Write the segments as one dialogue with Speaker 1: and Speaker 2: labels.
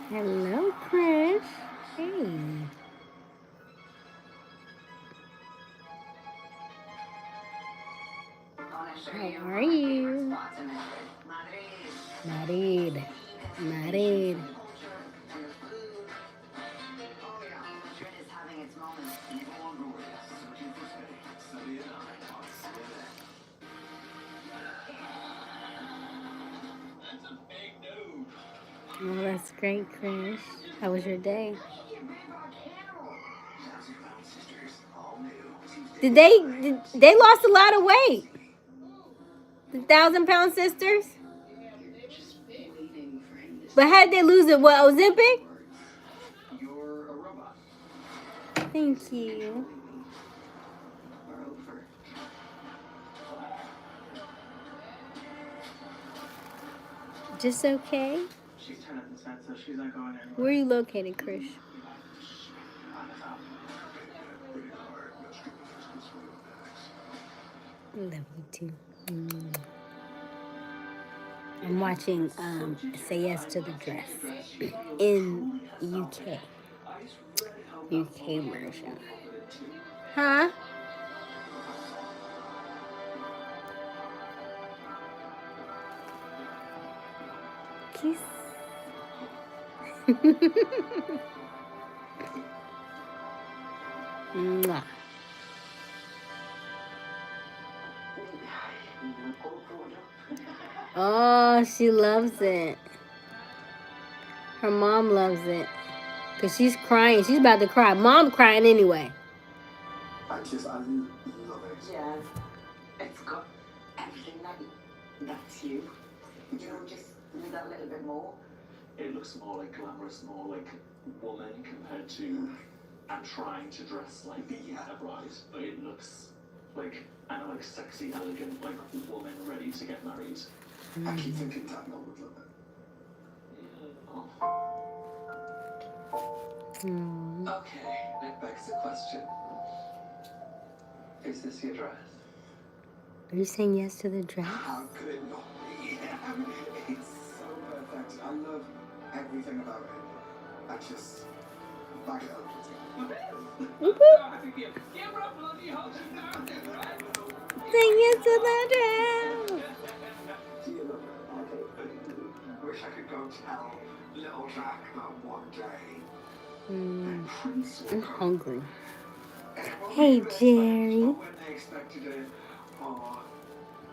Speaker 1: Hello, Chris. Hey. How are you? Married. Married. Oh, that's great, Chris. How was your day? They lost a lot of weight? The 1,000-pound sisters? But how did they lose it? What, Ozempic? Thank you. Just okay? Where are you located, Chris? Love you too. I'm watching Say Yes to the Dress in UK. UK version. Huh? Kiss. Mwah. Oh, she loves it. Her mom loves it. Because she's crying. She's about to cry. Mom crying anyway.
Speaker 2: I love it. Yeah. It's got everything that's you. You know, just need that little bit more.
Speaker 3: It looks more like glamorous, more like woman compared to I'm trying to dress like a bride, but it looks like like sexy, elegant, like woman ready to get married.
Speaker 2: I keep thinking Daniel would love it.
Speaker 3: Okay, it begs the question. Is this your dress?
Speaker 1: Are you saying yes to the dress?
Speaker 2: How could it not be? It's so perfect. I love everything about it. I just back it up.
Speaker 1: Sing yes to the dress.
Speaker 2: Do you love it? Wish I could go tell little Jack that one day.
Speaker 1: I'm hungry. Hey, Jerry.
Speaker 2: When they expected it, or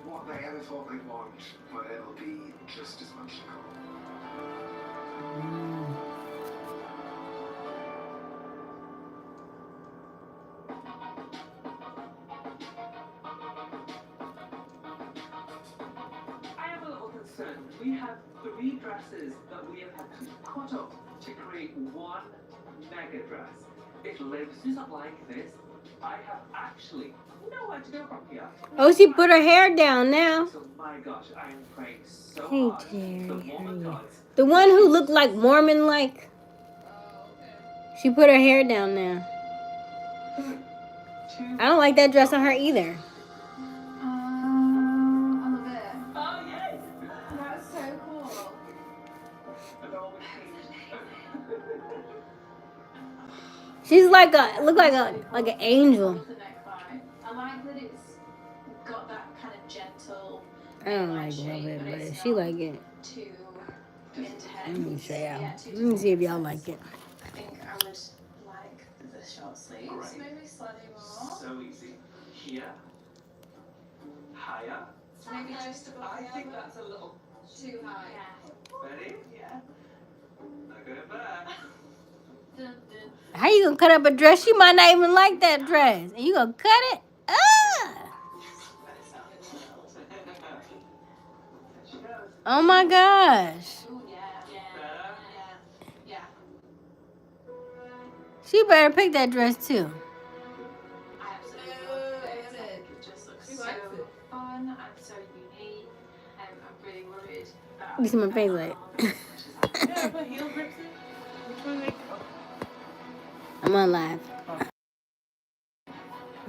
Speaker 2: what they ever thought they'd want, but it'll be just as much to come.
Speaker 3: I have a little concern. We have 3 dresses that we have had to cut up to create one mega dress. If Liv isn't like this, I have actually nowhere to go from here.
Speaker 1: Oh, she put her hair down now.
Speaker 3: So my gosh, I am praying so
Speaker 1: Hey,
Speaker 3: hard.
Speaker 1: Jerry. The one who looked like Mormon-like. She put her hair down now. I don't like that dress on her either.
Speaker 4: I love it.
Speaker 3: Oh, yes.
Speaker 4: That's so cool.
Speaker 1: She's like like an angel.
Speaker 4: The neckline. I like that it's got that kind of gentle.
Speaker 1: I don't like love it, but she like it.
Speaker 4: Too intense.
Speaker 1: Let me say out.
Speaker 4: Yeah,
Speaker 1: Let me see if y'all like it.
Speaker 4: I think I would like the short sleeves.
Speaker 3: Great.
Speaker 4: Maybe slightly more.
Speaker 3: So easy. Here. Higher.
Speaker 4: Maybe just above.
Speaker 3: I think that's a little
Speaker 4: too high.
Speaker 3: ready.
Speaker 4: Yeah.
Speaker 3: Now going back.
Speaker 1: How you gonna cut up a dress? She might not even like that dress. And you gonna cut it? Ah! Oh my gosh.
Speaker 4: Oh yeah. Yeah.
Speaker 1: She better pick that dress too.
Speaker 4: I absolutely love it. I think it just looks so fun and so unique. I'm really worried that
Speaker 1: You see my face like.
Speaker 5: Yeah, but heel grips it. Which one they?
Speaker 1: I'm on live.
Speaker 5: Okay.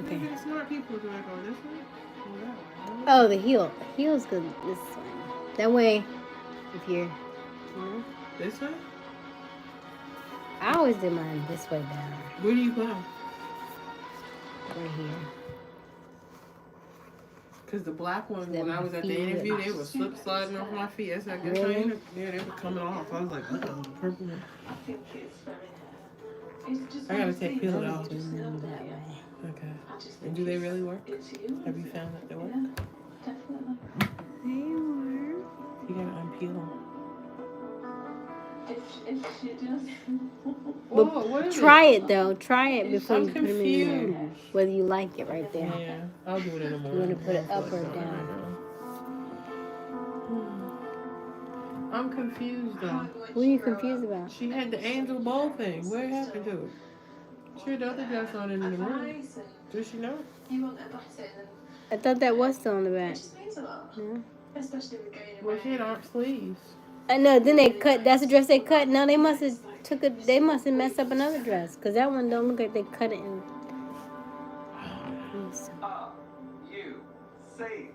Speaker 1: Okay.
Speaker 5: The smart people do it on this one. Or that one.
Speaker 1: Oh, the heel. Heel's good. This one. That way, if you're, you know.
Speaker 5: This one?
Speaker 1: I always did mine this way down.
Speaker 5: Where do you put them?
Speaker 1: Right here.
Speaker 5: Because the black one,
Speaker 1: Then
Speaker 5: when I
Speaker 1: my
Speaker 5: was at the
Speaker 1: feet
Speaker 5: interview,
Speaker 1: would-
Speaker 5: they were slip sliding off my feet. It's like,
Speaker 1: Really?
Speaker 5: yeah, they were coming off. I was like, oh, the purple one.
Speaker 3: I think it's very. It's just.
Speaker 5: I gotta take peel it
Speaker 1: I
Speaker 5: off.
Speaker 1: was doing them that way.
Speaker 5: Okay.
Speaker 3: I just
Speaker 5: And
Speaker 3: think
Speaker 5: do they
Speaker 3: it's-
Speaker 5: really work?
Speaker 3: It's you.
Speaker 5: Have you found that they work?
Speaker 3: Yeah, definitely.
Speaker 1: They were.
Speaker 5: You gotta unpeel them.
Speaker 3: If she does.
Speaker 5: Whoa, what is
Speaker 1: Try it though. Try it before
Speaker 5: I'm
Speaker 1: you put them in there.
Speaker 5: confused.
Speaker 1: Whether you like it right there.
Speaker 5: Yeah, I'll do it in the
Speaker 1: You
Speaker 5: morning.
Speaker 1: want to put it
Speaker 5: I
Speaker 1: up
Speaker 5: feel
Speaker 1: or
Speaker 5: like doing it
Speaker 1: down?
Speaker 5: right now. I'm confused though.
Speaker 1: What are you confused about?
Speaker 5: She had the angel bowl thing. What happened to it? She had the other dress on in the room.
Speaker 4: Advice and
Speaker 5: Does she know?
Speaker 4: you want a button and
Speaker 1: I thought that was still on the
Speaker 4: it
Speaker 1: back.
Speaker 4: just means a lot.
Speaker 1: No.
Speaker 4: Especially with going
Speaker 5: Well,
Speaker 4: away.
Speaker 5: she had arm sleeves.
Speaker 1: I know. Then they cut. That's the dress they cut. No, they must have took it. They must have messed up another dress because that one don't look like they cut it in.
Speaker 3: Are you saying?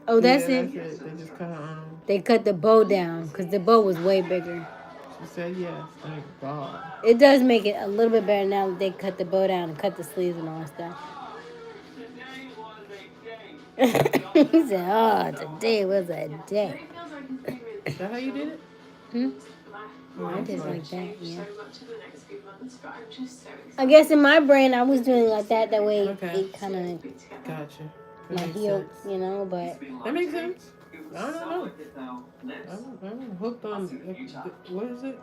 Speaker 1: Oh, that's
Speaker 5: Yeah,
Speaker 1: it.
Speaker 5: that's it. They just kind of
Speaker 1: They cut the bow down because the bow was way bigger.
Speaker 5: She said yes. Thank God.
Speaker 1: It does make it a little bit better now that they cut the bow down and cut the sleeves and all that stuff. He said, "Oh, today was a day."
Speaker 5: Is that how you did it?
Speaker 1: Hmm?
Speaker 5: Oh,
Speaker 1: I did like that.
Speaker 4: So
Speaker 1: Yeah.
Speaker 4: much in the next few months, but I'm just so excited.
Speaker 1: I guess in my brain I was doing it like that. That way
Speaker 5: Okay.
Speaker 1: it kind of
Speaker 5: Gotcha. That
Speaker 1: my
Speaker 5: makes
Speaker 1: heel,
Speaker 5: sense.
Speaker 1: you know. But
Speaker 5: That makes sense. I don't know.
Speaker 3: Now, next.
Speaker 5: I'm hooked on. What is it?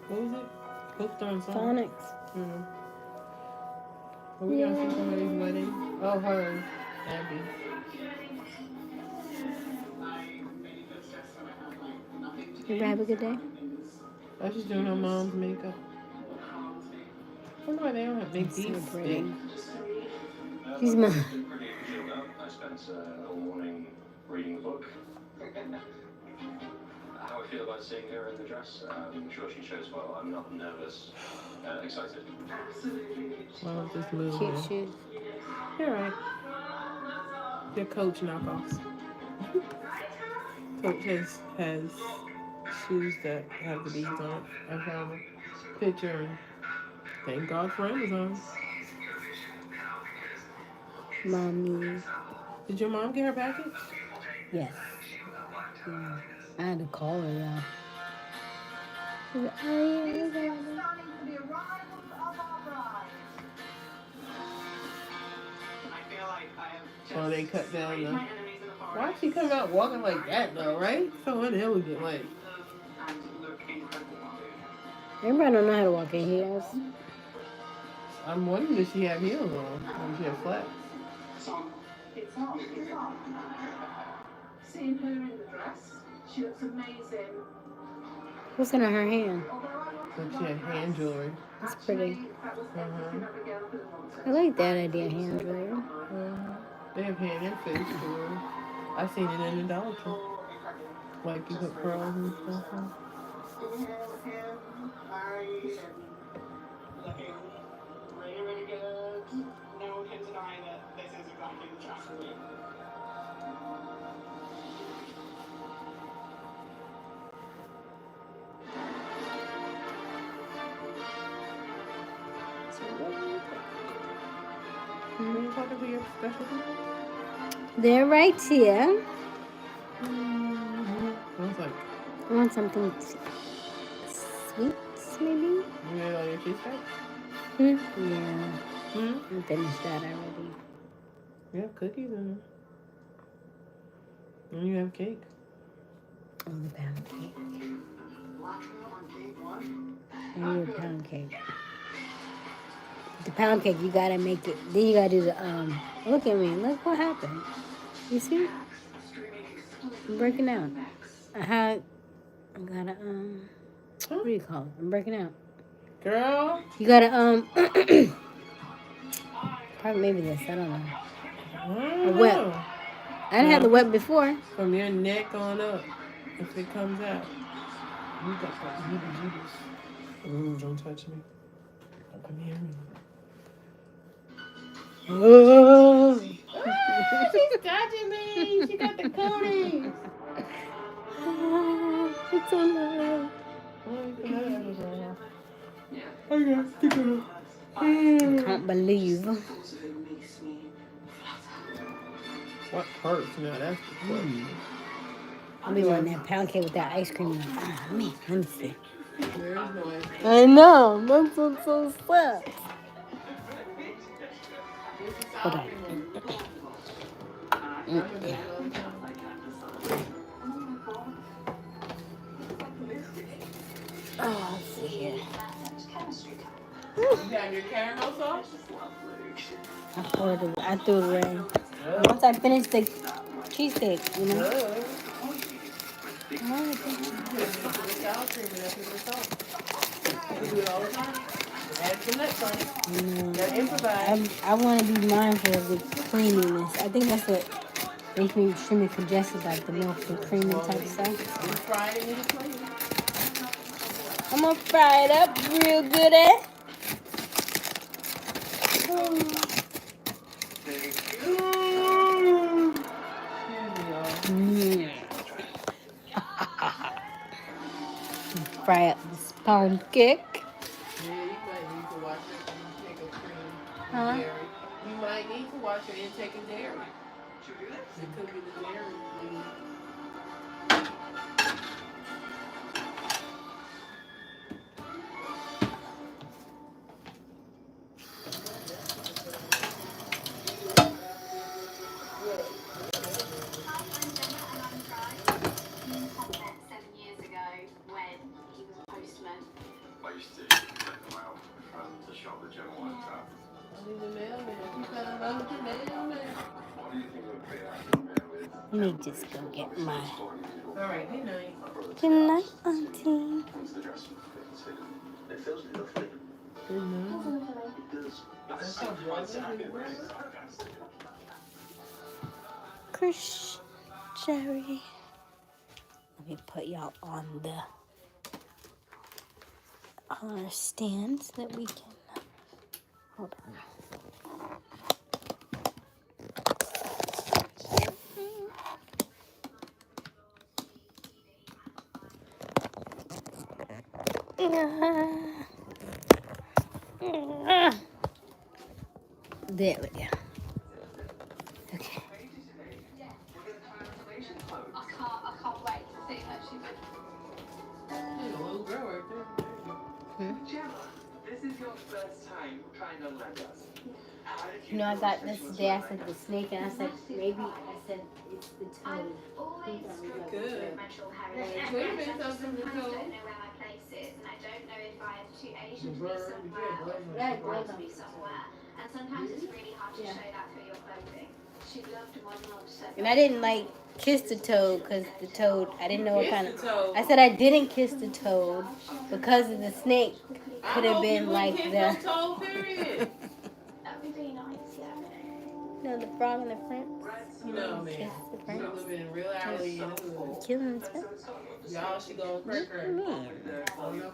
Speaker 5: What was it? Hooked on something.
Speaker 1: phonics.
Speaker 5: Mm. Are we gonna see somebody's wedding? Oh, her. Abby.
Speaker 1: Everybody have a good day.
Speaker 5: Oh, she's doing her mom's makeup. I wonder why they don't make
Speaker 1: That's so
Speaker 5: these
Speaker 1: pretty.
Speaker 5: big.
Speaker 1: She's my.
Speaker 6: I spent all morning reading the book. How I feel about seeing her in the dress, I'm sure she shows well. I'm not nervous, excited.
Speaker 5: Well, just move.
Speaker 1: Cute shoes.
Speaker 5: You're right. They're Coach knockoffs. Coach has shoes that have the beads on it. I found a picture and thank God for Amazon.
Speaker 1: Mommy.
Speaker 5: Did your mom get her package?
Speaker 1: Yes. Yeah. I had to call her, y'all. She's like, oh, yeah, I got it.
Speaker 5: Oh, they cut down the. Why she come out walking like that though, right? So unelegant, like.
Speaker 1: Everybody don't know how to walk in heels.
Speaker 5: I'm wondering if she have heels on, or she have flats.
Speaker 4: It's not. Seeing her in the dress, she looks amazing.
Speaker 1: What's in her hand?
Speaker 5: So she had hand jewelry.
Speaker 1: That's pretty.
Speaker 5: Uh-huh.
Speaker 1: I like that idea, hand jewelry.
Speaker 5: They have hand and face jewelry. I seen it in the Dollar Tree. Like you put pearls and stuff on.
Speaker 2: Looking really, really good. No one can deny that this is exactly the dress for me.
Speaker 5: Are you talking to your special people?
Speaker 1: They're right here.
Speaker 5: I was like,
Speaker 1: I want something sweet, maybe?
Speaker 5: you made all your cheesecake?
Speaker 1: Yeah.
Speaker 5: Hmm?
Speaker 1: I finished that already.
Speaker 5: You have cookies in there. And you have cake.
Speaker 1: Oh, the pound cake.
Speaker 2: Blackmail on day one.
Speaker 1: I need a pound cake. The pound cake, you gotta make it. Then you gotta do the, look at me. Look what happened. You see? I'm breaking out. I gotta what do you call it? I'm breaking out.
Speaker 5: Girl.
Speaker 1: You gotta probably maybe this. I don't know. A web. I didn't have the web before.
Speaker 5: From your neck on up, if it comes out, you got the heebie-jeebies. Ooh, don't touch me. Don't come near me.
Speaker 1: Oh,
Speaker 5: She's touching me. She got the cooties.
Speaker 1: it's so loud.
Speaker 5: I
Speaker 1: Can't believe.
Speaker 5: What hurts now? That's the question.
Speaker 1: I'll be wanting that pound cake with that ice cream. Ah, man, let me see.
Speaker 5: There is no ice cream.
Speaker 1: I know. That's what's so sad. Hold on. Oh, let's see here.
Speaker 5: You got your caramel sauce?
Speaker 1: I threw it away. Once I finish the cheesecake, you know.
Speaker 5: We do it all the time. Add some nuts on it. Gotta improvise.
Speaker 1: I want to be mindful of the creaminess. I think that's what makes me extremely congested, like the milk and cream and type stuff.
Speaker 5: You fry it and eat it plain.
Speaker 1: I'm gonna fry it up real good, eh? Fry up this pound cake.
Speaker 5: Yeah, you might need to watch your intake of cream
Speaker 1: Huh?
Speaker 5: and dairy. You might need to watch your intake of dairy. It could be the dairy.
Speaker 6: I used to take them out from the shop that Gemma worked at.
Speaker 5: I need the mailman. You fell in love with the mailman.
Speaker 6: What do you think of being out in there with?
Speaker 1: Let me just go get my.
Speaker 5: All right, good night.
Speaker 1: Good night, Auntie.
Speaker 6: Once the dress fits in, it feels lovely.
Speaker 5: Good night.
Speaker 6: It does.
Speaker 5: That's how drugs are.
Speaker 1: Chris Jerry. Let me put y'all on the stand so that we can. Hold on. There we go. Okay.
Speaker 4: I can't wait to see her. She's
Speaker 5: There's a little girl right there.
Speaker 3: Gemma, this is your first time trying to lend us. How did
Speaker 1: You know, I got this today. I said the snake, and I said maybe I said it's the toad.
Speaker 4: always struggled
Speaker 5: Good.
Speaker 4: with mental heritage.
Speaker 5: Yeah,
Speaker 4: And
Speaker 5: could
Speaker 4: I
Speaker 5: have been
Speaker 4: just
Speaker 5: something to
Speaker 4: sometimes
Speaker 5: do.
Speaker 4: don't know where my place is, and I don't know if I'm too Asian to be
Speaker 5: Bird,
Speaker 4: somewhere or if
Speaker 1: yeah,
Speaker 4: I'm
Speaker 1: bird.
Speaker 4: to be somewhere. And sometimes it's really hard to show that through your clothing. She loved my mom so
Speaker 1: And I didn't like kiss the toad because the toad, I didn't know what
Speaker 5: Kiss
Speaker 1: kind
Speaker 5: the
Speaker 1: of.
Speaker 5: toad.
Speaker 1: I said I didn't kiss the toad because of the snake. Could have been like
Speaker 5: kiss
Speaker 1: the.
Speaker 5: your toe, period.
Speaker 4: That would be nice, yeah.
Speaker 1: No, the frog in the front.
Speaker 5: No, man.
Speaker 1: Kiss the
Speaker 5: We're
Speaker 1: front.
Speaker 5: living in real alley in the hood.
Speaker 1: Killing the toad.
Speaker 5: Y'all should go and crack her.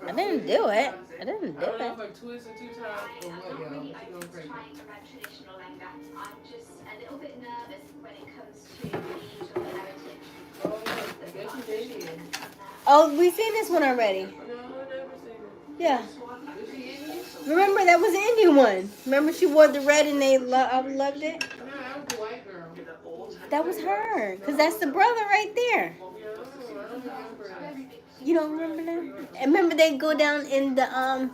Speaker 1: I didn't do it. I didn't
Speaker 5: I
Speaker 1: do
Speaker 5: don't know
Speaker 1: it.
Speaker 5: if her twist or two times or what, y'all.
Speaker 4: Really
Speaker 5: She
Speaker 4: open
Speaker 5: gonna
Speaker 4: to
Speaker 5: crack
Speaker 4: trying to learn traditional Lenga. I'm just a little bit nervous when it comes to regional heritage.
Speaker 5: Oh, I guess you did.
Speaker 1: Oh, we seen this one already.
Speaker 5: No, I never seen it.
Speaker 1: Yeah.
Speaker 5: Was she Indian?
Speaker 1: Remember, that was the Indian one. Remember, she wore the red and they loved it?
Speaker 5: No, that was the white girl.
Speaker 1: That was her. Because that's the brother right there.
Speaker 5: No, I don't remember that.
Speaker 1: You don't remember that? And remember, they go down in the,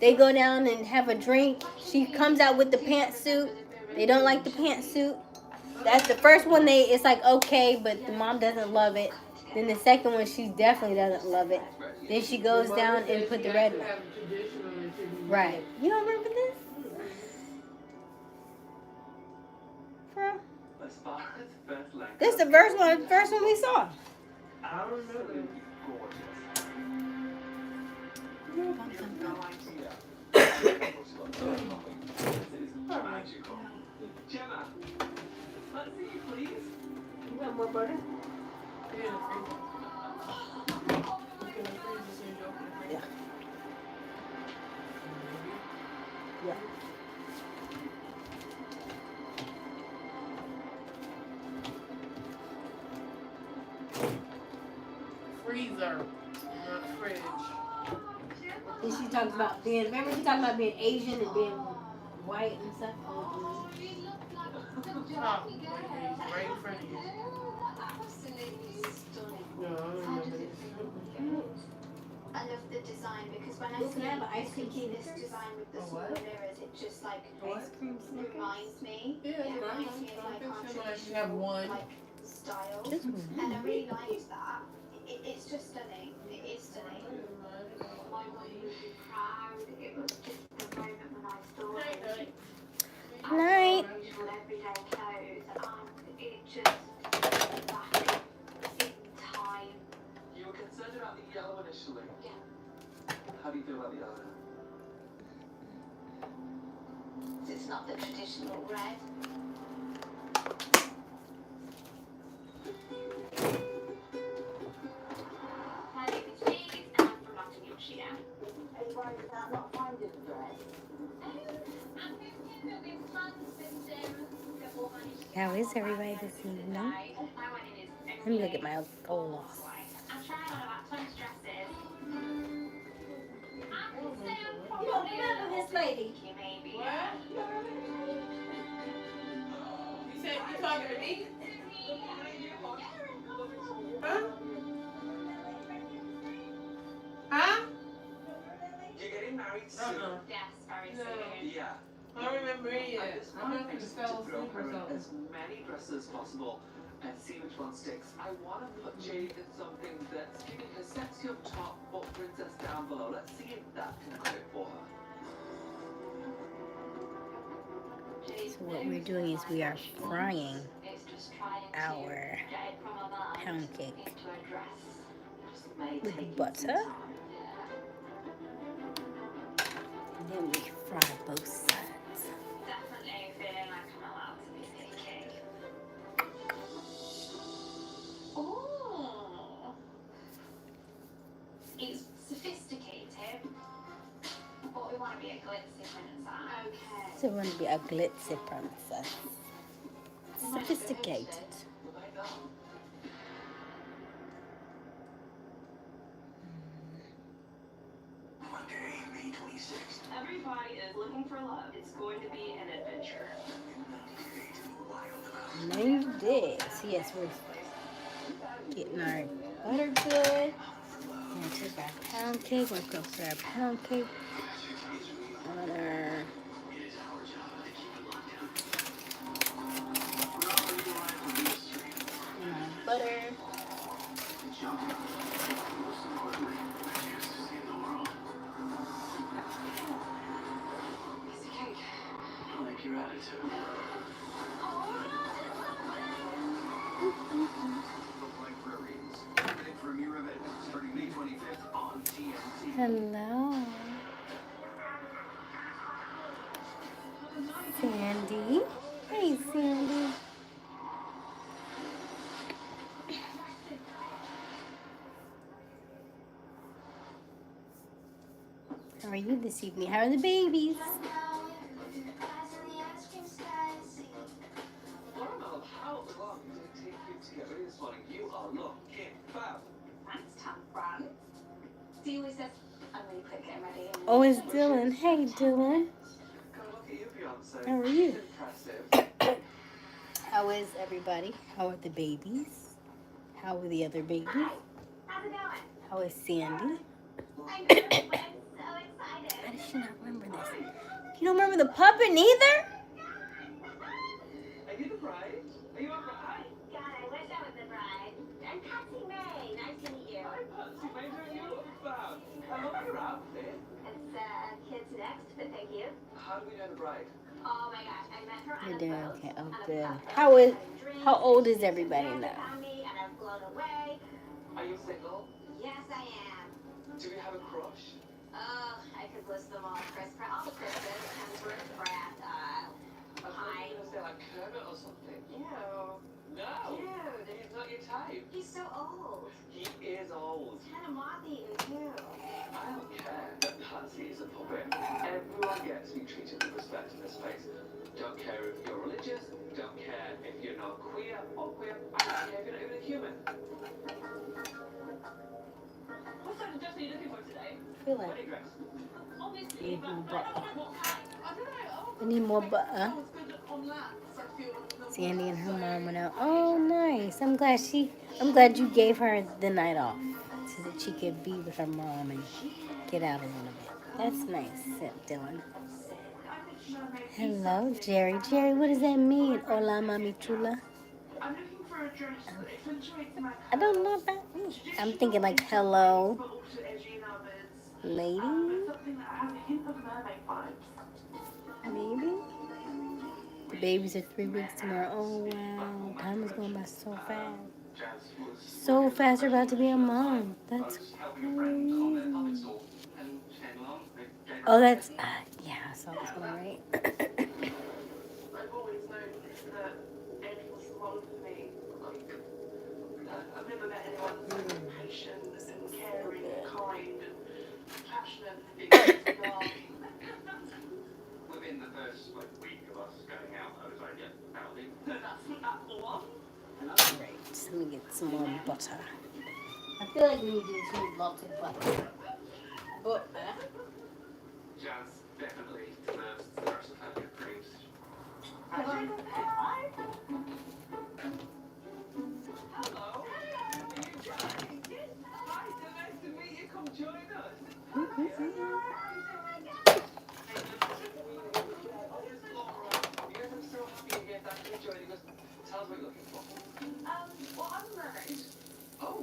Speaker 1: they go down and have a drink. She comes out with the pantsuit. They don't like the pantsuit. That's the first one. It's like, okay, but the mom doesn't love it. Then the second one, she definitely doesn't love it. Then she goes down and put the red one. Right. You don't remember this? Bro.
Speaker 3: As far as first language,
Speaker 1: This is the first one we saw.
Speaker 5: I remember.
Speaker 3: absolutely gorgeous.
Speaker 1: Bum, bum,
Speaker 3: You've
Speaker 1: bum.
Speaker 3: no idea. It is magical. Gemma, let's see you, please.
Speaker 1: You want more butter?
Speaker 5: Yeah, the freezer. You can freeze as soon as you open the freezer.
Speaker 1: Yeah. Yeah.
Speaker 5: Freezer, not fridge.
Speaker 1: And she talks about being, remember she talking about being Asian and being white and stuff?
Speaker 5: Oh, right in front of you.
Speaker 4: Absolutely stunning.
Speaker 5: No, I don't remember this.
Speaker 7: I love the design because when I
Speaker 1: Yes,
Speaker 7: see
Speaker 1: can I have an ice cream
Speaker 7: this
Speaker 1: Snickers?
Speaker 7: design with the
Speaker 5: A
Speaker 7: smaller
Speaker 5: what?
Speaker 7: mirrors, it just like
Speaker 1: Ice cream Snickers?
Speaker 7: reminds me.
Speaker 5: Yeah,
Speaker 7: It
Speaker 5: it's
Speaker 7: reminds me of
Speaker 5: fine.
Speaker 7: like our
Speaker 5: You
Speaker 7: traditional
Speaker 5: have one.
Speaker 7: like style,
Speaker 1: Just one.
Speaker 7: and I really liked that. It's just stunning. It is stunning.
Speaker 4: My mum would be proud. It was just the moment when I saw it.
Speaker 1: Night.
Speaker 4: Usual everyday clothes, and it just back in time.
Speaker 3: You were concerned about the yellow initially.
Speaker 4: Yeah.
Speaker 3: How do you feel about the yellow?
Speaker 7: It's not the traditional red.
Speaker 4: My name is Louise, and I'm from Nottinghamshire.
Speaker 2: Are you worried about not finding the dress?
Speaker 4: I'm thinking that we've planned since that we'll manage to
Speaker 1: How is
Speaker 4: travel
Speaker 1: everybody
Speaker 4: back
Speaker 1: this
Speaker 4: over the
Speaker 1: evening?
Speaker 4: day. My wedding is
Speaker 1: Let me look at my goals.
Speaker 4: I've tried on about 20 dresses. I would say I'm
Speaker 1: You
Speaker 4: probably
Speaker 1: don't remember this lady?
Speaker 4: maybe.
Speaker 5: What? You said you talking to me? Huh? Huh?
Speaker 3: You're getting married soon.
Speaker 5: Uh-uh.
Speaker 4: Yes, very
Speaker 5: No.
Speaker 4: soon.
Speaker 3: Yeah.
Speaker 5: I don't remember it
Speaker 3: And
Speaker 5: yet.
Speaker 3: this
Speaker 5: I
Speaker 3: might
Speaker 5: must
Speaker 3: be
Speaker 5: have
Speaker 3: to
Speaker 5: fell
Speaker 3: throw
Speaker 5: asleep
Speaker 3: her
Speaker 5: or
Speaker 3: in
Speaker 5: something.
Speaker 3: as many dresses as possible and see which one sticks. I want to put Jade in something that's giving her sexy up top but princess down below. Let's see if that can do it for her.
Speaker 1: So what we're doing is we are frying
Speaker 4: It's just trying to
Speaker 1: our
Speaker 4: get it from a man
Speaker 1: pound cake
Speaker 4: into a dress.
Speaker 3: Just may
Speaker 1: with
Speaker 3: take
Speaker 1: butter,
Speaker 3: some time.
Speaker 1: and then we fry both sides.
Speaker 4: Definitely feeling like I'm allowed to be picky. Oh, it's sophisticated, but we want to be a glitzy princess. Okay.
Speaker 1: So we want to be a glitzy princess. Sophisticated.
Speaker 3: We might not.
Speaker 2: Monday, May 26th.
Speaker 4: Everybody is looking for love. It's going to be an adventure.
Speaker 1: Named this. Yes, we're getting our butter good. We're gonna take our pound cake. We're gonna put our pound cake butter. And our butter.
Speaker 2: Piece of cake. I like your attitude. Librarians. Big premiere event starting May 25th on TNT.
Speaker 1: Hello. Sandy. Hey, Sandy. How are you this evening? How are the babies?
Speaker 3: Caramel, how long did it take you to get ready this morning? You are looking fab.
Speaker 4: Thanks, Tom Brand. See always says, I'm really quick getting ready.
Speaker 1: Oh, it's Dylan. Hey, Dylan.
Speaker 3: Go look at you, Beyonce.
Speaker 1: How are you?
Speaker 3: Impressive.
Speaker 1: How is everybody? How are the babies? How are the other babies?
Speaker 4: How's it going?
Speaker 1: How is Sandy?
Speaker 4: I'm good, but I'm so excited.
Speaker 1: How does she not remember this? You don't remember the puppet neither?
Speaker 3: Are you the bride? Are you a bride?
Speaker 4: God, I wish I was the bride. I'm Patsy May. Nice to meet you.
Speaker 3: Hi, Patsy. Why don't you look fab? I love your outfit.
Speaker 4: It's kids next, but thank you.
Speaker 3: How do we know the bride?
Speaker 4: Oh my gosh, I met her on
Speaker 1: You're
Speaker 4: a
Speaker 1: doing
Speaker 4: boat.
Speaker 1: okay. Oh,
Speaker 4: On a
Speaker 1: good.
Speaker 4: boat.
Speaker 1: How
Speaker 4: We had a drink,
Speaker 1: old is
Speaker 4: she
Speaker 1: everybody
Speaker 4: surrounded
Speaker 1: now?
Speaker 4: on me, and I'm blown away.
Speaker 3: Are Are you single?
Speaker 7: Yes, I am.
Speaker 3: Do you have a crush?
Speaker 7: Oh, I could list them all. All the Chris's, Hemsworth, Pratt,
Speaker 3: I thought
Speaker 7: Pine.
Speaker 3: you were gonna say like Kermit or something.
Speaker 7: Ew.
Speaker 3: No!
Speaker 7: Dude.
Speaker 3: He's not your type.
Speaker 7: He's so old.
Speaker 3: He is old.
Speaker 7: He's kind of moth-eaten, too.
Speaker 3: I don't care that Patsy is a puppet. Everyone gets to be treated with respect in this place. Don't care if you're religious, don't care if you're not queer or queer, I don't care if you're not even a human.
Speaker 4: What sort of dress are you looking for today?
Speaker 1: I feel like
Speaker 3: Wedding dress.
Speaker 4: Obviously,
Speaker 1: need
Speaker 4: but
Speaker 1: more
Speaker 4: I
Speaker 1: butter.
Speaker 4: don't know what kind. I don't know.
Speaker 1: I need more butter.
Speaker 4: Oh, it's good on that. So I feel
Speaker 1: Sandy and her mom went out. Oh, nice. I'm glad you gave her the night off so that she could be with her mom and get out a little bit. That's nice, Dylan. Hello, Jerry. Jerry, what does that mean? Hola, mami chula.
Speaker 4: I'm looking for a dress that accentuates my
Speaker 1: I don't know about me. I'm thinking like hello,
Speaker 4: but also edgy in others.
Speaker 1: lady.
Speaker 4: Something that has a hint of mermaid vibes.
Speaker 1: Maybe. The babies are 3 weeks tomorrow. Oh, wow. Time is going by so fast. So fast, you're about to be a mom. That's crazy. Oh, that's, yeah, I saw this one, right?
Speaker 4: I've always known that Ed was the one for me. Like, I've never met anyone so patient and caring and kind and passionate and big and dark.
Speaker 6: Within the first week of us going out, I was like, yeah, that'll do.
Speaker 4: That's the one.
Speaker 1: Right, let me get some more butter. I feel like we need lots of butter. Butter.
Speaker 6: Jazz definitely deserves the rest of her good creams.
Speaker 4: Hello.
Speaker 3: Hello? Hi, so nice to meet you. Come join us. You guys, I'm so happy you're here. Thank you for joining us. Tell us what you're looking for.
Speaker 4: Well, I'm a mermaid.
Speaker 3: Oh,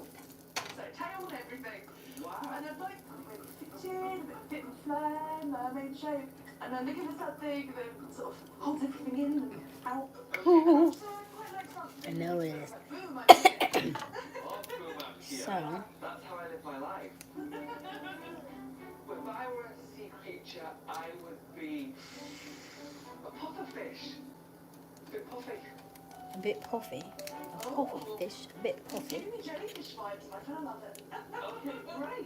Speaker 4: So tail and everything.
Speaker 3: wow.
Speaker 4: And I'd like something fit in, a bit fit and flare, mermaid shape. And I'm looking for something that sort of holds everything in and out. So I'd quite like
Speaker 1: I
Speaker 4: something
Speaker 1: know it is.
Speaker 4: like boom, I need it.
Speaker 3: Oh, boom, I'm here.
Speaker 1: So,
Speaker 3: That's how I live my life. If I were a sea creature, I would be a pufferfish. A bit puffy.
Speaker 1: a bit puffy. A puffy fish, a bit puffy.
Speaker 4: Giving me jellyfish vibes, like I love it.
Speaker 3: Okay, great.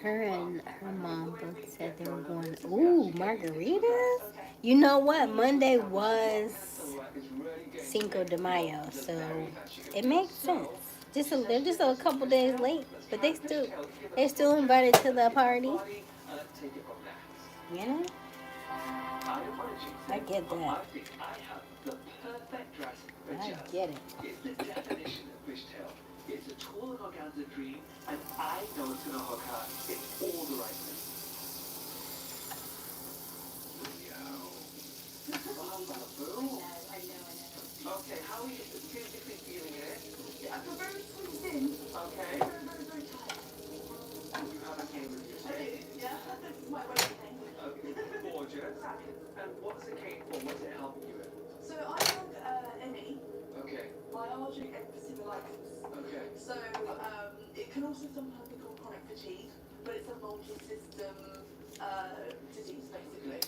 Speaker 1: Her and her mom both said they were going, ooh, margaritas?
Speaker 4: Okay.
Speaker 1: You know what? Monday was
Speaker 3: Silhouette is really good.
Speaker 1: Cinco de Mayo, so it makes sense. They're just a couple days late, but they're still invited to the party.
Speaker 3: Body, let's take it from there.
Speaker 1: You know? I get
Speaker 3: I
Speaker 1: that.
Speaker 3: think I have the perfect dress for
Speaker 1: I
Speaker 3: Jazz.
Speaker 1: get it.
Speaker 3: It's the definition of fishtail. It's a tall and organza dream, and I know it's gonna hook her in all the right places. Wow, boo.
Speaker 4: I know.
Speaker 3: Okay, how are you physically feeling it?
Speaker 4: I feel very squeezed in.
Speaker 3: Okay.
Speaker 4: Very, very, very tight.
Speaker 3: You have a cane with you.
Speaker 4: Yeah, this is my wedding thing.
Speaker 3: Okay, gorgeous. And what's the cane for? What's it helping you with?
Speaker 4: So I have ME,
Speaker 3: Okay,
Speaker 4: myalgic encephalomyelitis.
Speaker 3: okay.
Speaker 4: So it can also sometimes be called chronic fatigue, but it's a multi-system disease basically.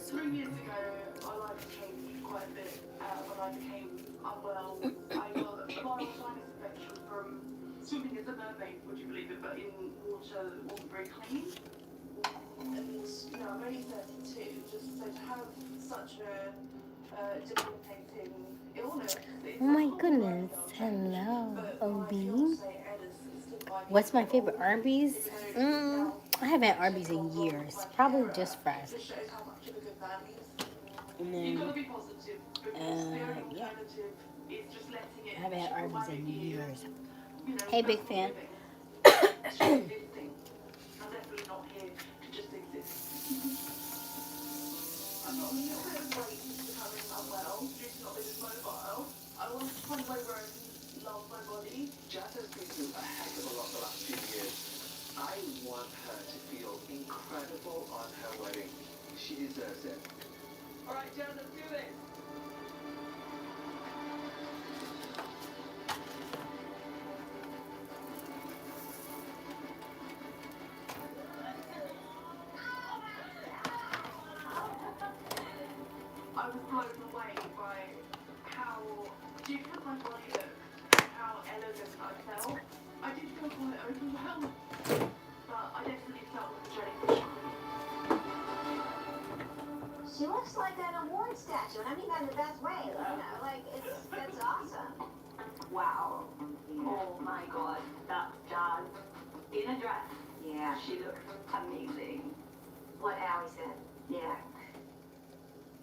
Speaker 4: 3 years ago, my life changed quite a bit when I became unwell. I got a viral sinus infection from swimming as a mermaid, would you believe it, but in water that wasn't very clean. And I'm only 32, just so to have such a debilitating illness.
Speaker 1: Oh my goodness. Hello, OB. What's my favorite Arby's? I haven't had Arby's in years. Probably just fries.
Speaker 4: Just shows how much of a good man he is.
Speaker 1: And
Speaker 4: You've got to
Speaker 1: then,
Speaker 4: be positive, because the only
Speaker 1: yeah.
Speaker 4: alternative is just letting it
Speaker 1: I haven't had
Speaker 4: chip
Speaker 1: Arby's
Speaker 4: away
Speaker 1: in
Speaker 4: at you.
Speaker 1: years.
Speaker 4: You know,
Speaker 1: Hey,
Speaker 4: that's
Speaker 1: big
Speaker 4: what
Speaker 1: fan.
Speaker 4: living. It's just existing. I'm definitely not here to just exist. I've got a little bit of weight since becoming unwell due to not being as mobile. I want to find a way where I can love my body.
Speaker 3: Jazz has been through a heck of a lot the last few years. I want her to feel incredible on her wedding. She deserves it. All right, Jazz, let's do this.
Speaker 4: Given my body look and how elegant I felt, I did feel quite overwhelmed. But I definitely felt like a jellyfish.
Speaker 7: She looks like an award statue, and I mean that in the best way. You know, like it's awesome.
Speaker 8: Wow. Oh my god, that doll in a dress. Yeah, she looked amazing.
Speaker 7: What Allie said.
Speaker 8: Yeah.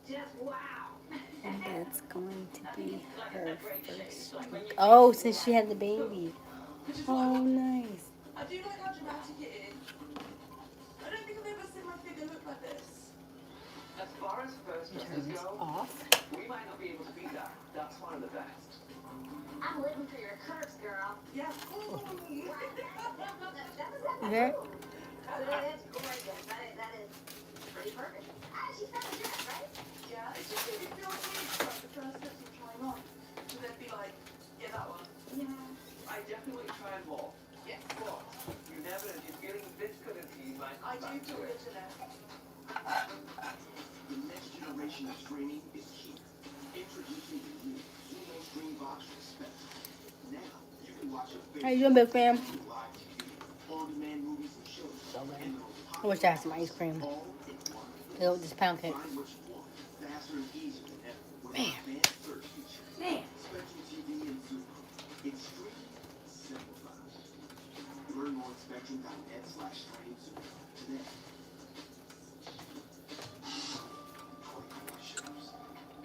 Speaker 8: Just wow.
Speaker 1: That's going to be her first. Oh, since she had the baby.
Speaker 4: Which is
Speaker 1: Oh,
Speaker 4: what
Speaker 1: nice.
Speaker 4: I do like how dramatic it is. I don't think I've ever seen my figure look like this.
Speaker 3: As far as first
Speaker 1: Turn
Speaker 3: dresses
Speaker 1: this
Speaker 3: go,
Speaker 1: off.
Speaker 3: we might not be able to beat that. That's one of the best.
Speaker 7: I'm living for your curves, girl.
Speaker 4: Yeah.
Speaker 7: That was that.
Speaker 1: Very,
Speaker 7: That's gorgeous. That is pretty perfect. Ah, she's got a dress, right?
Speaker 4: Yeah, it's just really feels weird for like the first steps of trying on. To then be like, yeah, that one.
Speaker 7: Yeah.
Speaker 3: I definitely try more.
Speaker 4: Yes.
Speaker 3: But you never know, just getting this good into you might
Speaker 4: I
Speaker 3: come
Speaker 4: do
Speaker 3: back to
Speaker 4: feel
Speaker 3: it.
Speaker 4: good to know.
Speaker 2: The next generation of streaming is here. Introducing the new Sumo Stream Box Respect. Now, you can watch your
Speaker 1: how you doing, big fam?
Speaker 2: live TV, on-demand movies and shows,
Speaker 1: So good.
Speaker 2: and the most
Speaker 1: I wish I had some ice cream.
Speaker 2: all in one.
Speaker 1: Go with this pound cake.
Speaker 2: Find what you want, faster and easier than ever with
Speaker 1: Man.
Speaker 2: our advanced search feature.
Speaker 1: Man.
Speaker 2: Spectrum TV and Sumo. It's streaming simplified. Learn more at spectrum.net/stream today. 24 shows.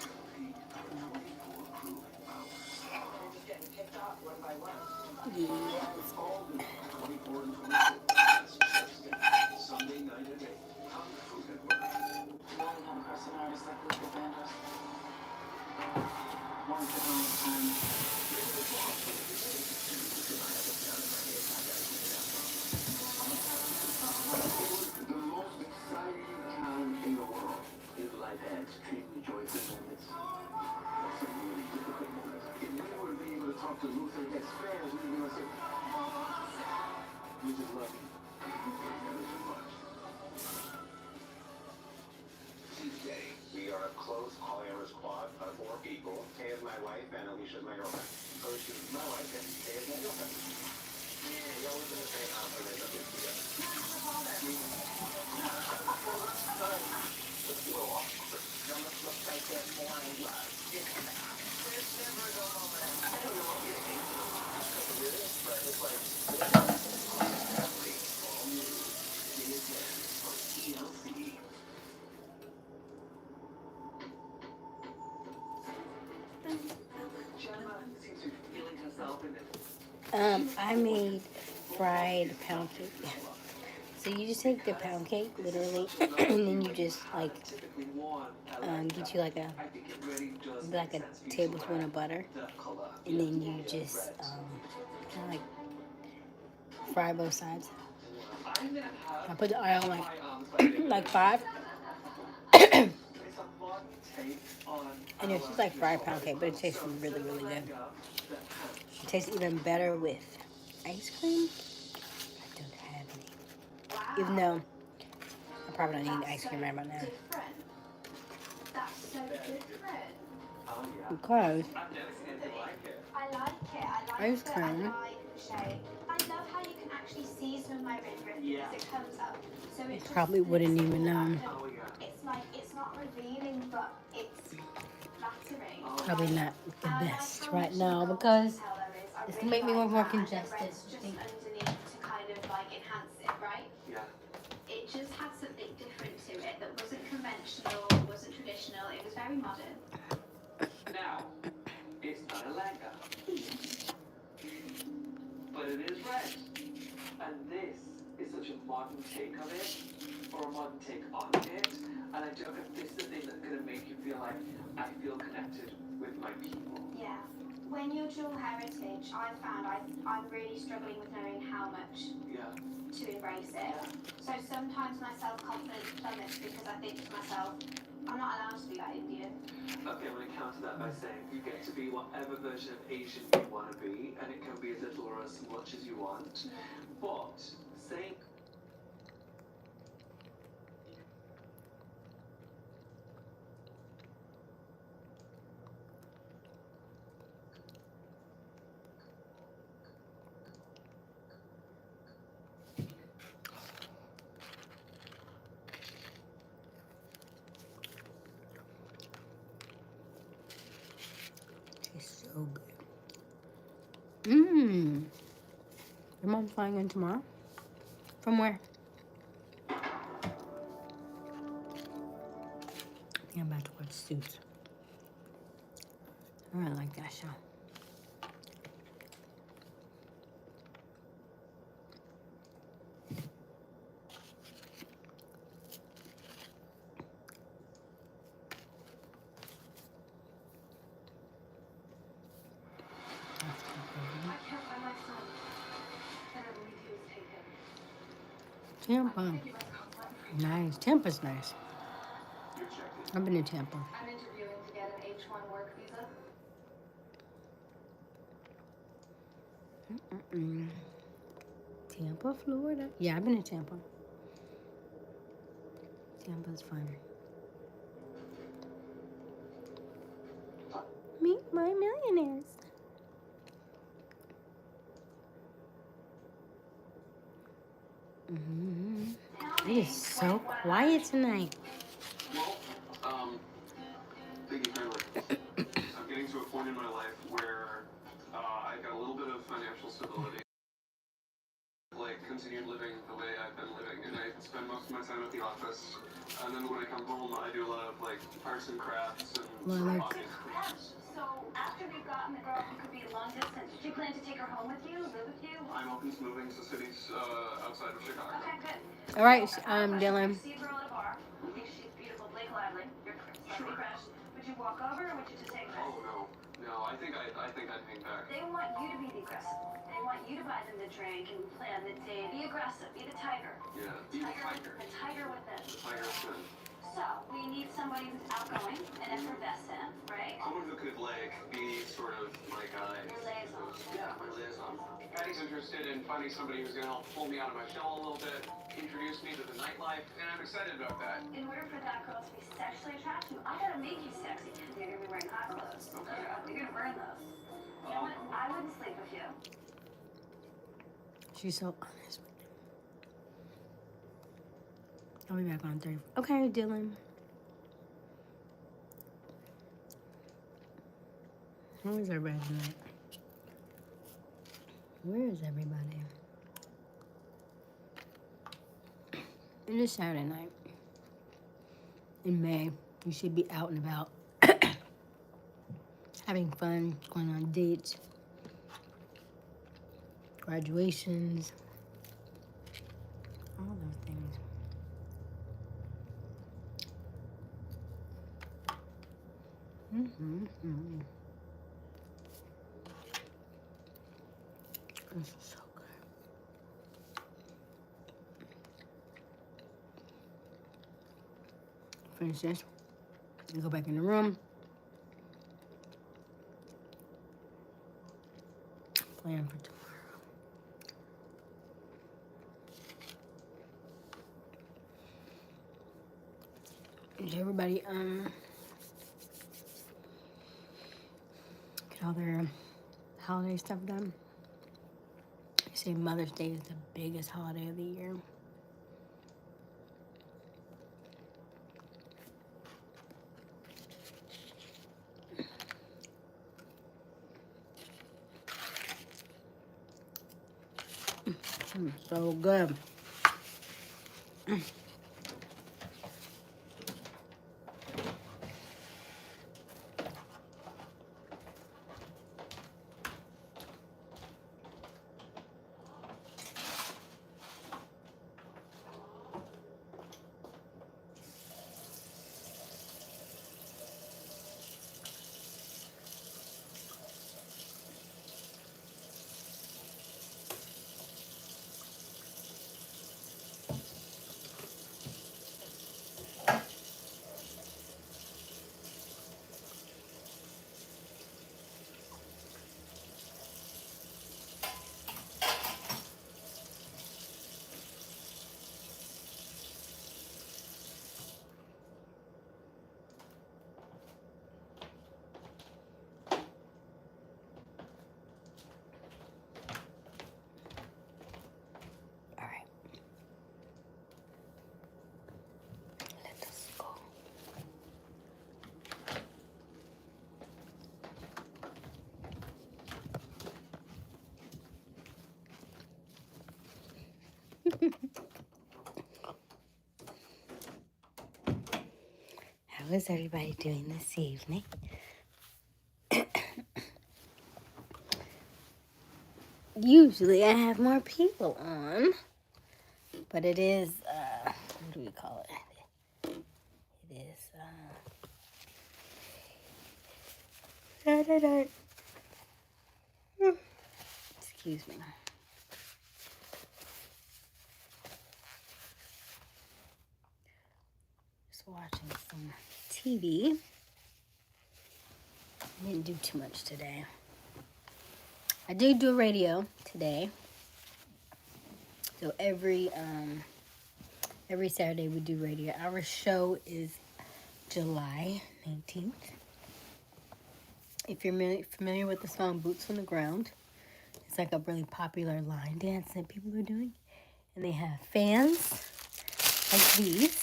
Speaker 2: Compete for 24 proven hours.
Speaker 4: And just getting picked up one by one.
Speaker 1: Yes.
Speaker 2: All new 24 and 26. Sunday night at 8 on the Food Network.
Speaker 4: Really have personalities like Luther Vandross. One for the whole time.
Speaker 2: The most exciting time in the world is life had extremely joyful moments. Some really difficult moments. If we were to be able to talk to Luther and his fans, we were going to say, we just love you. Thank you so much.
Speaker 6: Today, we are a close polyamorous squad of 4 people. Kay is my wife and Alicia is my girlfriend. Oh, she's my wife and Kay is my girlfriend. We always in the same house when they don't get together.
Speaker 3: Gemma seems to be feeling herself in it.
Speaker 1: I made fried pound cake. So you just take the pound cake, literally, and then you just like
Speaker 3: Typically worn,
Speaker 1: get you like a
Speaker 3: I think it really does
Speaker 1: like a
Speaker 3: make sense for you to
Speaker 1: tablespoon
Speaker 3: wear
Speaker 1: of butter,
Speaker 3: the colour.
Speaker 1: and then you just kind of like fry both sides.
Speaker 3: I'm gonna have
Speaker 1: I put the oil
Speaker 3: my
Speaker 1: like
Speaker 3: arms like this.
Speaker 1: like 5,
Speaker 3: It's a modern take on
Speaker 1: and it's just like fried pound cake, but it tastes really really good. It tastes even better with ice cream. I don't have any, even though I probably don't need ice cream right about now.
Speaker 7: Different. That's so different.
Speaker 3: Oh yeah.
Speaker 1: Because
Speaker 3: I've never seen anything like it.
Speaker 7: I like it. I like
Speaker 1: Ice
Speaker 7: the,
Speaker 1: cream.
Speaker 7: I like the shape. I love how you can actually see some of my red ribbon
Speaker 3: Yeah.
Speaker 7: as it comes up. So it just
Speaker 1: probably wouldn't
Speaker 7: flips
Speaker 1: even
Speaker 7: all
Speaker 1: know.
Speaker 7: back and
Speaker 3: Oh yeah.
Speaker 7: It's like it's not revealing, but it's flattering.
Speaker 3: Oh.
Speaker 1: probably not the
Speaker 7: And I like
Speaker 1: best
Speaker 7: how
Speaker 1: right
Speaker 7: much
Speaker 1: now
Speaker 7: gold
Speaker 1: because
Speaker 7: detail there is. I
Speaker 1: it's
Speaker 7: really
Speaker 1: to make me
Speaker 7: like
Speaker 1: look more
Speaker 7: that. And the
Speaker 1: congested.
Speaker 7: red's just underneath to kind of like enhance it, right?
Speaker 3: Yeah.
Speaker 7: It just had something different to it that wasn't conventional, wasn't traditional. It was very modern.
Speaker 3: Now, it's not a lenger. But it is red. And this is such a modern take of it, or a modern take on it. And I don't know if this is the thing that's going to make you feel like I feel connected with my people.
Speaker 7: Yeah. When you're dual heritage, I found I'm really struggling with knowing how much
Speaker 3: Yeah.
Speaker 7: to embrace it. So sometimes my self-confidence plummets because I think to myself, I'm not allowed to be that Indian.
Speaker 3: Okay, I'm going to counter that by saying you get to be whatever version of Asian you want to be, and it can be as little or as much as you want. But saying
Speaker 1: So good. Mmm. Your mom's flying in tomorrow? From where? I think I'm about to watch Suits. I really like that show.
Speaker 8: I can't find my son. And I believe he was taken.
Speaker 1: Tampa.
Speaker 8: I think you must come find me.
Speaker 1: Nice. Tampa's nice.
Speaker 2: You're checked in.
Speaker 1: I've been to Tampa.
Speaker 8: I'm interviewing to get an H-1 work visa.
Speaker 1: Mm-mm. Tampa, Florida. Yeah, I've been to Tampa. Tampa's fun. Meet my millionaires. It is so quiet tonight.
Speaker 2: Well, thinking kindly. I'm getting to a point in my life where I've got a little bit of financial stability. Like, continued living the way I've been living, and I spend most of my time at the office. And then when I come home, I do a lot of like arts and crafts and sort of hobbies.
Speaker 7: So after we've gotten the girl who could be long distance, do you plan to take her home with you, live with you?
Speaker 2: I'm open to moving to cities outside of Chicago.
Speaker 7: Okay, good.
Speaker 1: All right,
Speaker 7: You
Speaker 1: Dylan.
Speaker 7: see a girl at a bar, you think she's beautiful, Blake Lively, you're slightly crushed. Would you walk over or would you just take her?
Speaker 2: Oh no, I think I'd hang back.
Speaker 7: They want you to be the aggressive one. They want you to buy them the drink and plan the date. Be aggressive, be the tiger.
Speaker 2: Yeah, be the tiger.
Speaker 7: The tiger with it.
Speaker 2: The tiger spin.
Speaker 7: So, we need somebody who's outgoing and effervescent, right?
Speaker 2: Someone who could like be sort of my guy.
Speaker 7: Your liaison.
Speaker 2: Yeah, my liaison. Patty's interested in finding somebody who's gonna help pull me out of my shell a little bit, introduce me to the nightlife, and I'm excited about that.
Speaker 7: In order for that girl to be sexually attractive, I gotta make you sexy. You're gonna be wearing hot clothes.
Speaker 2: Okay.
Speaker 7: You're gonna burn those. You know what? I wouldn't sleep with you.
Speaker 1: She's so honest with me. I'll be back on 30. Okay, Dylan. How is everybody tonight? Where is everybody? It is Saturday night. In May, you should be out and about. Having fun, going on dates, graduations, all those things. This is so good. Finish this. Go back in the room. Plan for tomorrow. Did everybody get all their holiday stuff done? They say Mother's Day is the biggest holiday of the year. So good. How is everybody doing this evening? Usually I have more people on, but it is, what do we call it? It is, Saturday. Excuse me. Just watching some TV. I didn't do too much today. I did do radio today. So every Saturday we do radio. Our show is July 19th. If you're familiar with the song Boots on the Ground, it's like a really popular line dance that people are doing. And they have fans like these.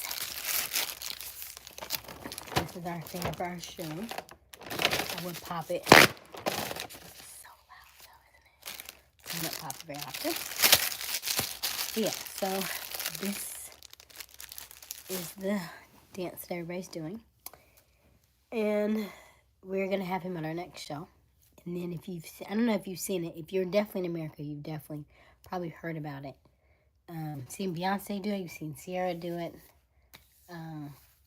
Speaker 1: This is our fan for our show. I would pop it. This is so loud though, isn't it? I don't pop it very often. Yeah, so this is the dance that everybody's doing. And we're going to have him at our next show. And then if you've, I don't know if you've seen it. If you're definitely in America, you've definitely probably heard about it. Seen Beyonce do it. You've seen Ciara do it.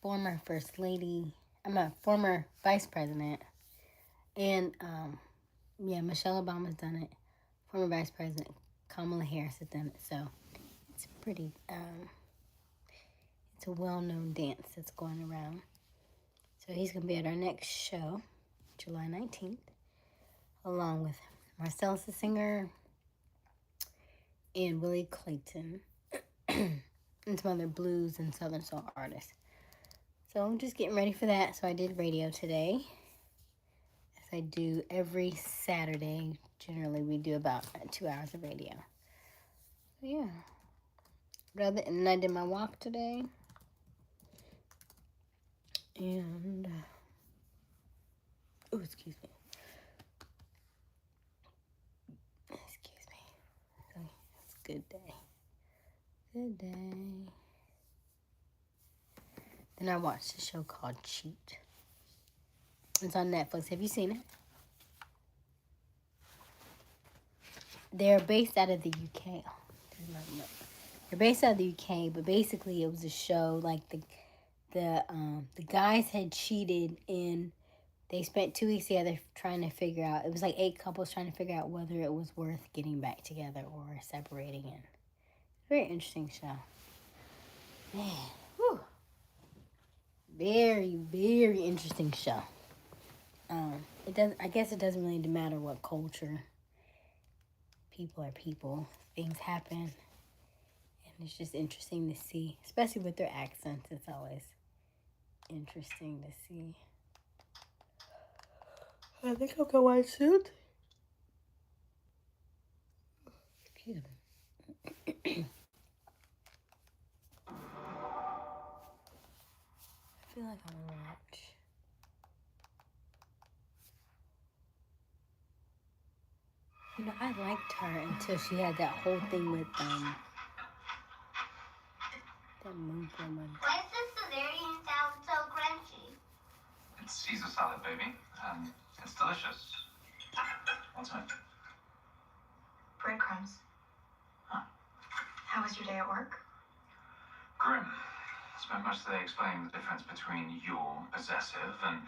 Speaker 1: Former First Lady. I'm a former Vice President. And, Michelle Obama's done it. Former Vice President Kamala Harris has done it. So it's pretty, it's a well-known dance that's going around. So he's going to be at our next show, July 19th, along with Marcellus the singer and Willie Clayton and some other blues and southern soul artists. So I'm just getting ready for that. So I did radio today, as I do every Saturday. Generally, we do about 2 hours of radio. So yeah. And I did my walk today. And, oh, excuse me. Excuse me. It's a good day. Good day. Then I watched a show called Cheat. It's on Netflix. Have you seen it? They're based out of the UK. They're based out of the UK, but basically it was a show like the guys had cheated and they spent 2 weeks together trying to figure out, it was like 8 couples trying to figure out whether it was worth getting back together or separating. And very interesting show. Man, whew. Very, very interesting show. I guess it doesn't really matter what culture. People are people. Things happen. And it's just interesting to see, especially with their accents. It's always interesting to see. I think I'll go white suit. Excuse me. I feel like I'm gonna watch. You know, I liked her until she had that whole thing with that moon woman.
Speaker 9: Why is this Bavarian sound so crunchy?
Speaker 10: It's Caesar salad, baby. It's delicious. What's it?
Speaker 11: Breadcrumbs.
Speaker 10: Huh.
Speaker 11: How was your day at work?
Speaker 10: Grim. Spent most of the day explaining the difference between your possessive and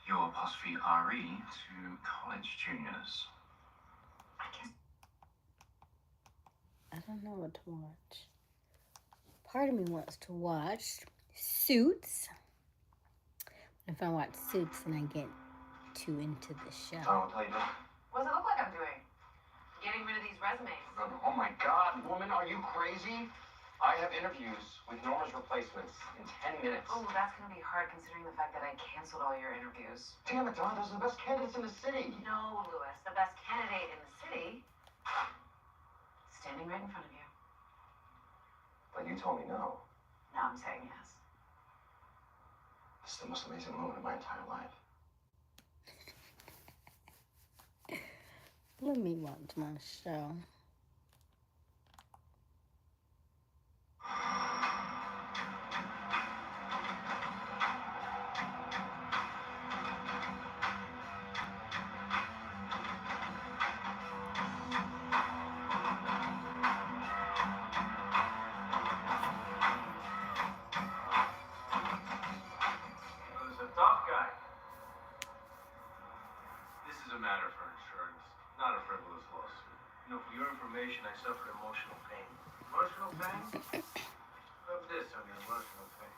Speaker 10: your apostrophe RE to college juniors.
Speaker 1: I don't know what to watch. Part of me wants to watch Suits. If I watch Suits, then I get too into the show.
Speaker 10: Oh, what do you do?
Speaker 11: What does it look like I'm doing? Getting rid of these resumes.
Speaker 6: Oh my God, woman, are you crazy? I have interviews with Norma's replacements in 10 minutes.
Speaker 11: Oh, that's going to be hard considering the fact that I canceled all your interviews.
Speaker 6: Damn it, Don, those are the best candidates in the city.
Speaker 11: No, Louis, the best candidate in the city standing right in front of you.
Speaker 6: But you told me no.
Speaker 11: Now I'm saying yes.
Speaker 6: This is the most amazing moment of my entire life.
Speaker 1: Let me watch my show.
Speaker 10: operation, I suffered emotional pain. Emotional pain? Rub this on your emotional pain.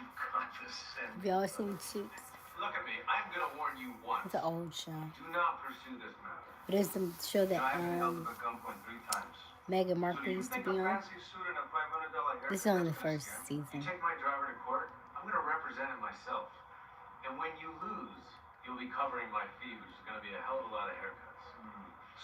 Speaker 10: You condescend.
Speaker 1: Have y'all seen Suits?
Speaker 10: Look at me. I'm gonna warn you once.
Speaker 1: It's an old show.
Speaker 10: Do not pursue this matter.
Speaker 1: But it's the show that
Speaker 10: I've been held at gunpoint 3 times.
Speaker 1: Meghan
Speaker 10: So
Speaker 1: Markle
Speaker 10: do you
Speaker 1: used to
Speaker 10: think
Speaker 1: be
Speaker 10: a
Speaker 1: on.
Speaker 10: fancy suit and a $500 haircut
Speaker 1: This is only the
Speaker 10: is gonna
Speaker 1: first
Speaker 10: scare me?
Speaker 1: season.
Speaker 10: You take my driver to court, I'm gonna represent him myself. And when you lose, you'll be covering my fee, which is gonna be a hell of a lot of haircuts.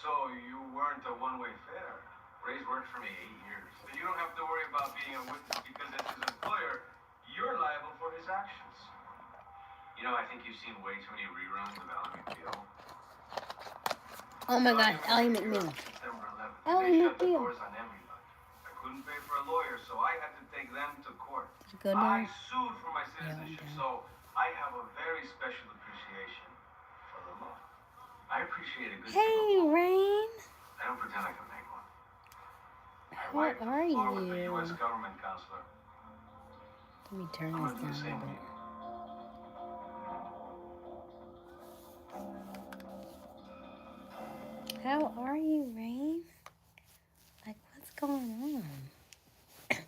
Speaker 10: So you weren't a one-way fare. Ray's worked for me 8 years. So you don't have to worry about being a witness because as his employer, you're liable for his actions. You know, I think you've seen way too many reruns of Ally McBeal.
Speaker 1: Oh my God, Ally McBeal.
Speaker 10: September 11th.
Speaker 1: Ally
Speaker 10: They shut the
Speaker 1: McBeal.
Speaker 10: doors on everybody. I couldn't pay for a lawyer, so I had to take them to court.
Speaker 1: Did you go
Speaker 10: I
Speaker 1: down?
Speaker 10: sued for my
Speaker 1: Yeah, I'm
Speaker 10: citizenship,
Speaker 1: down.
Speaker 10: so I have a very special appreciation for the law. I appreciate a good
Speaker 1: Hey,
Speaker 10: civil law.
Speaker 1: Rain.
Speaker 10: I don't pretend I can make one. I
Speaker 1: How
Speaker 10: wiped the
Speaker 1: are
Speaker 10: floor with the
Speaker 1: you?
Speaker 10: U.S. government counselor.
Speaker 1: Let me turn
Speaker 10: I'm
Speaker 1: this
Speaker 10: gonna do the
Speaker 1: down a
Speaker 10: same
Speaker 1: bit.
Speaker 10: to you.
Speaker 1: How are you, Rain? Like, what's going on?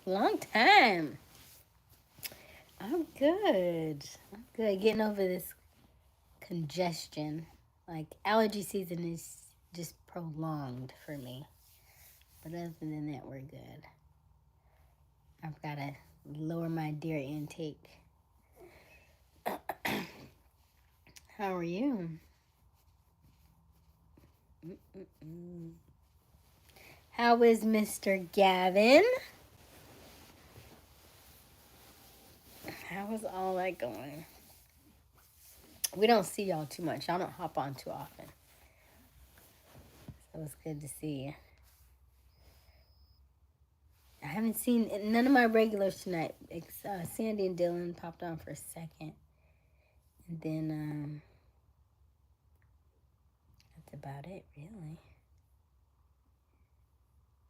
Speaker 1: Long time. I'm good. I'm good. Getting over this congestion. Like, allergy season is just prolonged for me. But other than that, we're good. I've got to lower my dairy intake. How are you? How is Mr. Gavin? How is all that going? We don't see y'all too much. Y'all don't hop on too often. So it's good to see you. I haven't seen none of my regulars tonight. Sandy and Dylan popped on for a second. And then, that's about it, really.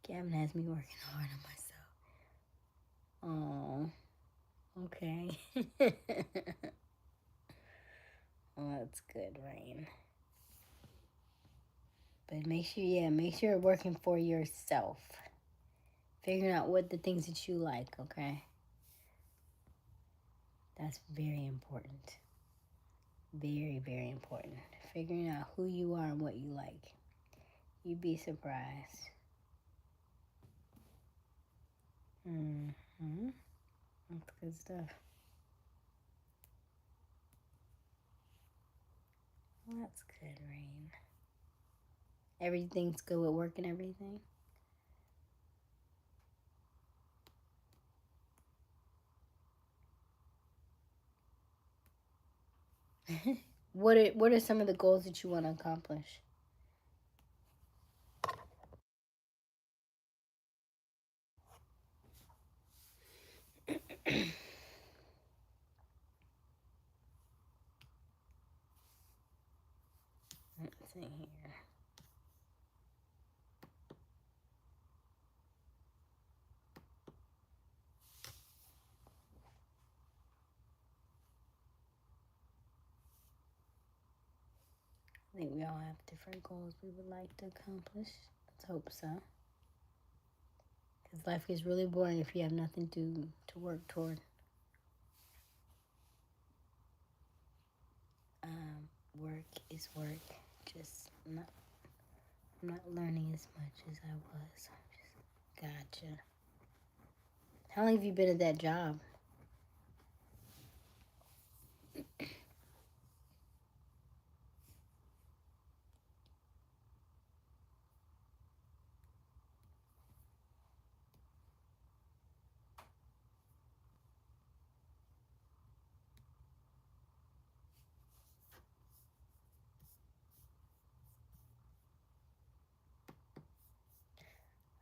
Speaker 1: Gavin has me working hard on myself. Oh, okay. Well, that's good, Rain. But make sure you're working for yourself. Figuring out what the things that you like, okay? That's very important. Very, very important. Figuring out who you are and what you like. You'd be surprised. That's good stuff. Well, that's good, Rain. Everything's good with work and everything? What are some of the goals that you want to accomplish? Let's see here. I think we all have different goals we would like to accomplish. Let's hope so. Because life gets really boring if you have nothing to work toward. Work is work. Just I'm not learning as much as I was. Gotcha. How long have you been at that job?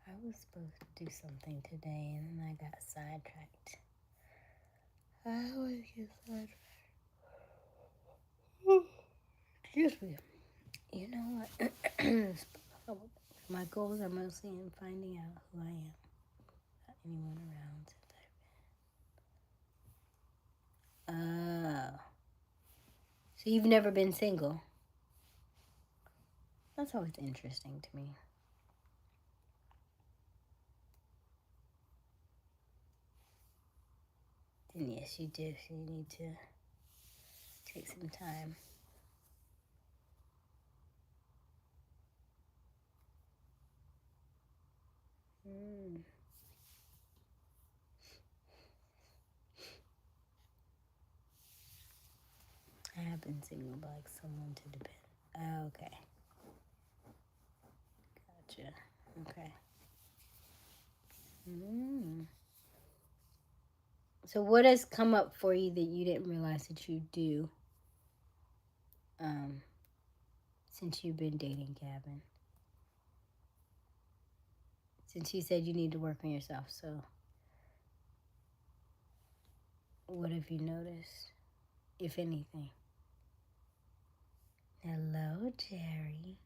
Speaker 1: I was supposed to do something today and then I got sidetracked. I always get sidetracked. Excuse me. You know what? My goals are mostly in finding out who I am. Not anyone around since I've been. Oh. So you've never been single? That's always interesting to me. And yes, you do. So you need to take some time. I have been single, but like someone to depend. Oh, okay. Gotcha. Okay. So what has come up for you that you didn't realize that you do since you've been dating Gavin? Since you said you need to work on yourself, so what have you noticed, if anything? Hello, Jerry.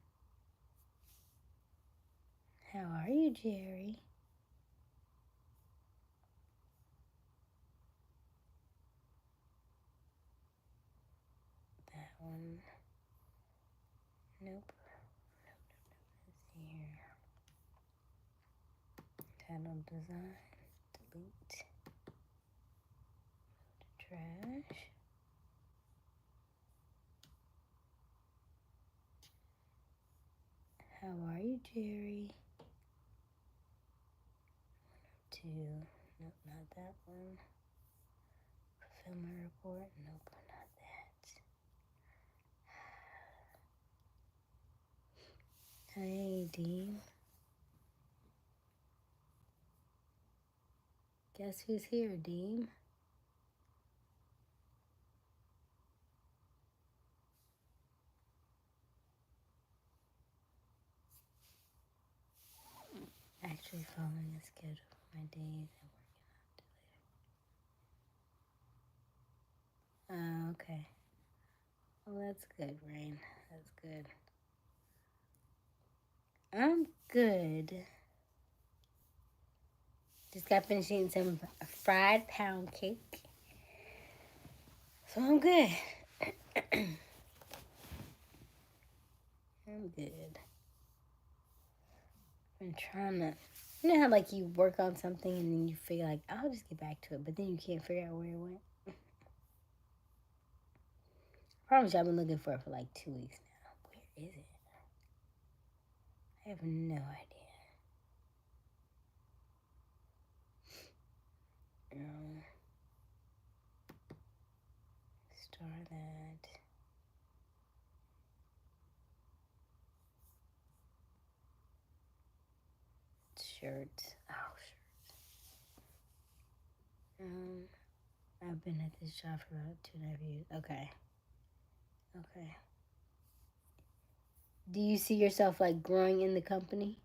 Speaker 1: How are you, Jerry? That one. Nope. Let's see here. Title design. Delete. Trash. How are you, Jerry? 102. Nope, not that one. Fulfillment report. Nope, not that. Hey, Dean. Guess who's here, Dean? Actually following a schedule for my days and working out later. Okay. Well, that's good, Rain. That's good. I'm good. Just got finished eating some fried pound cake. So I'm good. I'm good. I'm trying to... You know how, like, you work on something and then you feel like, I'll just get back to it, but then you can't figure out where it went? I promise you, I've been looking for it for like 2 weeks now. Where is it? I have no idea. Star that. Shirts. Oh, shirts. I've been at this job for about 2.5 years. Okay. Do you see yourself like growing in the company?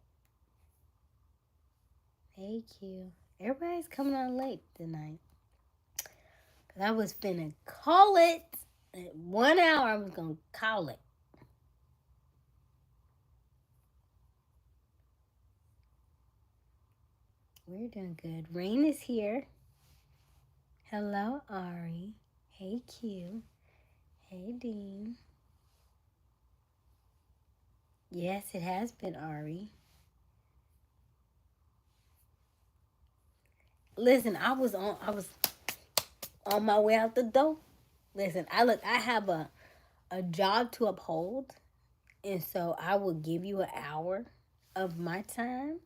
Speaker 1: Thank you. Everybody's coming on late tonight. Cause I was finna call it. At 1 hour, I was gonna call it. We're doing good. Rain is here. Hello, Ari. Hey, Q. Hey, Dean. Yes, it has been Ari. Listen, I was on my way out the door. Listen, I have a job to uphold, and so I will give you an hour of my time.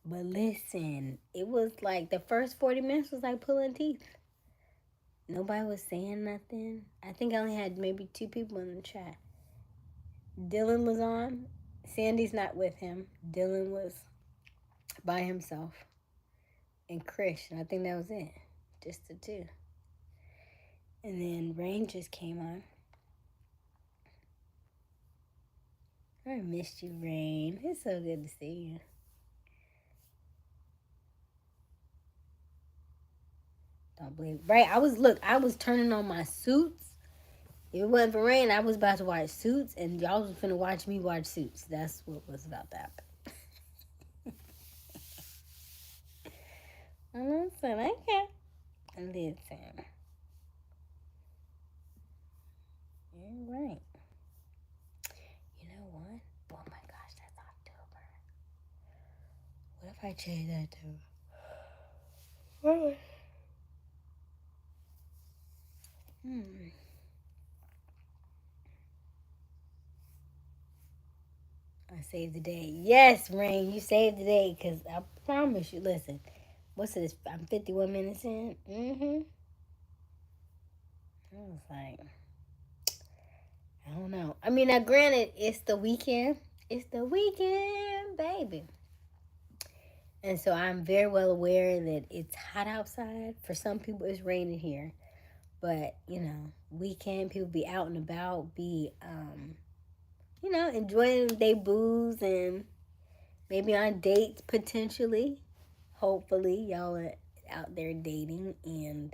Speaker 1: But listen, it was like the first 40 minutes was like pulling teeth. Nobody was saying nothing. I think I only had maybe 2 people in the chat. Dylan was on. Sandy's not with him. Dylan was by himself. And Chris, and I think that was it. Just the 2. And then Rain just came on. I missed you, Rain. It's so good to see you. Don't believe it. Right, I was turning on my Suits. If it wasn't for Rain, I was about to watch Suits, and y'all was finna watch me watch Suits. That's what was about to happen. Listen, okay. Listen. You're right. You know what? Oh my gosh, that's October. What if I change that to... I saved the day. Yes, Rain, you saved the day. Because I promise you, listen, what's this? I'm 51 minutes in. I was like, I don't know. I mean, now granted, it's the weekend. It's the weekend, baby. And so I'm very well aware that it's hot outside. For some people, it's raining here. But, weekend, people be out and about, be, enjoying their booze and maybe on dates potentially. Hopefully, y'all are out there dating and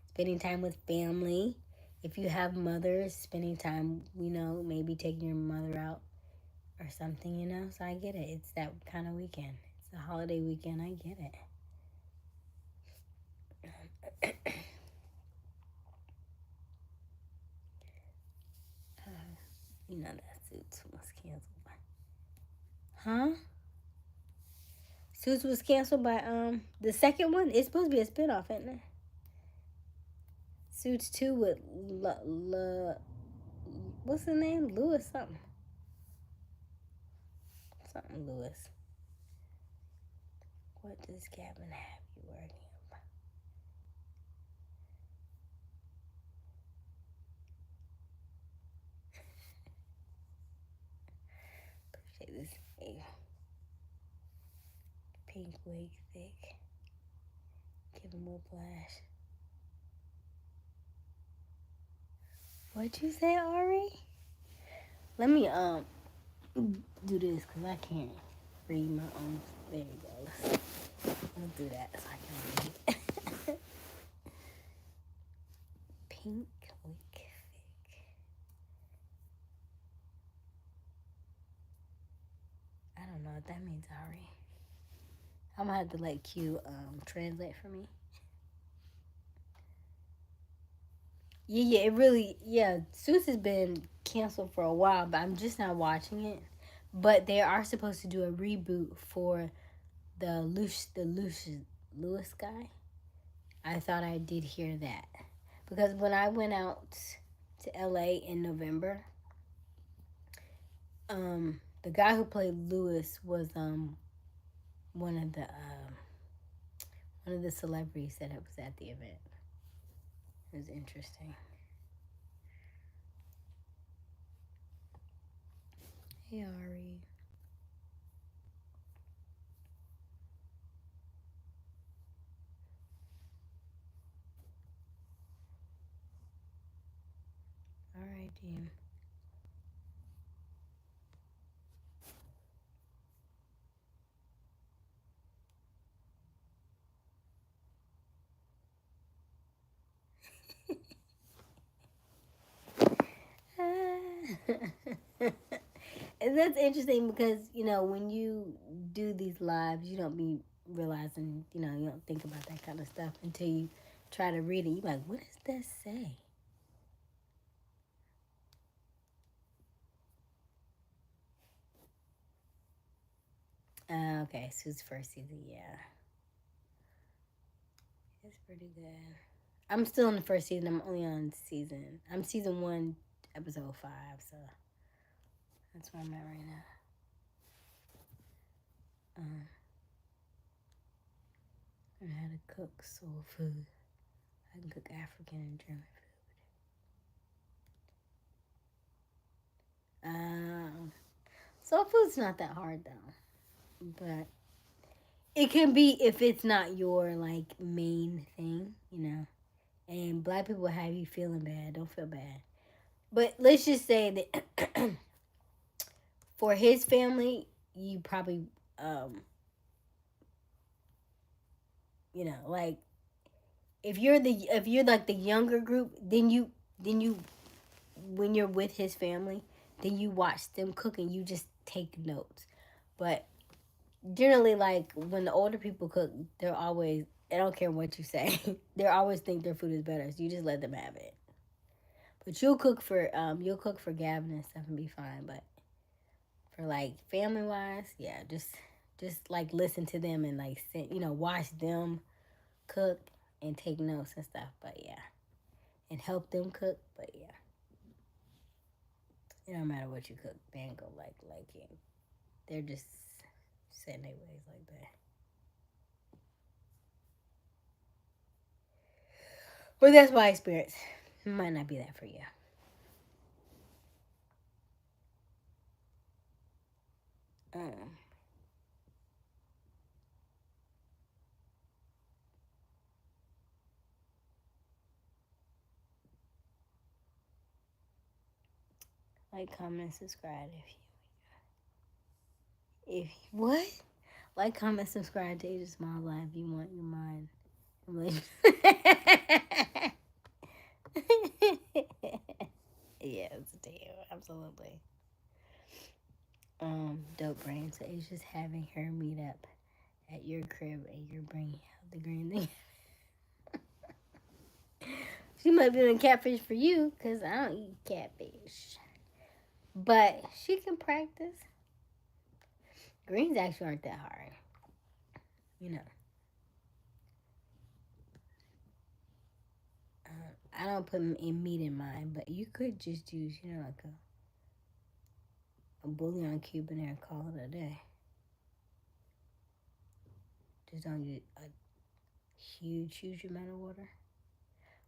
Speaker 1: spending time with family. If you have mothers, spending time, maybe taking your mother out or something. So I get it. It's that kind of weekend. It's a holiday weekend. I get it. That Suits was canceled by. Huh? Suits was canceled by the second one. It's supposed to be a spinoff, isn't it? Suits 2 with what's his name? Lewis something. Something Lewis. What does Gavin have you working about? Appreciate this. Pink wig thick. Give him whiplash. What'd you say, Ari? Let me do this because I can't read my own. There you go. Let's do that so I can read. Pink wig thick. I don't know what that means, Ari. I'm gonna have to let Q translate for me. Yeah, it really, Suits has been canceled for a while, but I'm just not watching it. But they are supposed to do a reboot for the Lewis guy. I thought I did hear that. Because when I went out to LA in November, the guy who played Lewis was one of the celebrities that was at the event. It was interesting. Hey, Ari. All right, Jim. And that's interesting because, when you do these lives, you don't be realizing, you don't think about that kind of stuff until you try to read it. You're like, what does that say? Okay, Sue's first season, yeah. It's pretty good. I'm still in the first season. I'm only on I'm season 1, episode 5, so that's where I'm at right now. I know how to cook soul food. I can cook African and German food. Soul food's not that hard though, but it can be if it's not your main thing, And black people have you feeling bad. Don't feel bad. But let's just say that for his family, you probably if you're the younger group, then you when you're with his family, then you watch them cook and you just take notes. But generally, when the older people cook, they're always, I don't care what you say, they always think their food is better. So you just let them have it. But you'll cook for Gavin and stuff and be fine. But for family wise, yeah, just listen to them and watch them cook and take notes and stuff. But yeah, and help them cook. But yeah, it don't matter what you cook, they ain't gonna like it. They're just set in their ways like that. But that's my experience. It might not be that for you. Like, comment, subscribe if what? Like, comment, subscribe to Aysia Smiles Live if you want your mind. Yes, damn, absolutely. Dope brain. So it's just having her meet up at your crib and you're bringing out the green thing. She might be doing catfish for you because I don't eat catfish. But she can practice. Greens actually aren't that hard. You know. I don't put in meat in mine, but you could just use, like a bouillon cube in there and call it a day. Just don't use a huge amount of water.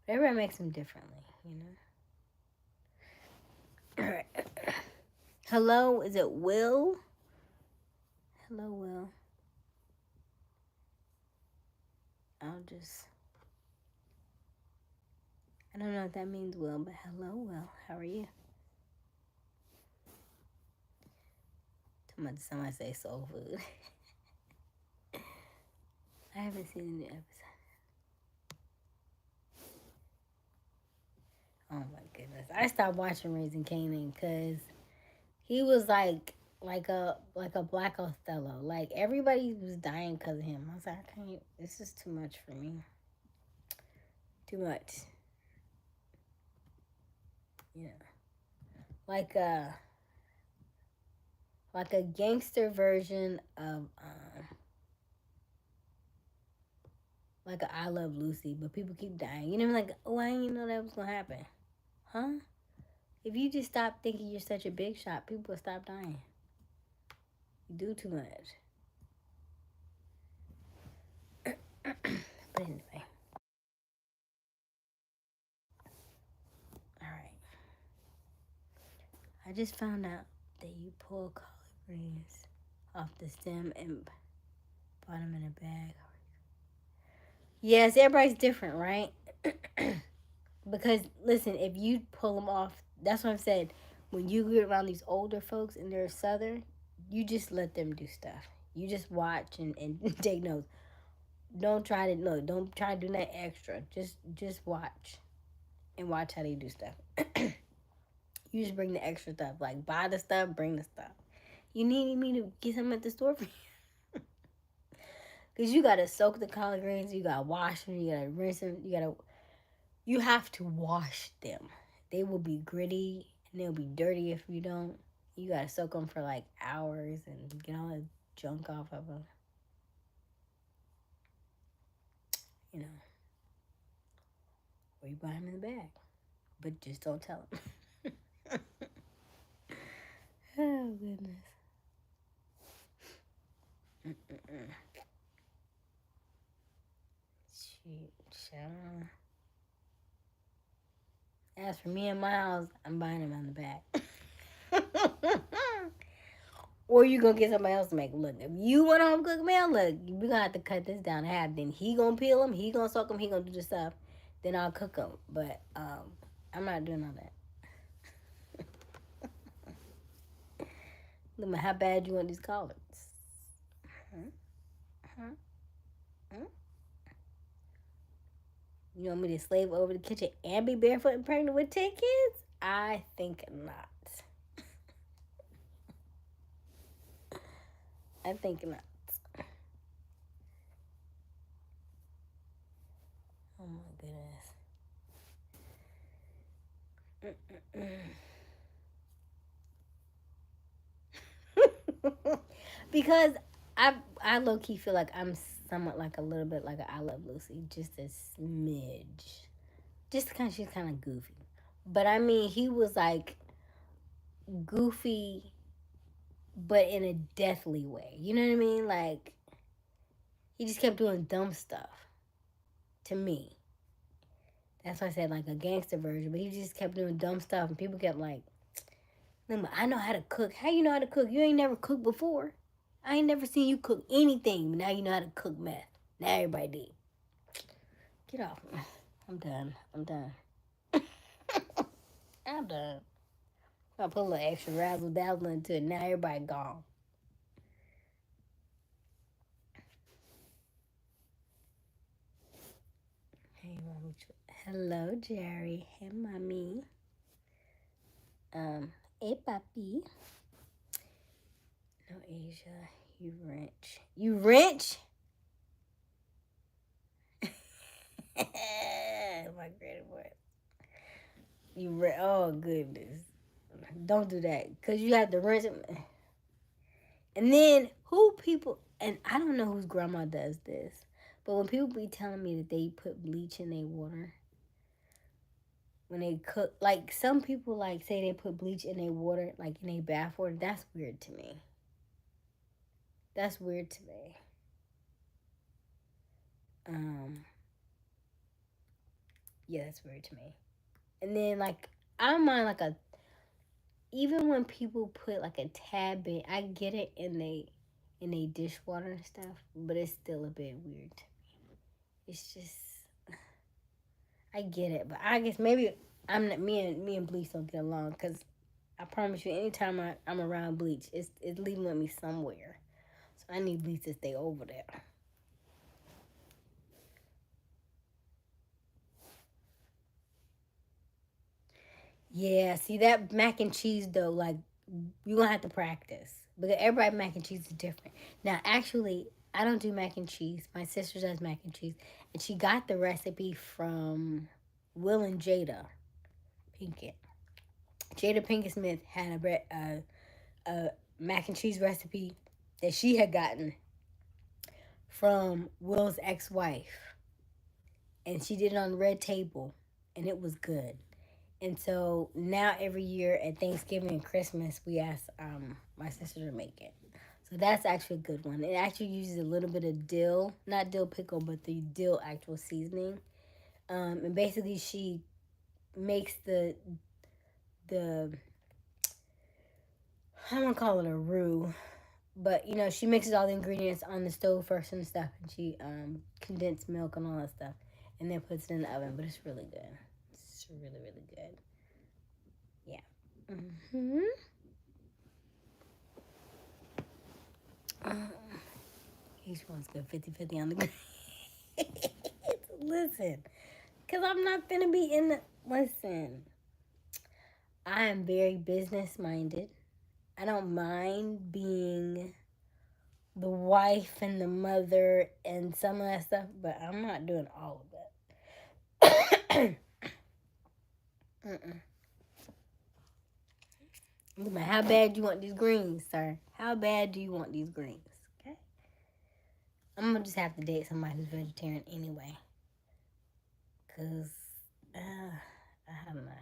Speaker 1: Everybody makes them differently, All right. Hello, is it Will? Hello, Will. I don't know what that means, Will, but hello, Will. How are you? Somebody say soul food. I haven't seen a new episode. Oh my goodness. I stopped watching Raising Kanan because he was like a black Othello. Like everybody was dying because of him. I was like, I can't, this is too much for me. Too much. Yeah. Like a gangster version of like a I Love Lucy, but people keep dying. You know, like, oh, I didn't know that was gonna happen. Huh? If you just stop thinking you're such a big shot, people will stop dying. You do too much. But anyway. Alright. I just found out that you pull collard greens off the stem and put them in a bag. Yes, everybody's different, right? Because, listen, if you pull them off, that's what I'm saying. When you get around these older folks and they're Southern, you just let them do stuff. You just watch and take notes. Don't try to don't try to do that extra. Just watch and watch how they do stuff. You just bring the extra stuff. Like, buy the stuff, bring the stuff. You need me to get something at the store for you. Because you got to soak the collard greens. You got to wash them. You got to rinse them. You have to wash them. They will be gritty and they'll be dirty if you don't. You got to soak them for like hours and get all the junk off of them. You know. Or you buy them in the bag. But just don't tell them. Oh, goodness. Shoot. As for me and Miles, I'm buying them on the back. Or you gonna get somebody else to make them. Look, if you want a home cooked meal, look, we're gonna have to cut this down to half. Then he gonna peel them, he gonna soak them, he gonna do the stuff. Then I'll cook them. But I'm not doing all that. Look at how bad you want these collards. You want me to slave over the kitchen and be barefoot and pregnant with 10 kids? I think not. I think not. Oh my goodness. Because I low key feel like I'm somewhat like a little bit like an I Love Lucy, just a smidge. Just kind of, she's kind of goofy. But I mean, he was like goofy, but in a deathly way. You know what I mean? Like, he just kept doing dumb stuff to me. That's why I said like a gangster version. But he just kept doing dumb stuff, and people kept like, I know how to cook. How you know how to cook? You ain't never cooked before. I ain't never seen you cook anything, but now you know how to cook meth. Now everybody did. Get off. I'm done. I'm done. I'm done. I put a little extra razzle dazzle into it. Now everybody gone. Hey, mommy. Hello, Jerry. Hey, mommy. Hey, papi. No, Asia. You wrench. You wrench? My granny boy. Oh, goodness. Don't do that. Because you have to rinse it. And then, and I don't know whose grandma does this, but when people be telling me that they put bleach in their water, when they cook, like some people like say they put bleach in their water, like in their bath water, that's weird to me. That's weird to me. Yeah, that's weird to me. And then like, I don't mind like even when people put like a tad bit, I get it in a dishwater and stuff, but it's still a bit weird to me. It's just, I get it, but I guess maybe me and bleach don't get along, because I promise you, anytime I'm around bleach, it's leaving with me somewhere. So I need bleach to stay over there. Yeah, see that mac and cheese though, like you're gonna have to practice, because everybody mac and cheese is different. Now, actually, I don't do mac and cheese. My sister does mac and cheese, and she got the recipe from Will and Jada Pinkett. Jada Pinkett Smith had a mac and cheese recipe that she had gotten from Will's ex-wife, and she did it on the red table, and it was good. And so now every year at Thanksgiving and Christmas, we ask my sister to make it. So that's actually a good one. It actually uses a little bit of dill, not dill pickle, but the dill actual seasoning. And basically she makes the I don't want to call it a roux, but you know, she mixes all the ingredients on the stove first and stuff, and she condensed milk and all that stuff, and then puts it in the oven. But it's really good. It's really, really good. Yeah. Each one's good 50-50 on the green. Listen, because I'm not finna be in the... Listen, I am very business-minded. I don't mind being the wife and the mother and some of that stuff, but I'm not doing all of that. How bad do you want these greens, sir? How bad do you want these greens? Okay? I'm gonna just have to date somebody who's vegetarian anyway. Because, I don't know.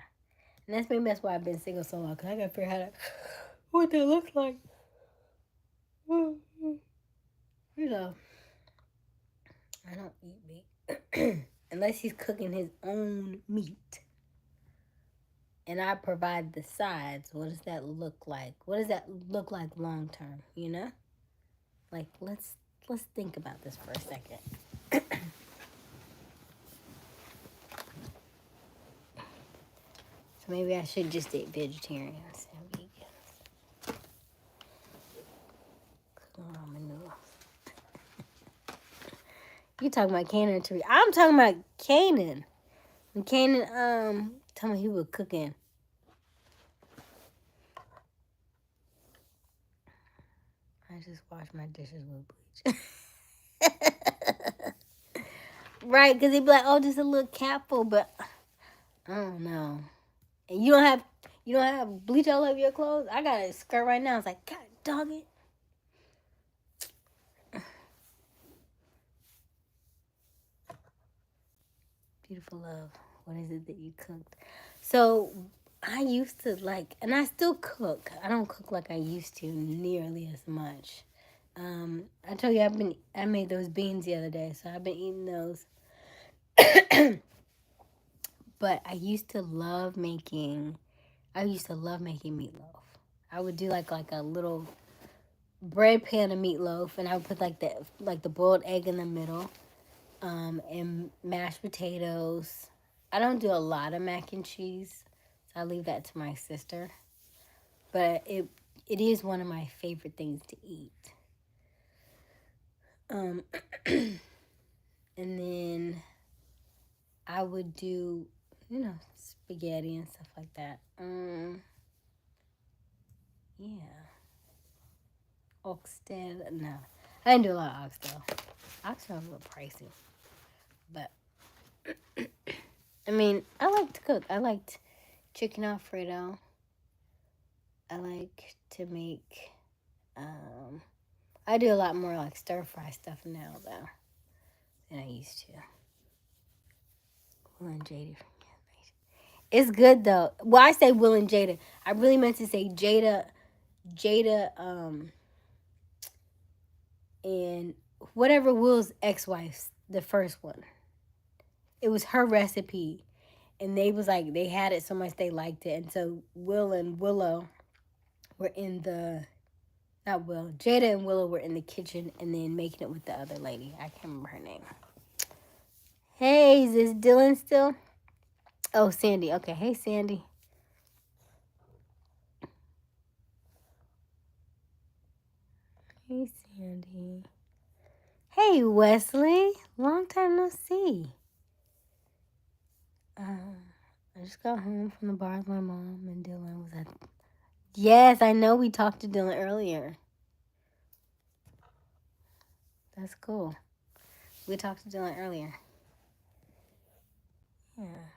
Speaker 1: And maybe that's why I've been single so long. Because I gotta figure out what that looks like. You know, I don't eat meat. Unless he's cooking his own meat. And I provide the sides. What does that look like? What does that look like long term? You know? Like, let's think about this for a second. So maybe I should just date vegetarians and vegans. Ramen noodles. You talking about Kanan Tree? I'm talking about Kanan. When Kanan told me he was cooking. I just washed my dishes with bleach. Right, because he'd be like, oh, just a little capful, but I don't know. And you don't have bleach all over your clothes? I got a skirt right now. It's like, God dog it. Beautiful love. What is it that you cooked? So I used to like, and I still cook. I don't cook like I used to nearly as much. I told you I made those beans the other day, so I've been eating those. But I used to love making meatloaf. I would do like a little bread pan of meatloaf, and I would put like the boiled egg in the middle, and mashed potatoes. I don't do a lot of mac and cheese, so I leave that to my sister. But it is one of my favorite things to eat. Um, and then I would do, spaghetti and stuff like that. Yeah. Oxtail, no. I didn't do a lot of oxtail. Oxtail was a little pricey. But, I mean, I like to cook. I liked chicken Alfredo. I like to make, I do a lot more like stir fry stuff now, though, than I used to. Will and Jada. It's good, though. Well, I say Will and Jada. I really meant to say Jada, and whatever Will's ex-wife's, the first one. It was her recipe, and they had it so much they liked it, and so Will and Willow were in the, not Will, Jada and Willow were in the kitchen and then making it with the other lady. I can't remember her name. Hey, is this Dylan still? Oh, Sandy. Okay, hey, Sandy. Hey, Sandy. Hey, Wesley. Long time no see. I just got home from the bar with my mom, and Dylan was at. Yes, I know we talked to Dylan earlier. That's cool. We talked to Dylan earlier. Yeah.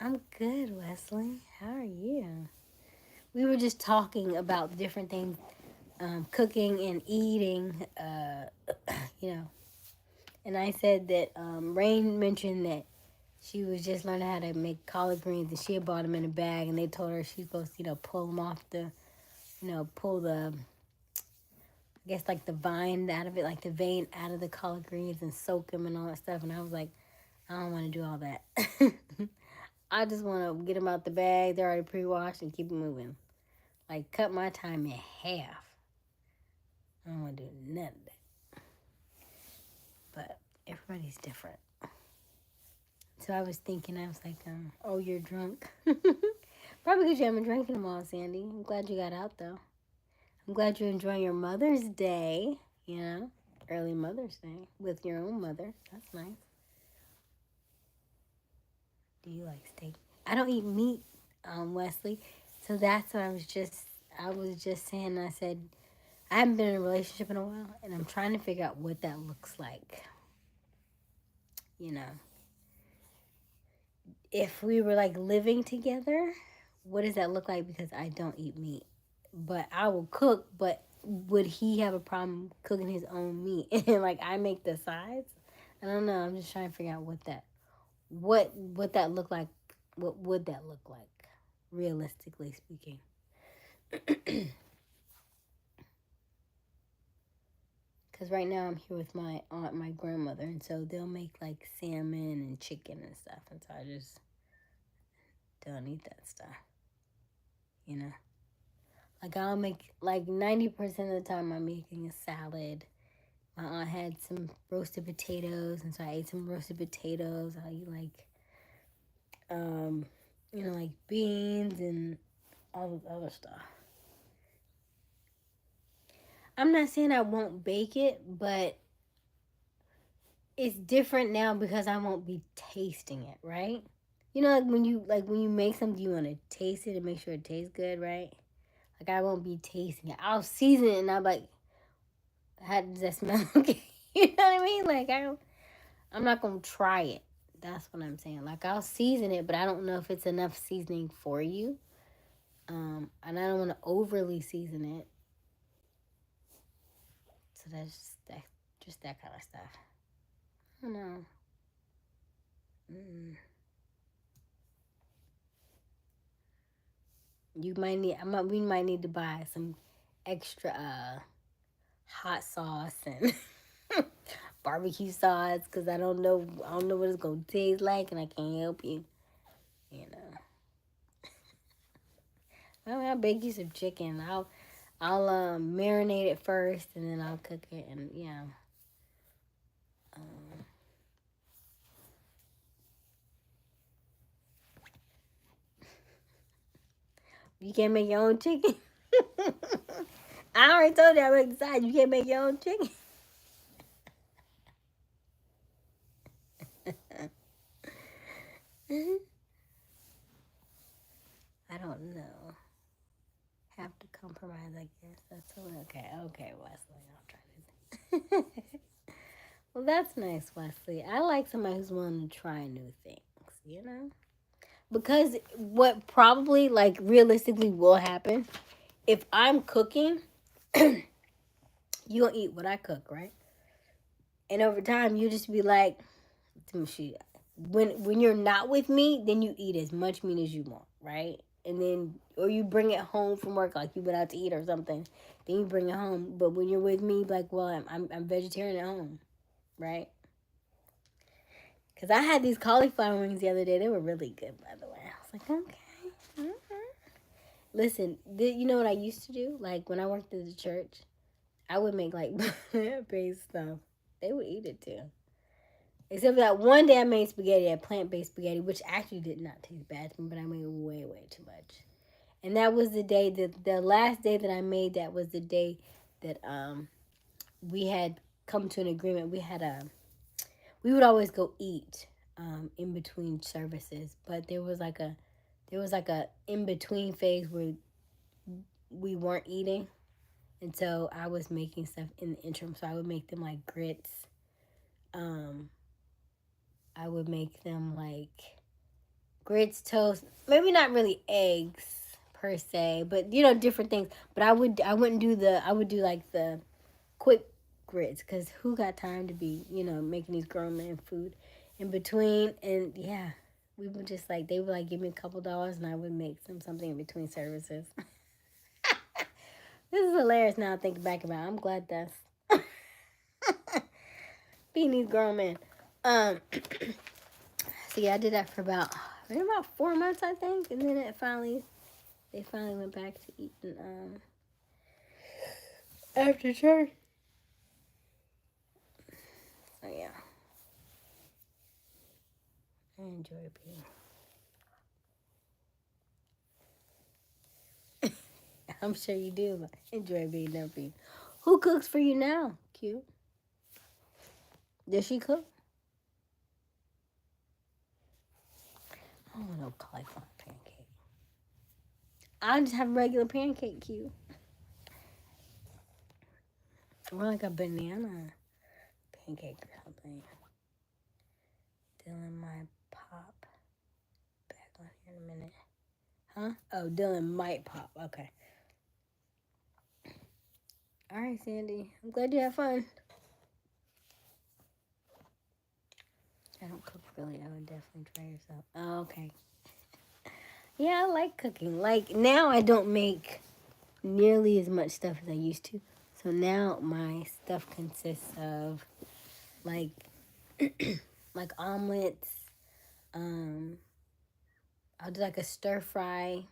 Speaker 1: I'm good, Wesley. How are you? We were just talking about different things, cooking and eating, And I said that Rain mentioned that she was just learning how to make collard greens, and she had bought them in a bag, and they told her she's supposed to, pull them off pull the, I guess, like the vine out of it, like the vein out of the collard greens and soak them and all that stuff. And I was like, I don't want to do all that. I just want to get them out the bag. They're already pre-washed and keep it moving. Like, cut my time in half. I don't want to do none of that. But everybody's different. So I was thinking, I was like, oh, you're drunk. Probably because you haven't drank in a while, Sandy. I'm glad you got out, though. I'm glad you're enjoying your Mother's Day, early Mother's Day with your own mother. That's nice. Do you like steak? I don't eat meat, Wesley. So that's what I was just saying. I said, I haven't been in a relationship in a while, and I'm trying to figure out what that looks like. If we were like living together, what does that look like? Because I don't eat meat, but I will cook. But would he have a problem cooking his own meat? And like I make the sides? I don't know. I'm just trying to figure out what that look like. What would that look like, realistically speaking? Because right now I'm here with my aunt, my grandmother, and so they'll make like salmon and chicken and stuff, and so I just don't eat that stuff. Like I'll make like 90% of the time I'm making a salad. My aunt had some roasted potatoes, and so I ate some roasted potatoes. I eat like, like beans and all this other stuff. I'm not saying I won't bake it, but it's different now because I won't be tasting it, right? Like when you make something, you want to taste it and make sure it tastes good, right? Like I won't be tasting it. I'll season it and I'm like, how does that smell? Okay, you know what I mean? Like I'm not gonna try it. That's what I'm saying. Like I'll season it, but I don't know if it's enough seasoning for you. And I don't want to overly season it. that's just that kind of stuff. I don't know. We might need to buy some extra hot sauce and barbecue sauce because I don't know what it's gonna taste like, and I can't help you. You know. I'll bake you some chicken. I'll marinate it first, and then I'll cook it, and yeah. You can't make your own chicken. I already told you I make the side. You can't make your own chicken. I don't know. Have to compromise, I guess. That's okay. Okay, Wesley. I'll try to. Well, that's nice, Wesley. I like somebody who's willing to try new things, you know? Because what probably, like, realistically will happen, if I'm cooking, you gonna eat what I cook, right? And over time, you just be like, when you're not with me, then you eat as much meat as you want, right? And then, or you bring it home from work, like you went out to eat or something, then you bring it home. But when you're with me, like, well, I'm vegetarian at home, right? Because I had these cauliflower wings the other day. They were really good, by the way. I was like, okay. Mm-hmm. Listen, you know what I used to do? Like, when I worked at the church, I would make, like, plant-based stuff. They would eat it, too. Except for that one day I made spaghetti, plant-based spaghetti, which actually did not taste bad to me, but I made way, way too much. And that was the day, the last day that I made that was the day that we had come to an agreement. We would always go eat in between services, but there was like a in between phase where we weren't eating, and so I was making stuff in the interim. So I would make them like grits. I would make them like grits, toast, maybe not really eggs per se, but you know, different things. But I would do like the quick grits, because who got time to be, you know, making these grown man food in between. And yeah, we would just like, they would like give me a couple dollars and I would make them something in between services. This is hilarious now thinking back about it. I'm glad that's being these grown men. So yeah, I did that for about 4 months, I think, and then they finally went back to eating after church. So yeah, I enjoy being. I'm sure you do, but I enjoy being there for you. Who cooks for you now, Q? Does she cook? I don't want no cauliflower pancake. I just have regular pancake, Q. Or like a banana pancake or something. Dylan might pop back on here in a minute. Huh? Oh, Dylan might pop. Okay. All right, Sandy. I'm glad you had fun. I don't cook really. I would definitely try yourself. Oh, okay. Yeah, I like cooking. Like, now I don't make nearly as much stuff as I used to. So now my stuff consists of like like omelets. I'll do like a stir fry.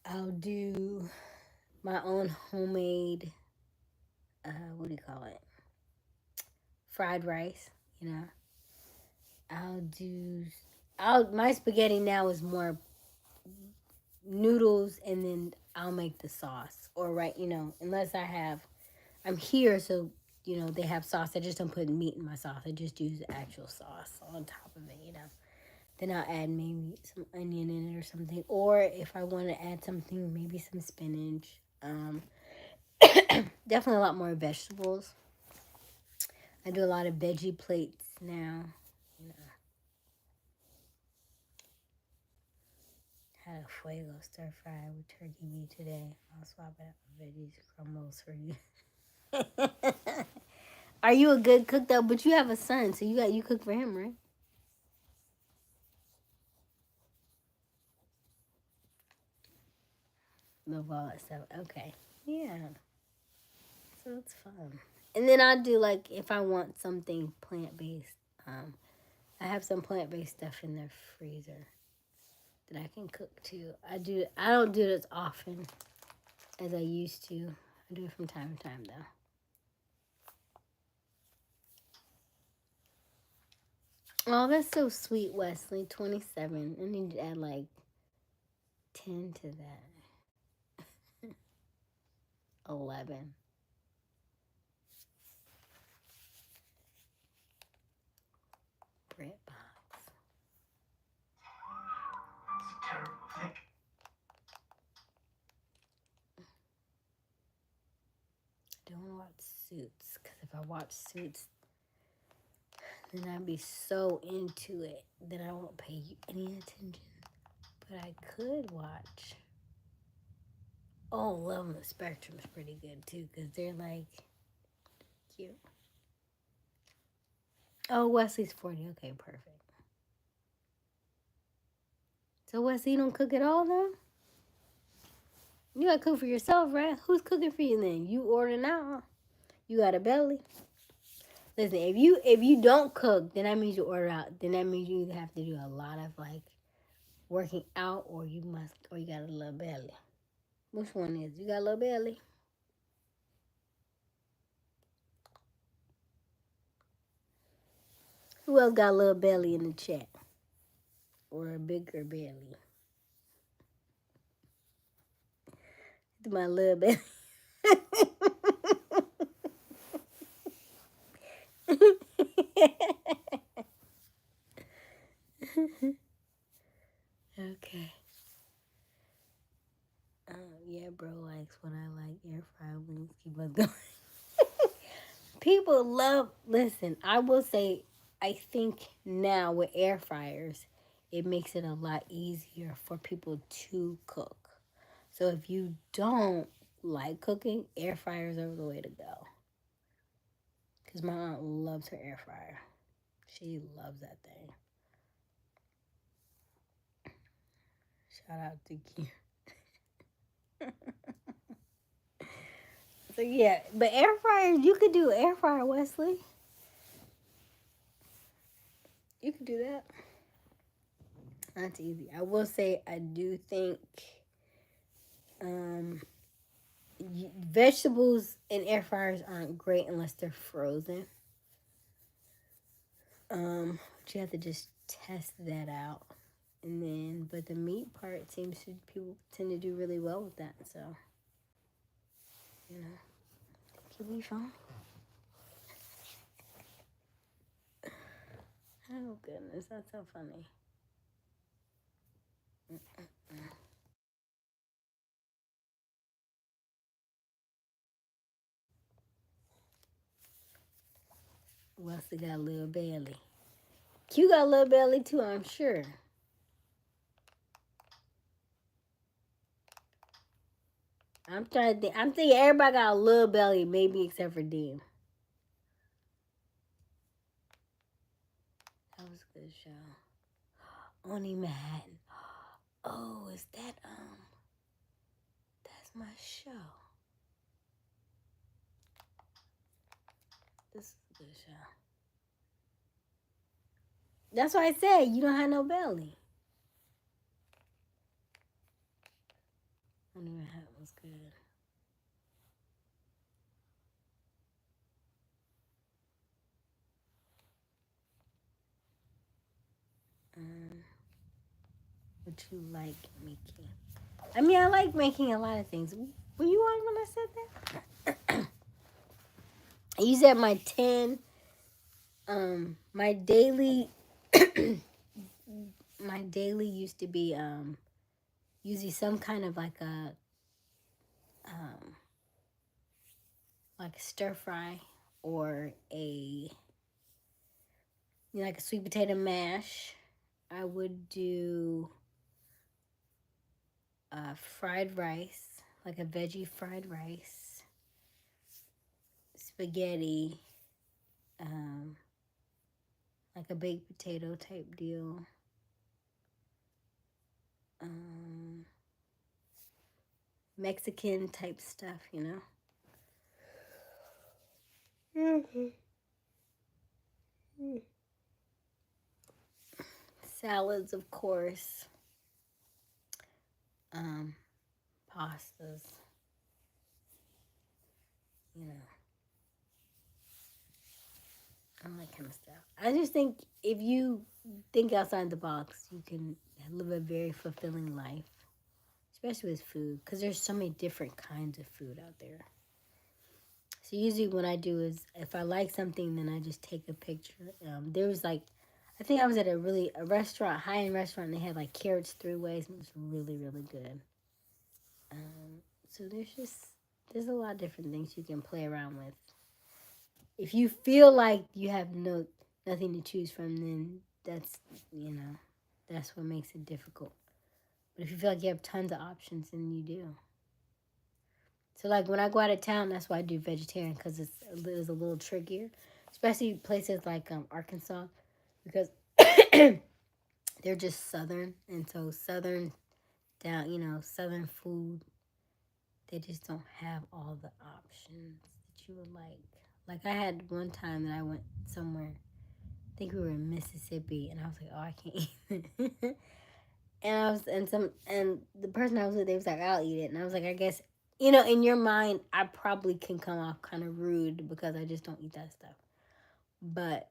Speaker 1: I'll do my own homemade what do you call it? Fried rice, you know. My spaghetti now is more noodles, and then I'll make the sauce. Or unless I'm here, so they have sauce. I just don't put meat in my sauce. I just use the actual sauce on top of it, Then I'll add maybe some onion in it or something. Or if I want to add something, maybe some spinach. Definitely a lot more vegetables. I do a lot of veggie plates now. Had a fuego stir fry with turkey meat today. I'll swap it out with veggies crumbles for you. Are you a good cook though? But you have a son, so you cook for him, right? Love all that stuff. Okay. Yeah. So it's fun. And then I'll do like if I want something plant based. I have some plant based stuff in the freezer that I can cook too. I don't do it as often as I used to. I do it from time to time though. Oh, that's so sweet, Wesley. 27. I need to add like 10 to that. 11. Bread box.
Speaker 10: It's a terrible thing.
Speaker 1: I don't watch Suits, because if I watch Suits, then I'd be so into it that I won't pay you any attention. But I could watch. Oh, Love on the Spectrum is pretty good too, because they're like cute. Oh, Wesley's 40. Okay, perfect. So Wesley, you don't cook at all though? You gotta cook for yourself, right? Who's cooking for you then? You ordering out? You got a belly? Listen, if you don't cook, then that means you order out. Then that means you either have to do a lot of like working out, or you got a little belly. Which one is? You got a little belly? Who else got a little belly in the chat? Or a bigger belly? My little belly. Okay. Yeah, bro likes what I like. Air fried wings. Keep us going. People love. Listen, I will say, I think now with air fryers, it makes it a lot easier for people to cook. So if you don't like cooking, air fryers are the way to go. Because my aunt loves her air fryer. She loves that thing. Shout out to Q. So yeah, but air fryers, you could do air fryer, Wesley. You could do that. That's easy. I will say I do think vegetables in air fryers aren't great unless they're frozen. But you have to just test that out. And then, but the meat part people tend to do really well with that. So, you know, can be fun. Oh goodness, that's so funny. Wesley got a little belly. Q got a little belly too, I'm sure. I'm trying to think. I'm thinking everybody got a little belly, maybe except for Dean. That was a good show. Only Manhattan. Oh, is that that's my show. This is a good show. That's why I said you don't have no belly. Only Manhattan was good. What you like making? I mean, I like making a lot of things. Were you on when I said that? You said my 10. My daily. My daily used to be usually some kind of like a stir fry or like a sweet potato mash. I would do fried rice, like a veggie fried rice. spaghetti, like a baked potato type deal. Mexican type stuff, you know. Salads, of course. Pastas. You know. All that kind of stuff. I just think if you think outside the box, you can live a very fulfilling life, especially with food, because there's so many different kinds of food out there. So usually what I do is if I like something, then I just take a picture. There was like, I think I was at a restaurant, high-end restaurant, and they had like carrots 3 ways, and it was really, really good. So there's a lot of different things you can play around with. If you feel like you have nothing to choose from, then that's what makes it difficult. But if you feel like you have tons of options, then you do. So like when I go out of town, that's why I do vegetarian, because it's a little trickier, especially places like Arkansas, because they're just southern, and so southern food, they just don't have all the options that you would like. Like I had one time that I went somewhere, I think we were in Mississippi, and I was like, oh, I can't eat it. and the person I was with, they was like, I'll eat it, and I was like, I guess, in your mind, I probably can come off kind of rude because I just don't eat that stuff. But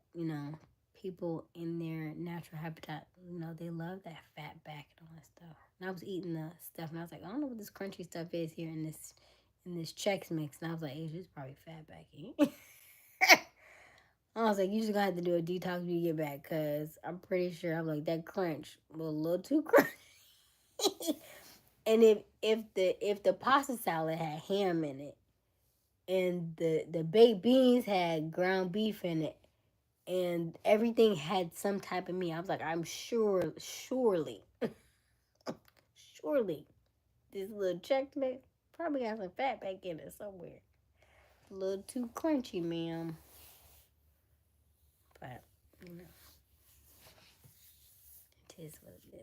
Speaker 1: people in their natural habitat, they love that fat back and all that stuff. And I was eating the stuff, and I was like, I don't know what this crunchy stuff is here in this Chex Mix, and I was like, hey, it's probably fat back. I was like, you just gonna have to do a detox when you get back, because I'm pretty sure I'm like, that crunch was a little too crunchy. And if the pasta salad had ham in it, and the baked beans had ground beef in it, and everything had some type of meat, I was like, I'm surely, surely, this little Chex Mix probably got some fat back in it somewhere. A little too crunchy, ma'am. But, it is what it is.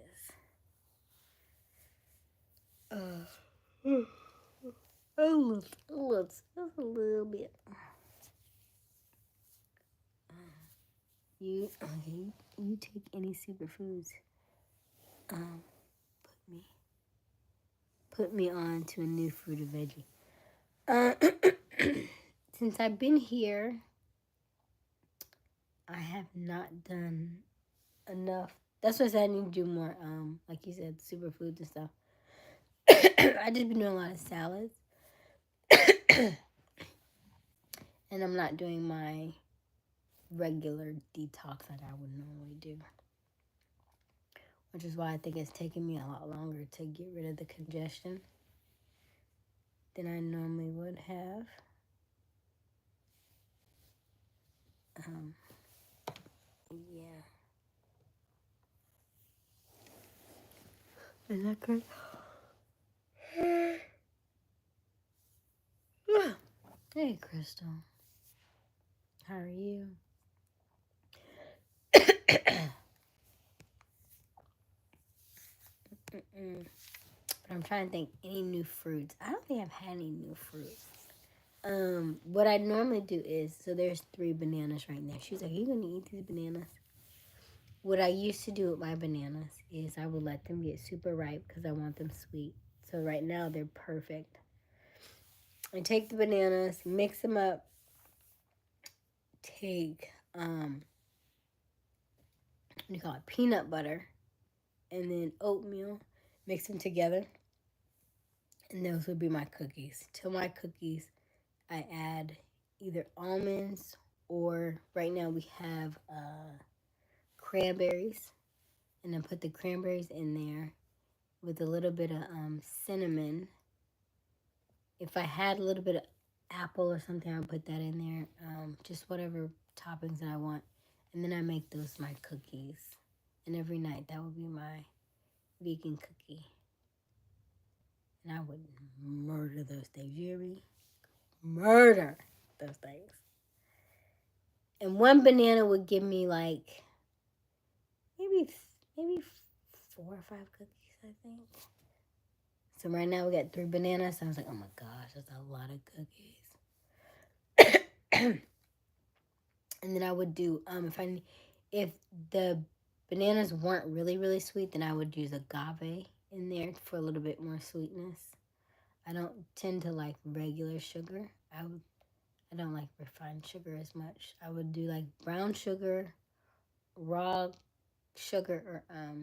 Speaker 1: Just a little bit. You take any superfoods. Put me on to a new fruit or veggie. Since I've been here, I have not done enough. That's what I said, I need to do more, like you said, superfoods and stuff. I just been doing a lot of salads. And I'm not doing my regular detox that I would normally do. Which is why I think it's taking me a lot longer to get rid of the congestion than I normally would have. Yeah. Is that good? Hey, Crystal. How are you? But I'm trying to think any new fruits. I don't think I've had any new fruits. What I normally do is, so there's 3 bananas right there. She's like, are you going to eat these bananas? What I used to do with my bananas is I would let them get super ripe because I want them sweet. So right now they're perfect. I take the bananas, mix them up, take, peanut butter, and then oatmeal, mix them together, and those would be my cookies. To my cookies, I add either almonds, or right now we have cranberries, and then put the cranberries in there with a little bit of cinnamon. If I had a little bit of apple or something, I would put that in there. Just whatever toppings that I want. And then I make those my cookies. And every night that would be my vegan cookie. And I would murder those things. You hear me? Murder those things. And one banana would give me like maybe 4 or 5 cookies, I think. So right now we got 3 bananas. So I was like, oh my gosh, that's a lot of cookies. And then I would do if the bananas weren't really sweet, then I would use agave in there for a little bit more sweetness. I don't tend to like regular sugar. I don't like refined sugar as much. I would do like brown sugar, raw sugar, or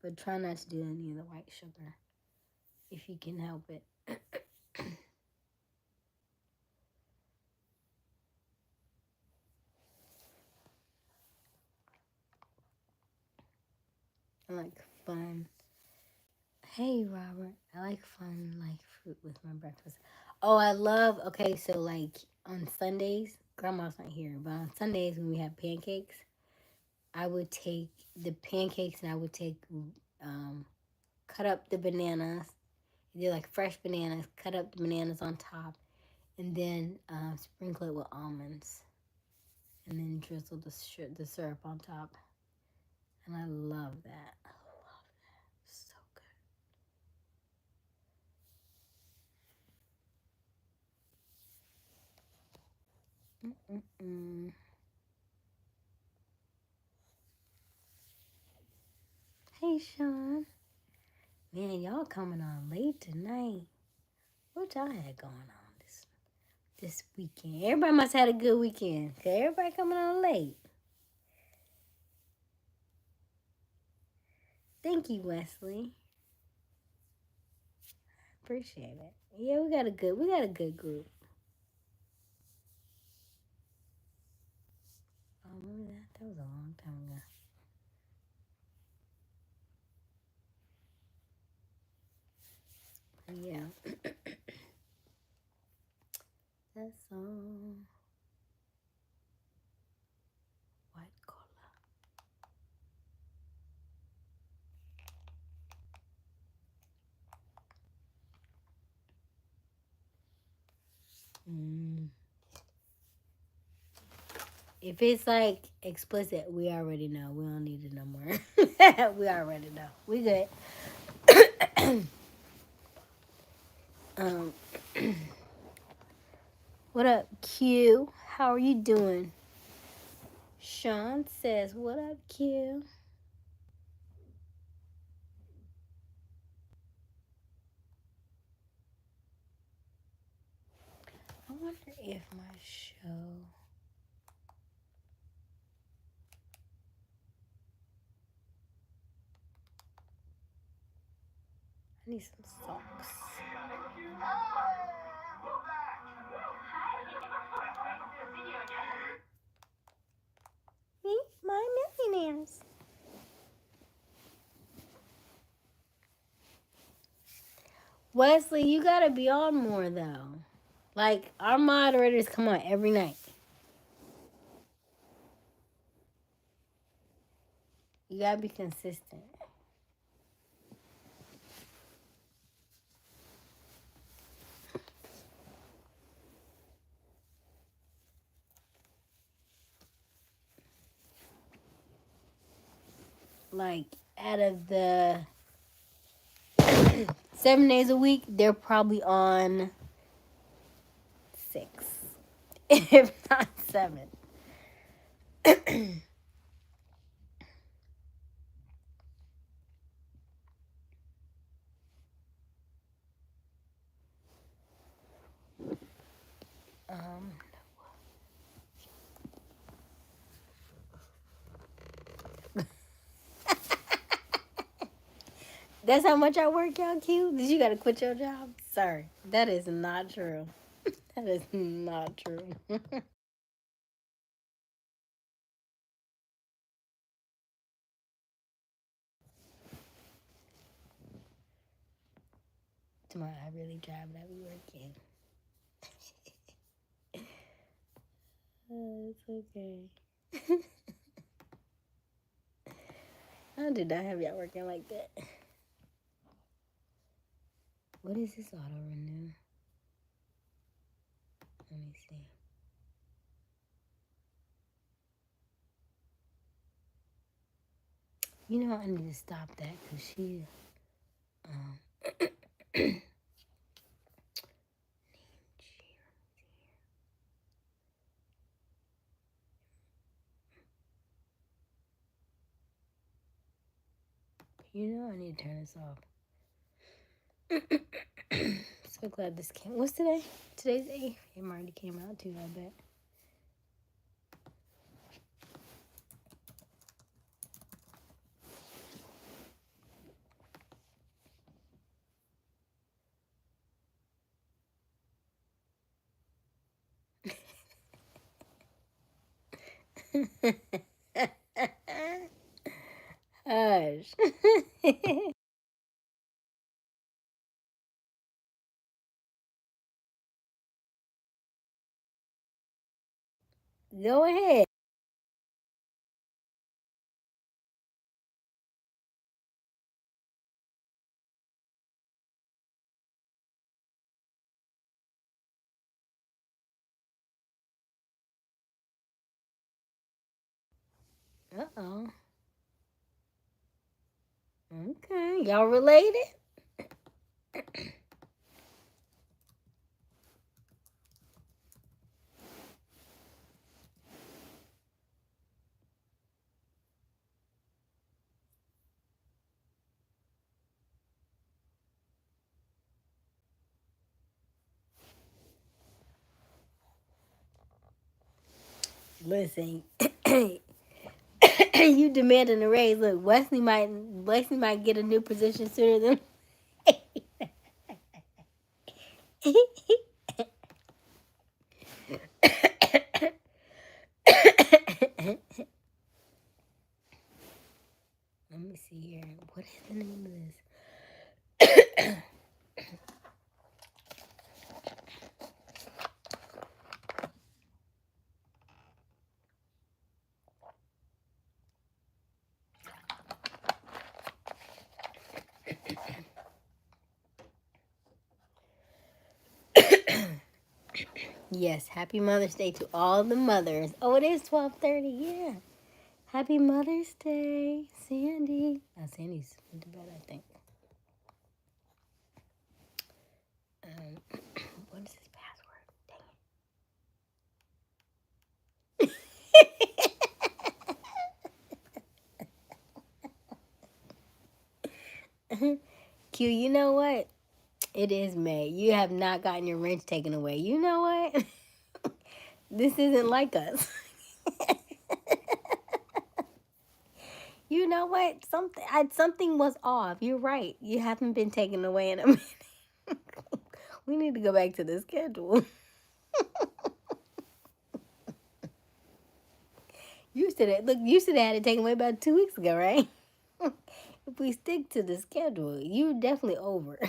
Speaker 1: but try not to do any of the white sugar if you can help it. I like fun. Hey, Robert. I like fun, like fruit with my breakfast. Oh, okay, so like on Sundays, Grandma's not here, but on Sundays when we have pancakes, I would take the pancakes and I would cut up the bananas. They're like fresh bananas, cut up the bananas on top, and then sprinkle it with almonds. And then drizzle the syrup on top. And I love that. So good. Hey, Sean. Man, y'all coming on late tonight. What y'all had going on this weekend? Everybody must have had a good weekend. Cause everybody coming on late. Thank you, Wesley. Appreciate it. Yeah, we got a good group. Oh, remember that? That was a long time ago. Yeah. That's all. White collar. If it's like explicit, we already know. We don't need it no more. We already know. We good. What up, Q? How are you doing? Sean says, what up, Q? I wonder if my show... I need some socks. Me? My millionaires. Wesley, you gotta be on more, though. Like, our moderators come on every night. You gotta be consistent. Like, out of the 7 days a week, they're probably on 6, if not 7. That's how much I work, y'all, Q? Did you gotta quit your job? Sorry, that is not true. That is not true. Tomorrow I really drive that we working. Oh, it's okay. I did not have y'all working like that. What is this auto renew? Let me see. You know, I need to stop that because she, you know, I need to turn this off. So glad this came. What's today? Today's 8th. It already came out too, I bet. Hush. Go ahead. Uh-oh. Okay. Y'all related? Listen. You demanding a raise. Look, Wesley might get a new position sooner than Let me see here. What is the name of this? Yes, happy Mother's Day to all the mothers. Oh, it is 12:30. Yeah. Happy Mother's Day, Sandy. Sandy's went to bed, I think. What is his password? Dang it. Q, you know what? It is May. You have not gotten your wrench taken away. You know what? This isn't like us. You know what? Something was off. You're right. You haven't been taken away in a minute. We need to go back to the schedule. You said it. Look, you said I had it taken away about 2 weeks ago, right? If we stick to the schedule, you're definitely over.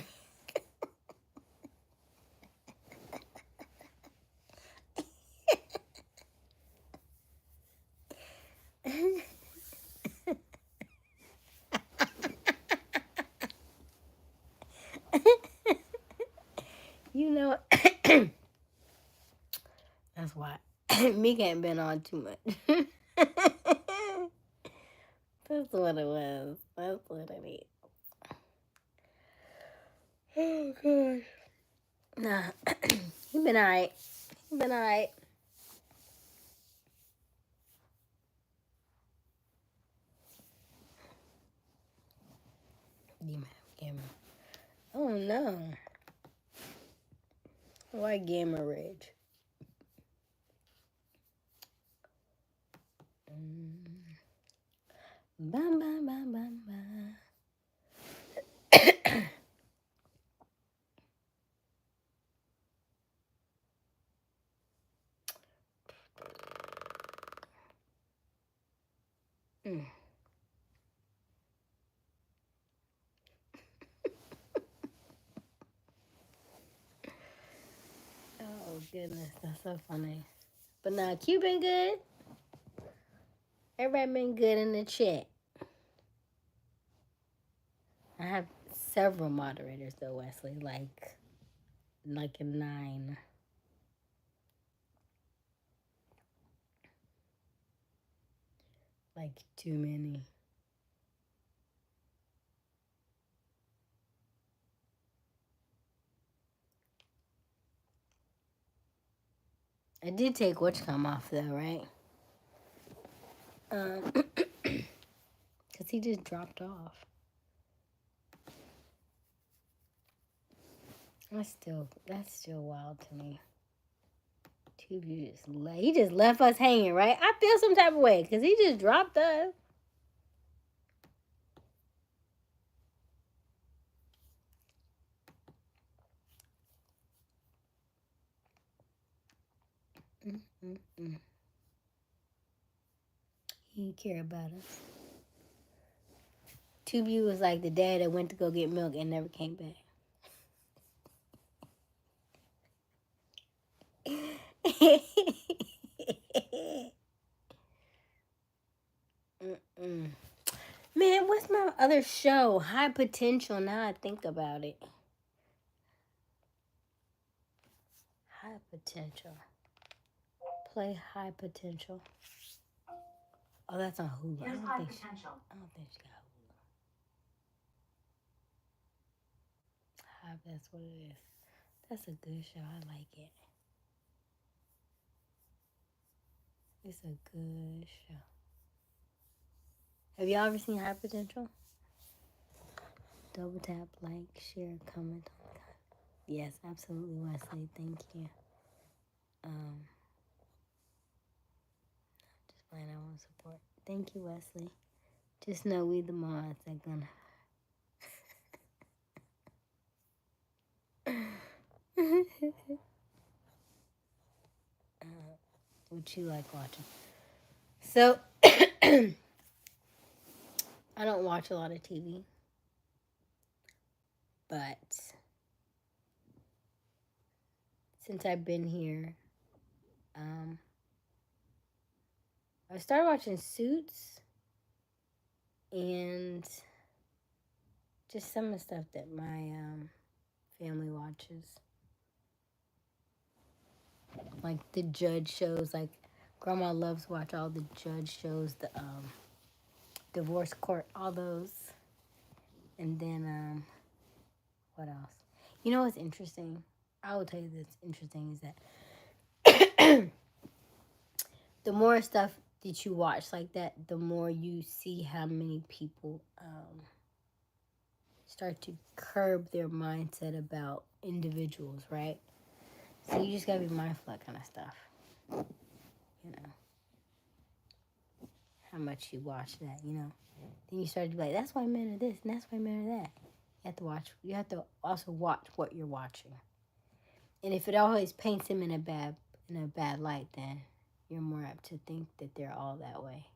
Speaker 1: You know, that's why Mika ain't been on too much. That's what it was. That's what it is. Oh, gosh. Nah, he been alright. He been alright. Gamma. Oh, no. Why Gamma Ridge? Bam, bam, bam, bam, bam. Oh, goodness. That's so funny. But nah, Q been good. Everybody been good in the chat. I have several moderators, though, Wesley. Like a 9. Like, too many. I did take Witchcom off though, right? Because he just dropped off. That's still wild to me. He just left us hanging, right? I feel some type of way because he just dropped us. He didn't care about us. Tubu was like the dad that went to go get milk and never came back. Man, what's my other show? High Potential. Now I think about it. High Potential. Play High Potential. Oh, that's on Hulu.
Speaker 11: Here's High Potential.
Speaker 1: I don't think she got Hulu. That's what it is. That's a good show. I like it. It's a good show. Have y'all ever seen High Potential? Double tap, like, share, comment. Yes, absolutely, Wesley. Thank you. Just playing. I want support. Thank you, Wesley. Just know we the mods that gonna. What you like watching? So, I don't watch a lot of TV, but since I've been here, I started watching Suits and just some of the stuff that my family watches. Like the judge shows, like Grandma loves to watch all the judge shows, the divorce court, all those. And then, what else? You know what's interesting? I will tell you that's interesting is that the more stuff that you watch like that, the more you see how many people start to curb their mindset about individuals, right? So you just gotta be mindful of that kind of stuff. You know, how much you watch that, you know. Then you start to be like, that's why men are this and that's why men are that. You have to also watch what you're watching. And if it always paints them in a bad light, then you're more apt to think that they're all that way.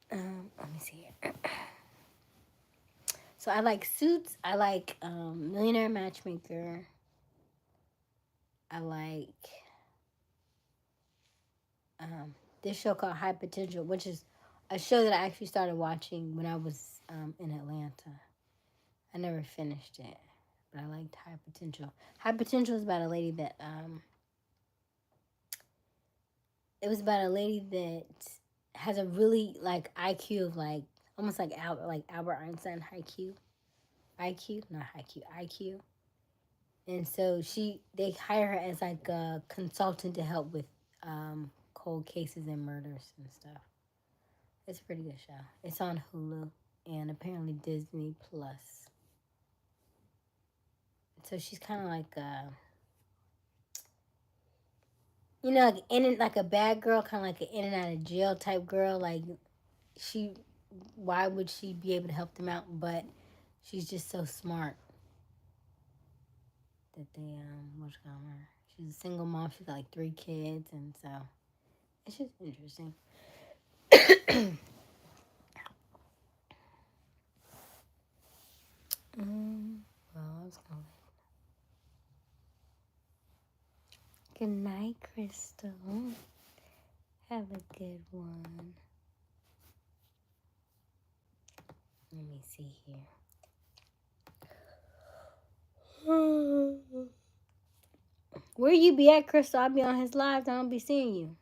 Speaker 1: Let me see here. So I like Suits. I like Millionaire Matchmaker. I like this show called High Potential, which is a show that I actually started watching when I was in Atlanta. I never finished it, but I liked High Potential. High Potential is about a lady that has a really like IQ of like almost like Albert Einstein IQ. And so they hire her as like a consultant to help with cold cases and murders and stuff. It's a pretty good show. It's on Hulu and apparently Disney Plus. So she's kind of like like a bad girl, kind of like an in and out of jail type girl. Like why would she be able to help them out? But she's just so smart that they her. She's a single mom. She's got like 3 kids, and so it's just interesting. Well, I was gonna. Good night, Crystal. Have a good one. Let me see here. Where you be at, Crystal? I'll be on his lives. I don't be seeing you.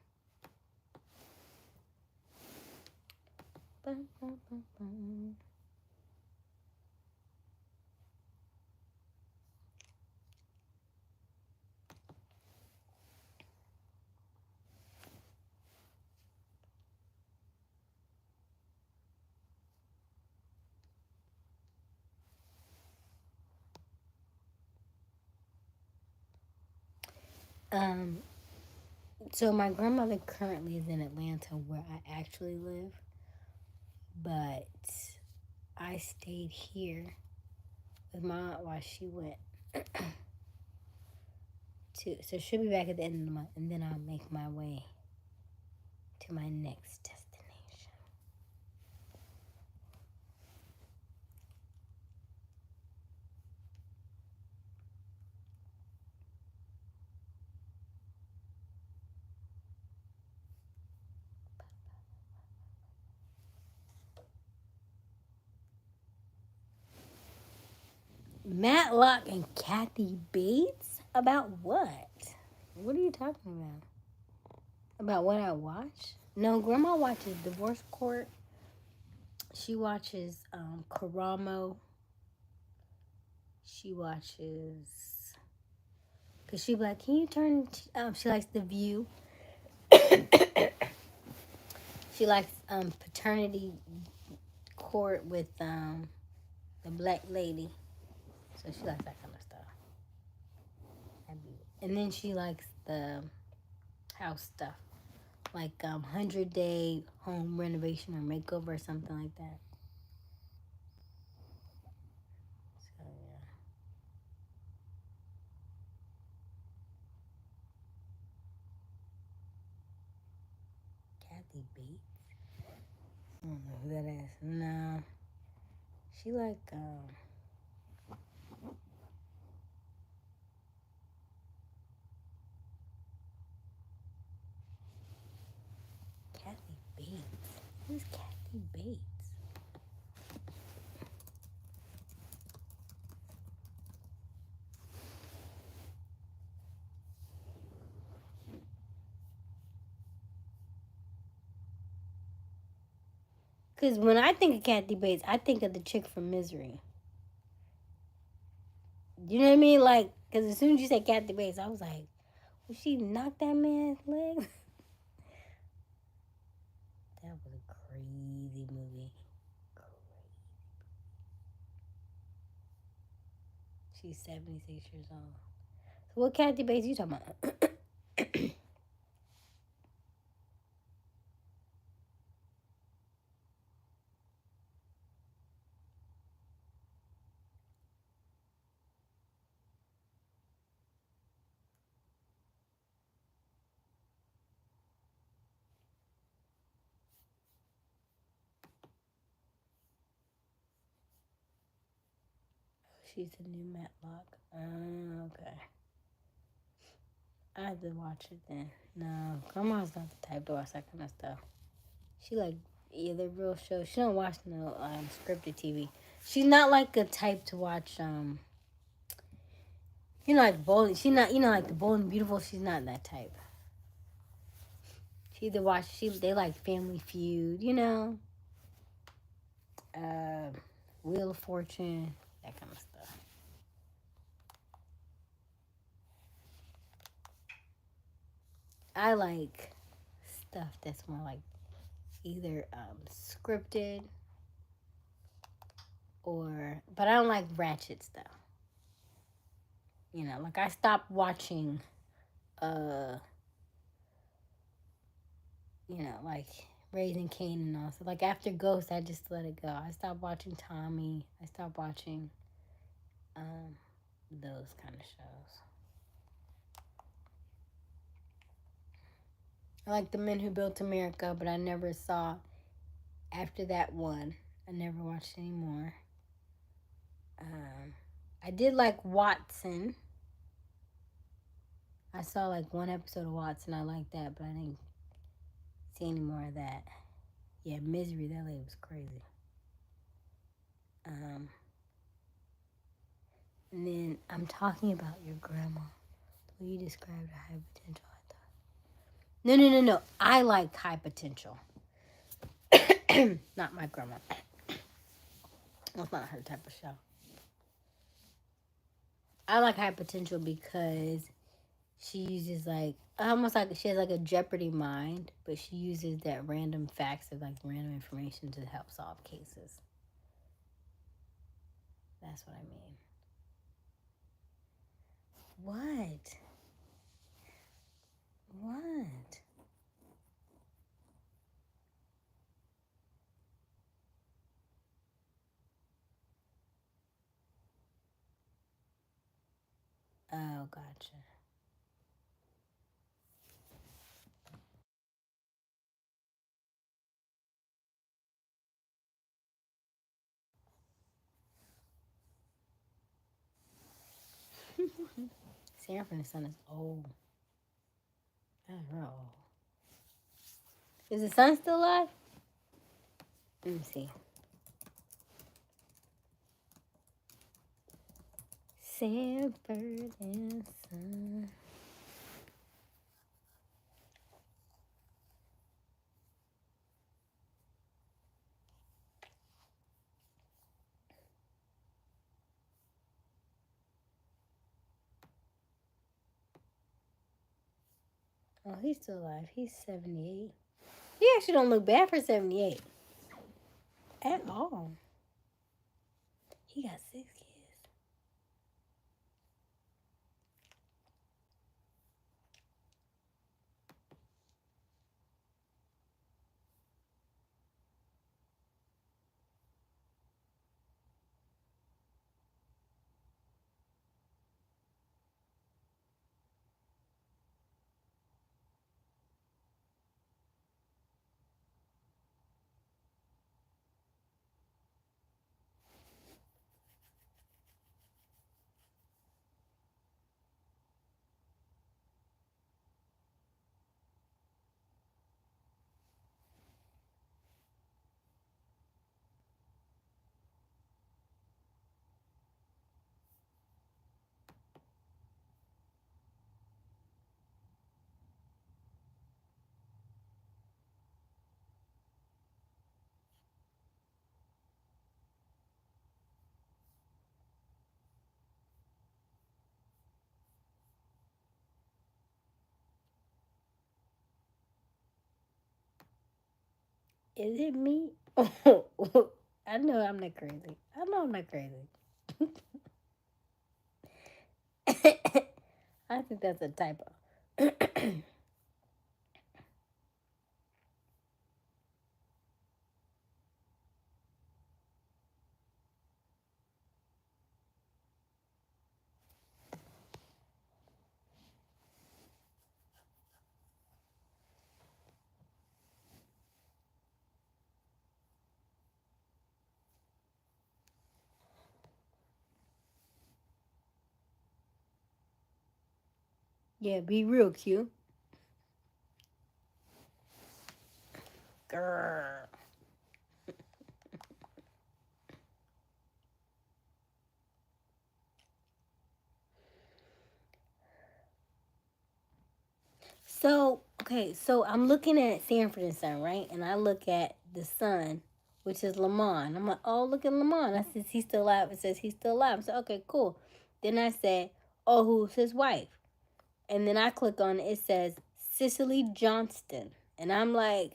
Speaker 1: Um, so my grandmother currently is in Atlanta where I actually live, but I stayed here with my aunt while she went to, so she'll be back at the end of the month, and then I'll make my way to my next destination. Matlock and Kathy Bates? About what? What are you talking about? About what I watch? No, Grandma watches Divorce Court. She watches Karamo. She watches... Because she be like, can you turn... she likes The View. She likes Paternity Court with the black lady. So she likes that kind of stuff. And then she likes the house stuff. Like 100-day home renovation or makeover or something like that. So yeah. Kathy Bates? I don't know who that is. No. She like Kathy Bates. Who's Kathy Bates? Because when I think of Kathy Bates, I think of the chick from Misery. You know what I mean? Like, because as soon as you said Kathy Bates, I was like, would she knock that man's leg? That was a crazy movie. She's 76 years old. So what Kathy Bates you talking about? She's the new Matlock. Okay. I have to watch it then. No, Grandma's not the type to watch that kind of stuff. She like either real shows. She don't watch no scripted TV. She's not like a type to watch like Bold. She's not like the Bold and Beautiful. She's not that type. She either watch they like Family Feud, Wheel of Fortune, that kind of stuff. I like stuff that's more like either scripted but I don't like ratchet stuff. Like I stopped watching like Raising Cain and all. So like after Ghost, I just let it go. I stopped watching Tommy. I stopped watching those kind of shows. I like The Men Who Built America, but I never saw after that one. I never watched anymore. I did like Watson. I saw like one episode of Watson. I liked that, but I didn't see any more of that. Yeah, Misery, that lady was crazy. And then I'm talking about your grandma. The way you described her high potential, I thought. No. I like high potential. Not my grandma. That's not her type of show. I like high potential because she uses almost like she has like a Jeopardy mind, but she uses that random facts of like random information to help solve cases. That's what I mean. What? What? Oh, gotcha. Sanford and Son is old. That's real old. Is the son still alive? Let me see. Sanford and Son. Oh, he's still alive. He's 78. He actually don't look bad for 78. At all. He got 6 kids. Is it me? I know I'm not crazy. I know I'm not crazy. I think that's a typo. Yeah, be real cute. Grrr. So, okay, so I'm looking at Sanford and Son, right? And I look at the son, which is Lamont. I'm like, oh, look at Lamont. I said, he's still alive. It says he's still alive. I said, okay, cool. Then I said, oh, who's his wife? And then I click on it. It says Cicely Johnston. And I'm like,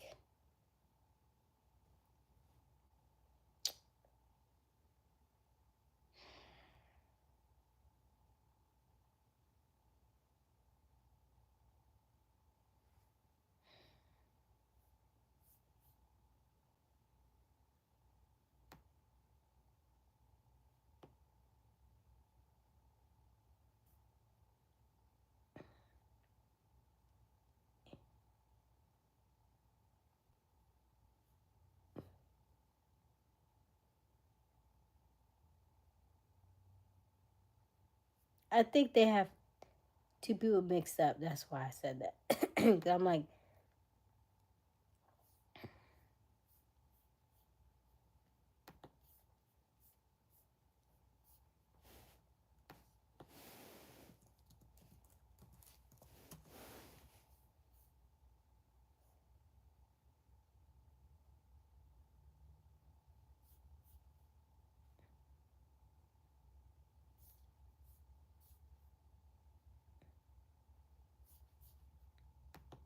Speaker 1: I think they have two people mixed up. That's why I said that. I'm like,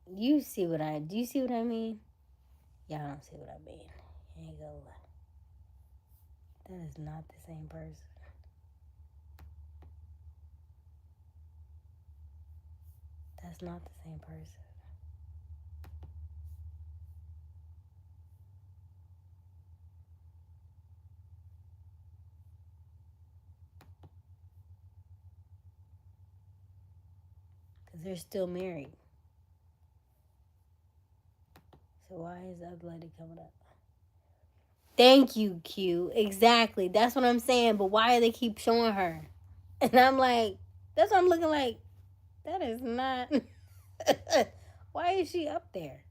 Speaker 1: do you see what I mean? Y'all don't see what I mean. I ain't gonna lie. That is not the same person. That's not the same person. Because they're still married. So why is the other lady coming up? Thank you, Q. Exactly. That's what I'm saying. But why do they keep showing her? And I'm like, that's what I'm looking like. That is not. Why is she up there?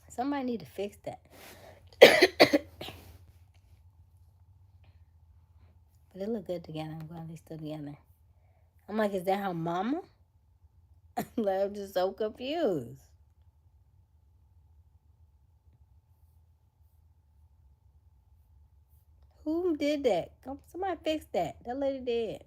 Speaker 1: Somebody need to fix that. But they look good together. I'm glad they still together. I'm like, is that her mama? I'm just so confused. Who did that? Somebody fix that. That lady did.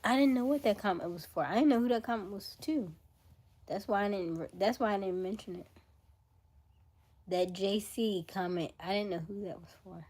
Speaker 1: I didn't know what that comment was for. I didn't know who that comment was to. That's why I didn't mention it. That JC comment, I didn't know who that was for.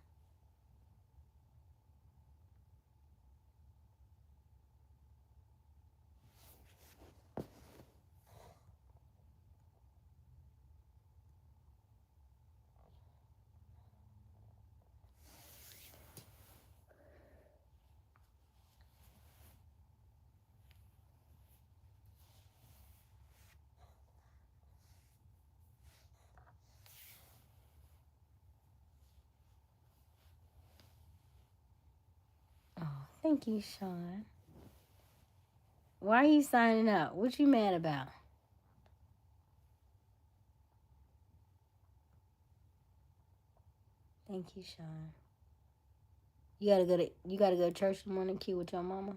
Speaker 1: Oh, thank you, Sean. Why are you signing up? What you mad about? Thank you, Sean. You gotta go to church in the morning, Q, with your mama.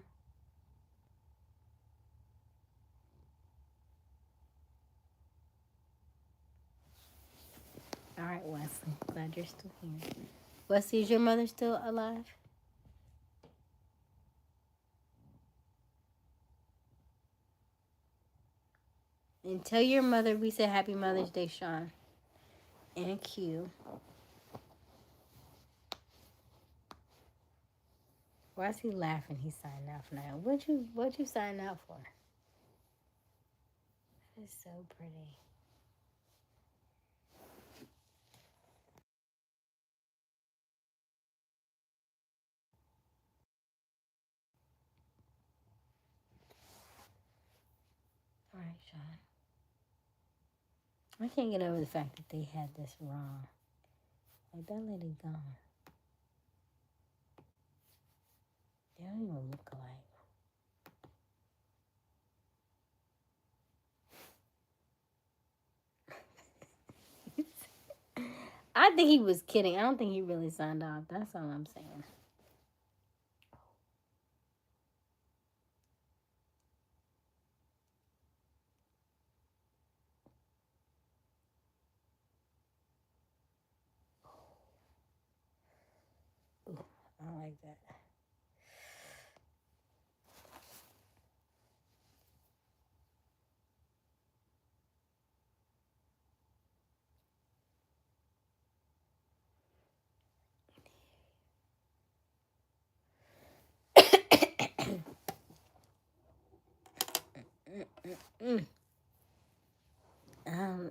Speaker 1: All right, Wesley. Glad you're still here. Wesley, is your mother still alive? And tell your mother we said Happy Mother's Day, Sean. And Q. Why is he laughing? He's signing out for now. What'd you sign out for? It's so pretty. All right, Sean. I can't get over the fact that they had this wrong. Like, that lady gone. They don't even look alike. I think he was kidding. I don't think he really signed off. That's all I'm saying. Ooh, I don't like that. um.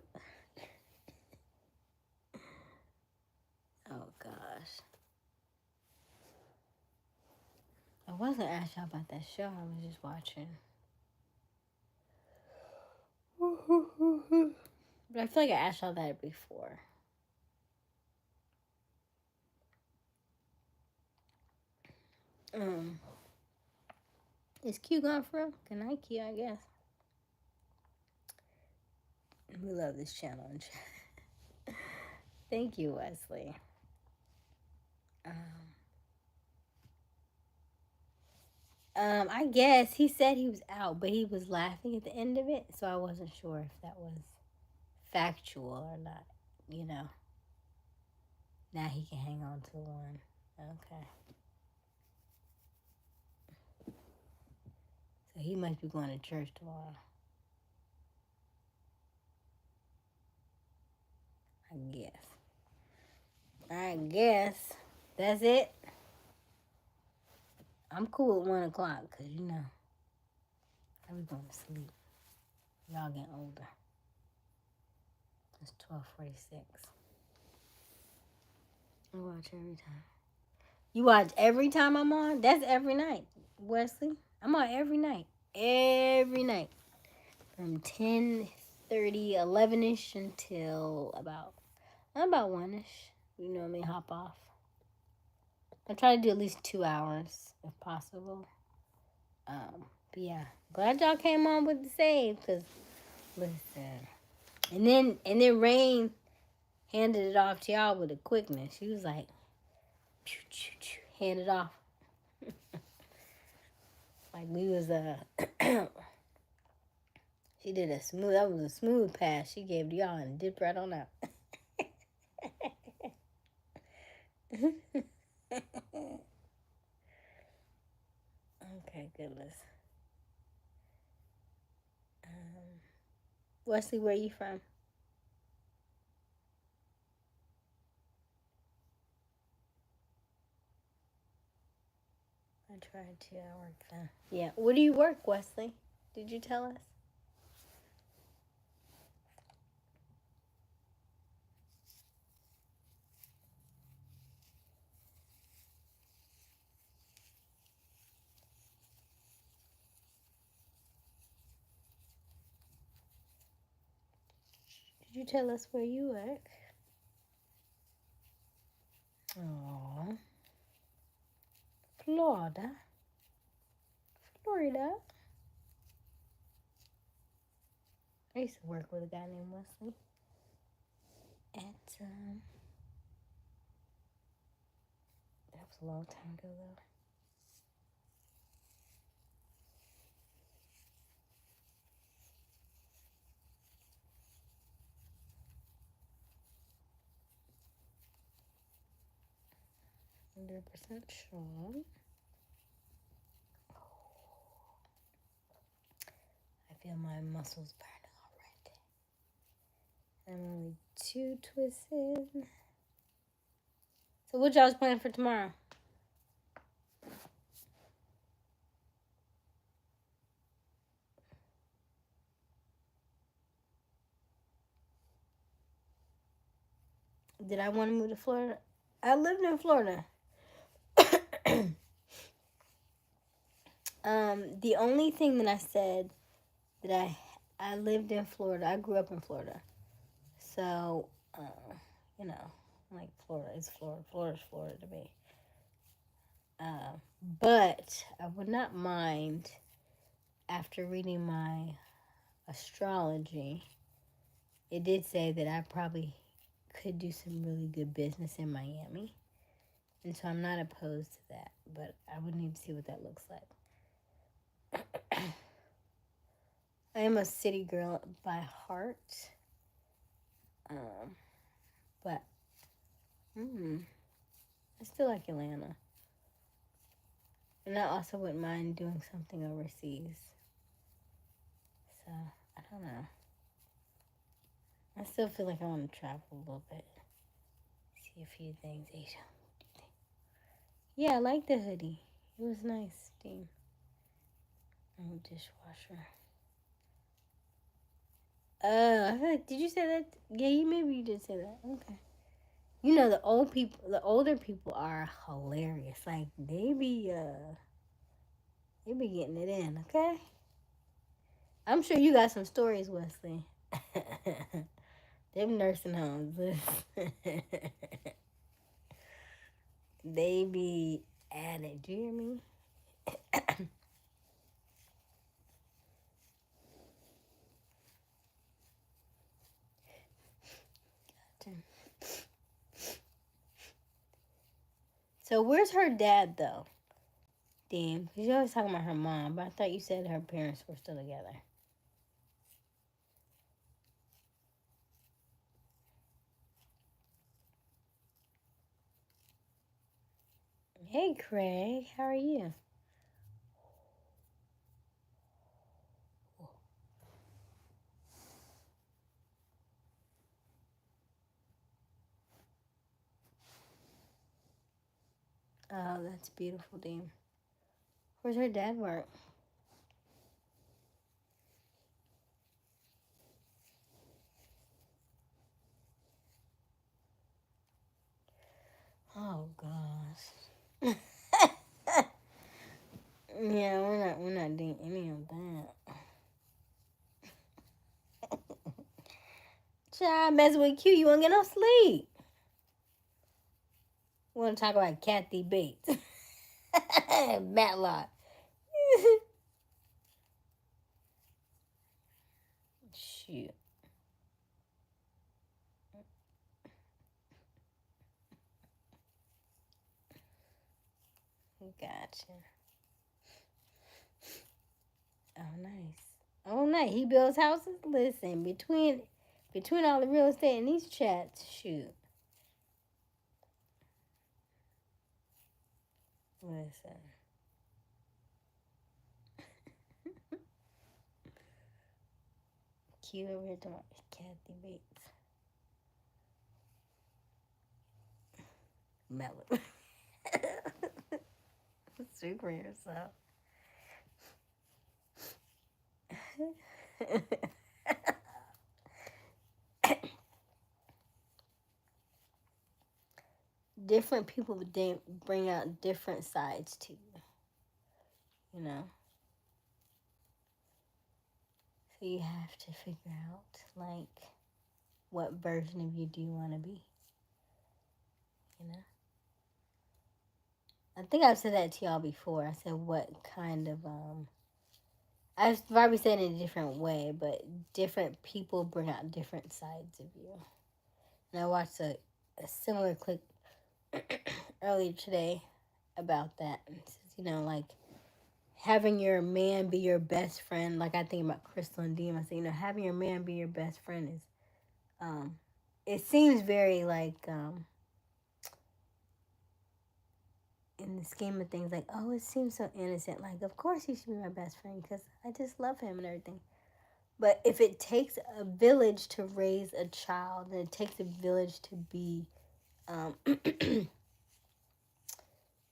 Speaker 1: Oh gosh. I wasn't asked y'all about that show. I was just watching. But I feel like I asked y'all that before. Is Q gone for real? Good night, Q, I guess. We love this channel. Thank you, Wesley. I guess he said he was out, but he was laughing at the end of it, so I wasn't sure if that was factual or not. You know. Now he can hang on to one. Okay. So he must be going to church tomorrow. I guess that's it. I'm cool at 1 o'clock because, you know, I was going to sleep. Y'all getting older. It's 12:46. I watch every time. You watch every time I'm on? That's every night, Wesley. I'm on every night. Every night. From 10:30, 11-ish until about 1-ish. You know me, hop off. I try to do at least 2 hours if possible. But yeah, glad y'all came on with the save, cause listen, and then Rain handed it off to y'all with a quickness. She was like, pew, pew, pew, hand it off, like we was she did a smooth. That was a smooth pass she gave to y'all and dipped right on out. Okay, goodness. Wesley, where you from? I tried to. I work. Yeah. Where do you work, Wesley? Did you tell us? Did you tell us where you work? Oh, Florida. I used to work with a guy named Wesley at that was a long time ago though. %, sure. I feel my muscles burning already. I'm only 2 twists in. So what y'all's planning for tomorrow? Did I want to move to Florida? I lived in Florida. The only thing that I said that I lived in Florida. I grew up in Florida. So, you know, like Florida is Florida. Florida's Florida to me. But I would not mind, after reading my astrology, it did say that I probably could do some really good business in Miami. And so I'm not opposed to that, but I would need to see what that looks like. I am a city girl by heart. But I still like Atlanta. And I also wouldn't mind doing something overseas. So, I don't know. I still feel like I want to travel a little bit. See a few things. Aysia, what do you think? Yeah, I like the hoodie. It was nice, Dean. Oh, dishwasher. I feel like, did you say that? Yeah, maybe you did say that. Okay. You know, the older people are hilarious. Like, they be getting it in, okay? I'm sure you got some stories, Wesley. Them nursing homes. They be at it. Do you hear me? So where's her dad, though? Dean, because you're always talking about her mom, but I thought you said her parents were still together. Hey, Craig. How are you? Oh, that's beautiful, Dean. Where's her dad work? Oh gosh. Yeah, we're not doing any of that. Child, messing with Q, you won't get no sleep. We want to talk about Kathy Bates. Matlock. Shoot. Gotcha. Oh, nice. Oh, nice. He builds houses. Listen, between all the real estate and these chats, shoot. Listen. Cute over here talking about Kathy Bates. Mellow. Speak for yourself. Different people bring out different sides to you, you know. So you have to figure out, like, what version of you do you want to be, you know. I think I've said that to y'all before. I said what kind of I've probably said it in a different way, but different people bring out different sides of you. And I watched a similar clip earlier today about that. You know, like having your man be your best friend. Like I think about Crystal and Dean. I say, you know, having your man be your best friend is, it seems very like, in the scheme of things, like, oh, it seems so innocent. Like, of course he should be my best friend because I just love him and everything. But if it takes a village to raise a child, and it takes a village to be,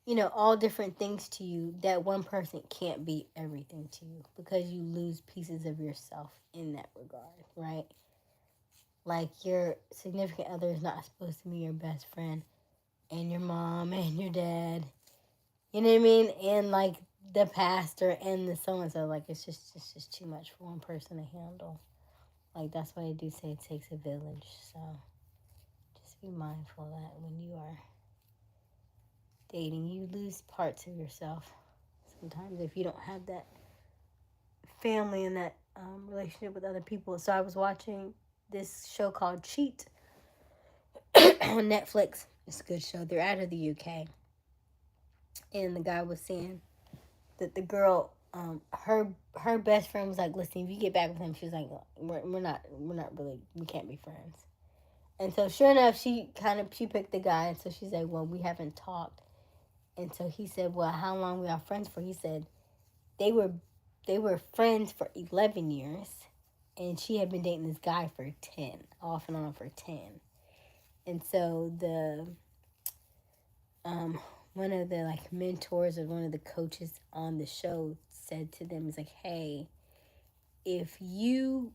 Speaker 1: you know, all different things to you, that one person can't be everything to you because you lose pieces of yourself in that regard, right? Like your significant other is not supposed to be your best friend and your mom and your dad, you know what I mean? And like the pastor and the so-and-so, like it's just too much for one person to handle. Like that's why I do say it takes a village. So just be mindful of that when you are dating. You lose parts of yourself sometimes if you don't have that family and that relationship with other people. So I was watching this show called Cheat on Netflix. It's a good show. They're out of the UK. And the guy was saying that the girl, her best friend was like, listen, if you get back with him, she was like, we're not really, we can't be friends. And so sure enough, she picked the guy. And so she's like, well, we haven't talked. And so he said, well, how long were y'all friends for? He said they were friends for 11 years. And she had been dating this guy for 10, off and on for 10. And so the, one of the like mentors or one of the coaches on the show said to them, is like, hey, if you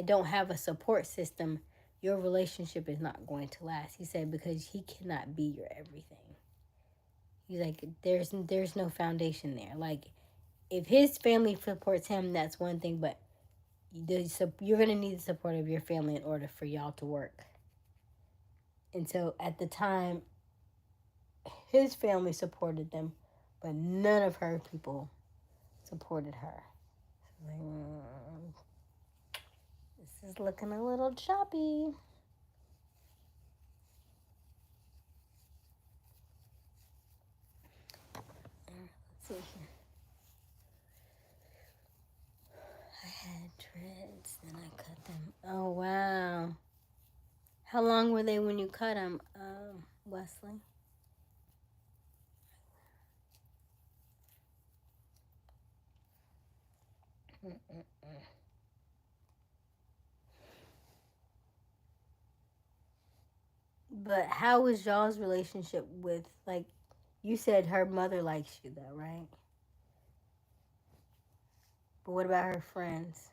Speaker 1: don't have a support system, your relationship is not going to last. He said, because he cannot be your everything. He's like, there's no foundation there. Like, if his family supports him, that's one thing, but you're going to need the support of your family in order for y'all to work. And so at the time, his family supported them, but none of her people supported her. This is looking a little choppy. Let's see here. I had dreads, then I cut them. Oh, wow. How long were they when you cut them, Wesley? But how was y'all's relationship with, like, You said her mother likes you, though, right? But what about her friends?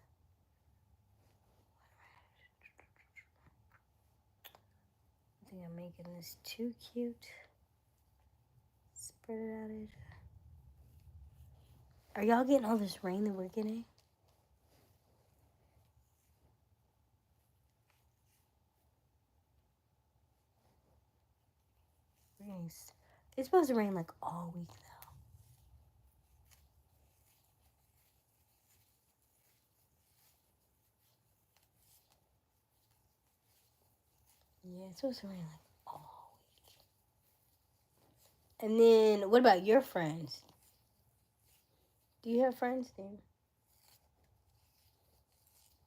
Speaker 1: I think I'm making this too cute. Spread it out. Are y'all getting all this rain that we're getting? It's supposed to rain like all week, though. Yeah, it's supposed to rain like all week. And then, what about your friends? Do you have friends, Dan?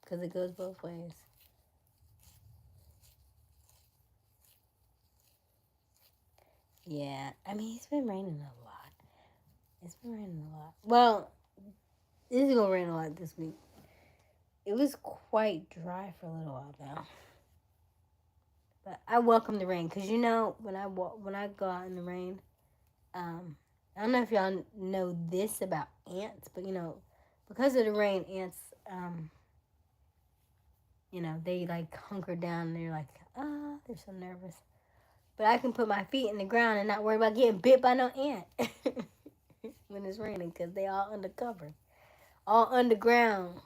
Speaker 1: Because it goes both ways. Yeah, I mean, it's been raining a lot. It's been raining a lot. Well, this is going to rain a lot this week. It was quite dry for a little while, though. But I welcome the rain because, you know, when I go out in the rain, I don't know if y'all know this about ants, but, you know, because of the rain, ants, you know, they, like, hunker down and they're like, they're so nervous. But I can put my feet in the ground and not worry about getting bit by no ant when it's raining because they all undercover, all underground.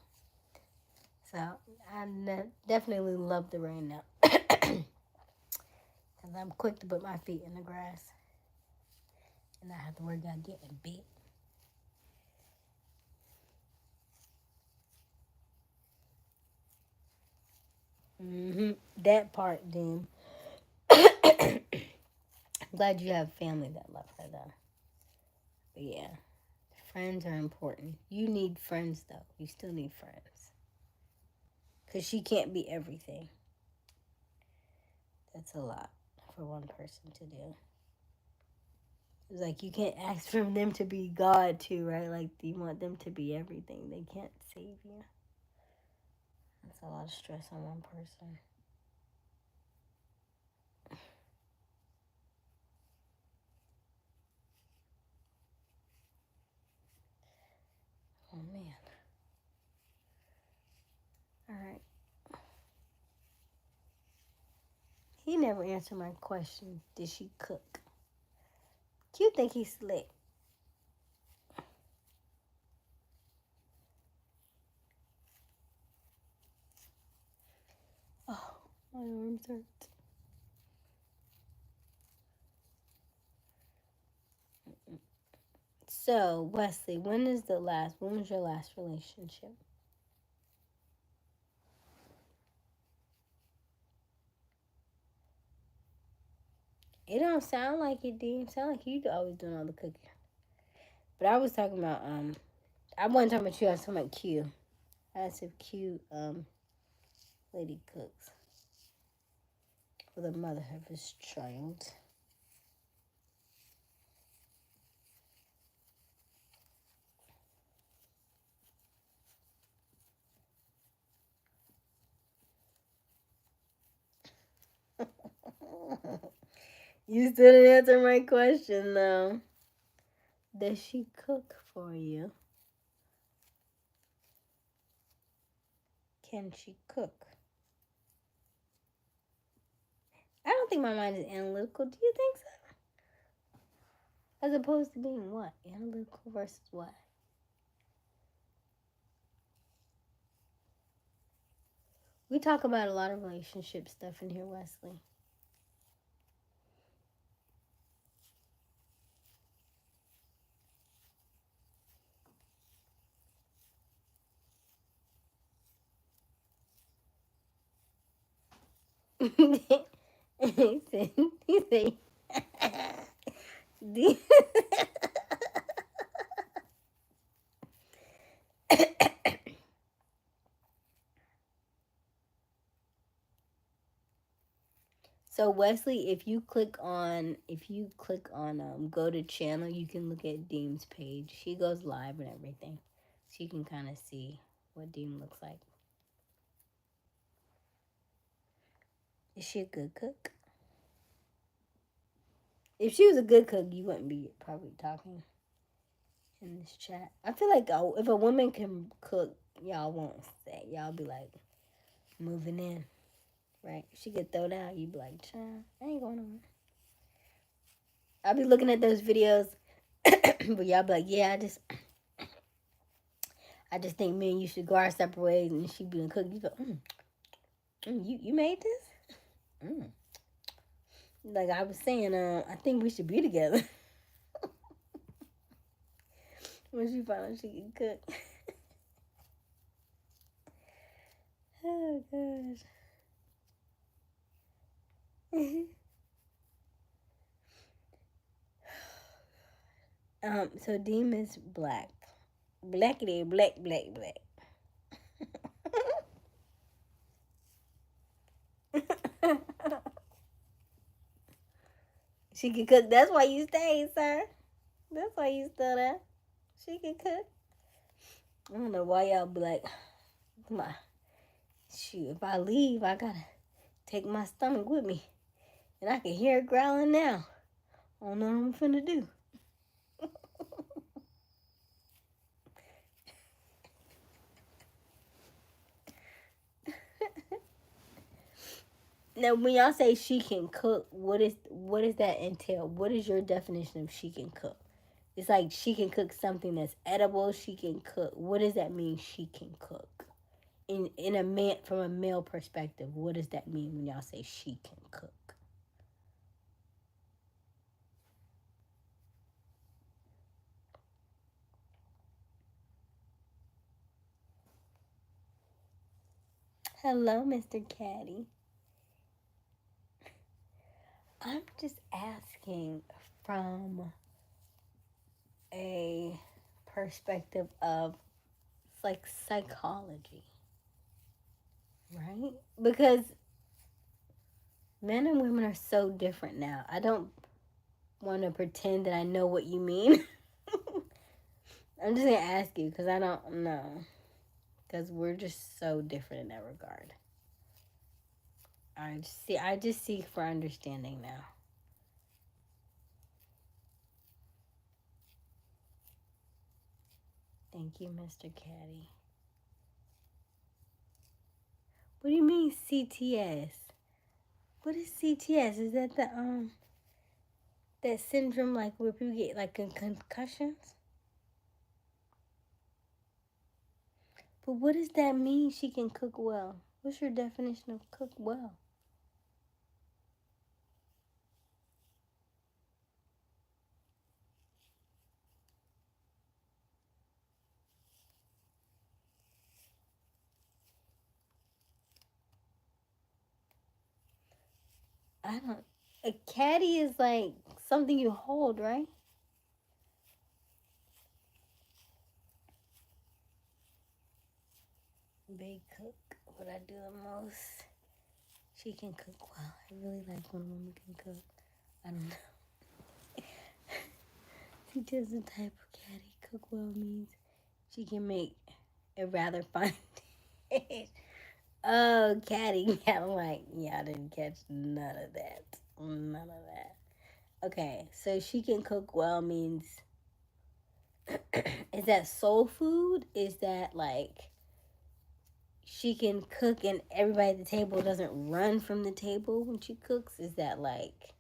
Speaker 1: So I definitely love the rain now because I'm quick to put my feet in the grass and not have to worry about getting bit. That part, then. I'm glad you have family that love her, though. But yeah, friends are important. You need friends, though. You still need friends. Because she can't be everything. That's a lot for one person to do. It's like you can't ask for them to be God, too, right? Like, you want them to be everything. They can't save you. That's a lot of stress on one person. Oh, man. All right. He never answered my question. Did she cook? You think he's slick? Oh, my arms hurt. So, Wesley, when was your last relationship? It don't sound like it, D. It sound like you always doing all the cooking. But I was talking about, I wasn't talking about you, I was talking about Q. I asked if Q, lady cooks for the mother of his child. You still didn't answer my question, though. Does she cook for you? Can she cook? I don't think my mind is analytical. Do you think so? As opposed to being what? Analytical versus what? We talk about a lot of relationship stuff in here, Wesley. He said, So Wesley, if you click on go to channel, you can look at Deem's page. She goes live and everything. So you can kind of see what Deem looks like. Is she a good cook? If she was a good cook, you wouldn't be probably talking in this chat. I feel like if a woman can cook, y'all won't say. Y'all be like moving in, right? If she could throw down, you'd be like, child, I ain't going nowhere. I'll be looking at those videos, but y'all be like, yeah, I just think me and you should go our separate ways, and she be a cook. You go, you made this? Like I was saying, I think we should be together. When she found out she can cook. Oh gosh. So Deem is black. Blackity, black. She can cook. That's why you stayed, sir. That's why you stood there. She can cook. I don't know why y'all be like, come on. Shoot, if I leave, I gotta take my stomach with me. And I can hear it growling now. I don't know what I'm finna do. Now, when y'all say she can cook, what does that entail? What is your definition of she can cook? It's like she can cook something that's edible. She can cook. What does that mean? She can cook. In a man, from a male perspective, what does that mean when y'all say she can cook? Hello, Mr. Caddy. I'm just asking from a perspective of like psychology, right? Because men and women are so different now. I don't want to pretend that I know what you mean. I'm just gonna ask you because I don't know. Because we're just so different in that regard. I just seek for understanding now. Thank you, Mr. Caddy. What do you mean CTS? What is CTS? Is that that syndrome like where people get like concussions? But what does that mean? She can cook well. What's your definition of cook well? I don't. A caddy is like something you hold, right? Big cook. What I do the most. She can cook well. I really like when a woman can cook. I don't know. She just the type of caddy. Cook well means she can make a rather fine dish. Oh, caddy. I'm like, yeah, I didn't catch none of that. None of that. Okay, so she can cook well means, is that soul food? Is that like she can cook and everybody at the table doesn't run from the table when she cooks? Is that like,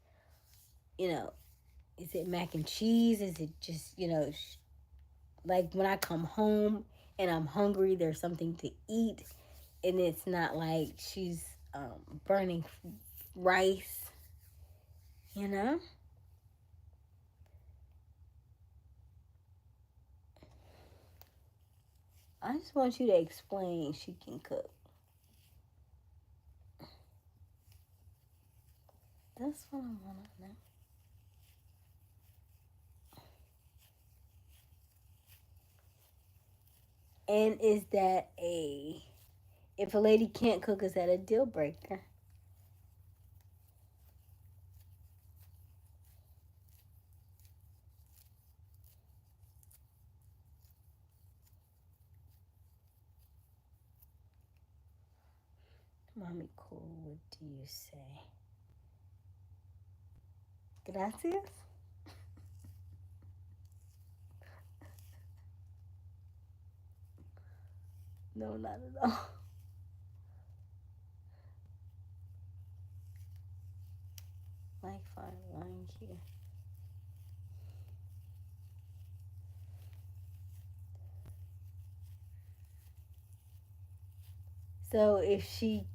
Speaker 1: is it mac and cheese? Is it just, like when I come home and I'm hungry, there's something to eat, and it's not like she's burning rice, I just want you to explain she can cook. That's what I want to know. And is that if a lady can't cook, is that a deal breaker? Mommy cool, what do you say? Gracias. No, not at all. Like fine line here. So if she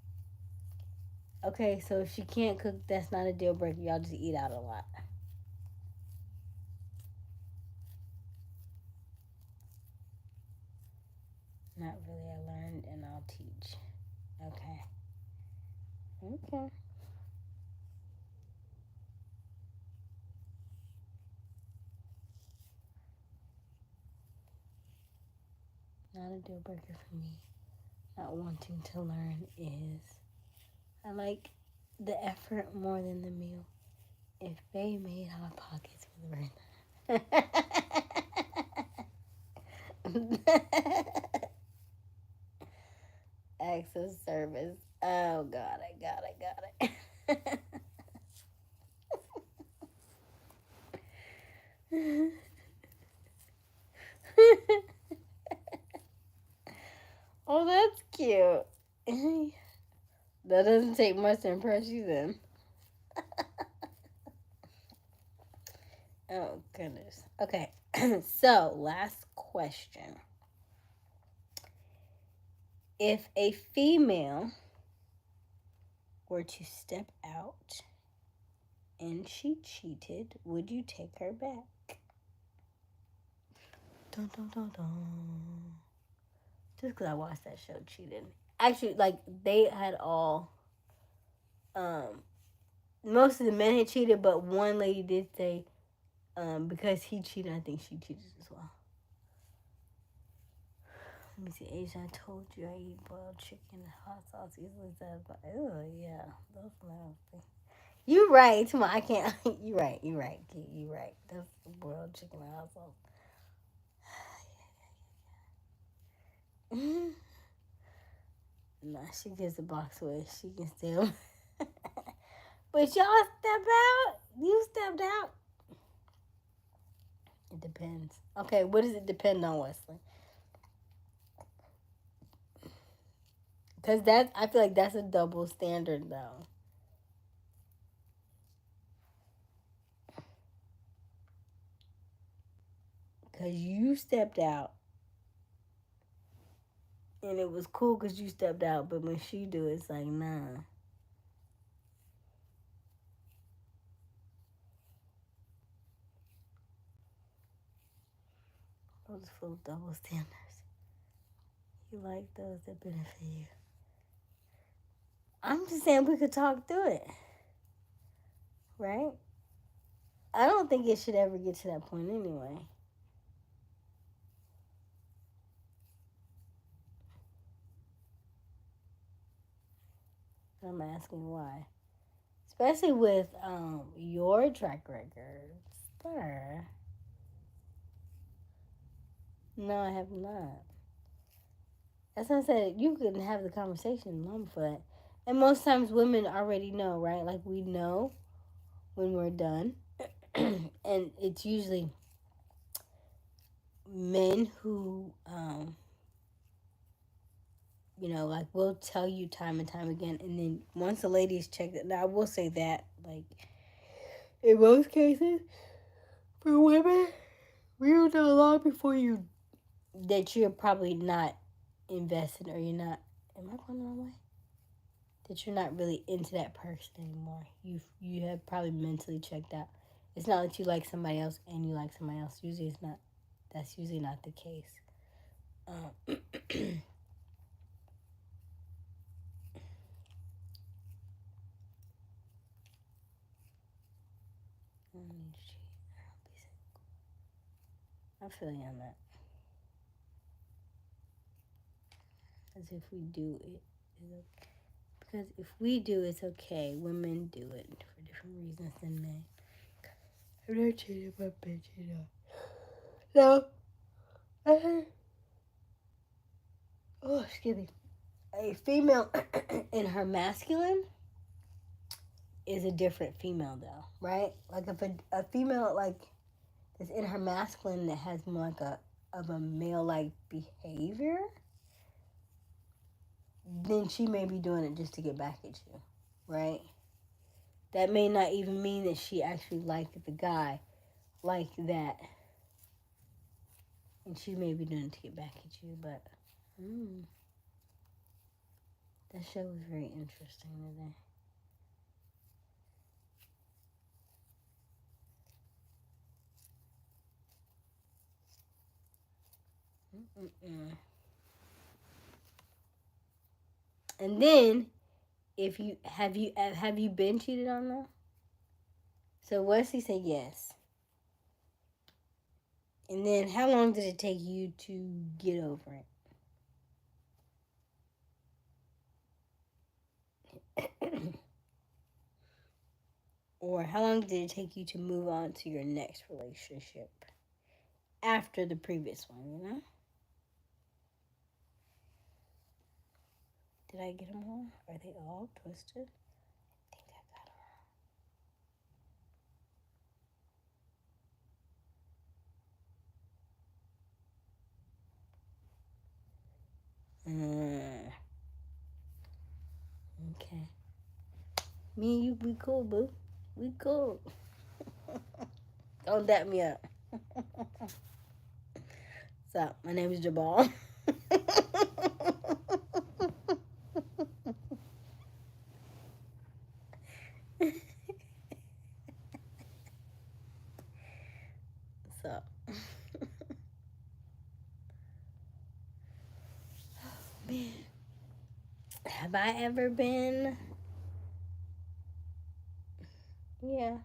Speaker 1: so if she can't cook, that's not a deal breaker. Y'all just eat out a lot. Not really. I learned and I'll teach. Okay. Okay. Not a deal breaker for me. Not wanting to learn is I like the effort more than the meal. If they made hot pockets with Verna. Acts of service. Oh God, I got it. Oh, that's cute. That doesn't take much to impress you then. Oh, goodness. Okay. So, last question. If a female were to step out and she cheated, would you take her back? Dun, dun, dun, dun. Just because I watched that show, Cheated. Actually, like, they had all... most of the men had cheated, but one lady did say, because he cheated, I think she cheated as well. Let me see, Aysia, I told you I eat boiled chicken, hot sauce, easily satisfied. Oh, yeah, those nasty. You right, come on, I can't. You right, Kate, you right. That's the boiled chicken and hot sauce. Nah, she gives the box away. She can still. But y'all stepped out. You stepped out. It depends. Okay, what does it depend on, Wesley? Because I feel like that's a double standard, though. Because you stepped out. And it was cool because you stepped out. But when she do it, it's like, nah. Those full double standards. You like those that benefit you. I'm just saying we could talk through it. Right? I don't think it should ever get to that point anyway. I'm asking why. Especially with your track record. Sir. No, I have not. As I said, you can have the conversation long before that. And most times women already know, right? Like we know when we're done. And it's usually men who, like will tell you time and time again. And then once the ladies check it, now I will say that, like, in most cases, for women, we will know long before that you're probably not invested or you're not, am I going the wrong way? That you're not really into that person anymore. You have probably mentally checked out. It's not that you like somebody else and you like somebody else. Usually it's not. That's usually not the case. I feel you on that. As if we do it, because if we do, it's okay. Women do it for different reasons than men. I'm not cheating, but bitch, No. Oh, excuse me. A female in her masculine is a different female though, right? Like if a female like is in her masculine that has more like of a male like behavior, then she may be doing it just to get back at you, right? That may not even mean that she actually liked the guy like that. And she may be doing it to get back at you, but that show was very interesting today. And then, if you have you been cheated on though? So Wesley said yes. And then, how long did it take you to get over it? Or how long did it take you to move on to your next relationship after the previous one, you know? Did I get them all? Are they all twisted? I think I got them. Okay. Me and you, we cool, boo. We cool. Don't dap me up. What's up? My name is Jabal. What's up? Oh, man. Have I ever been? Yeah.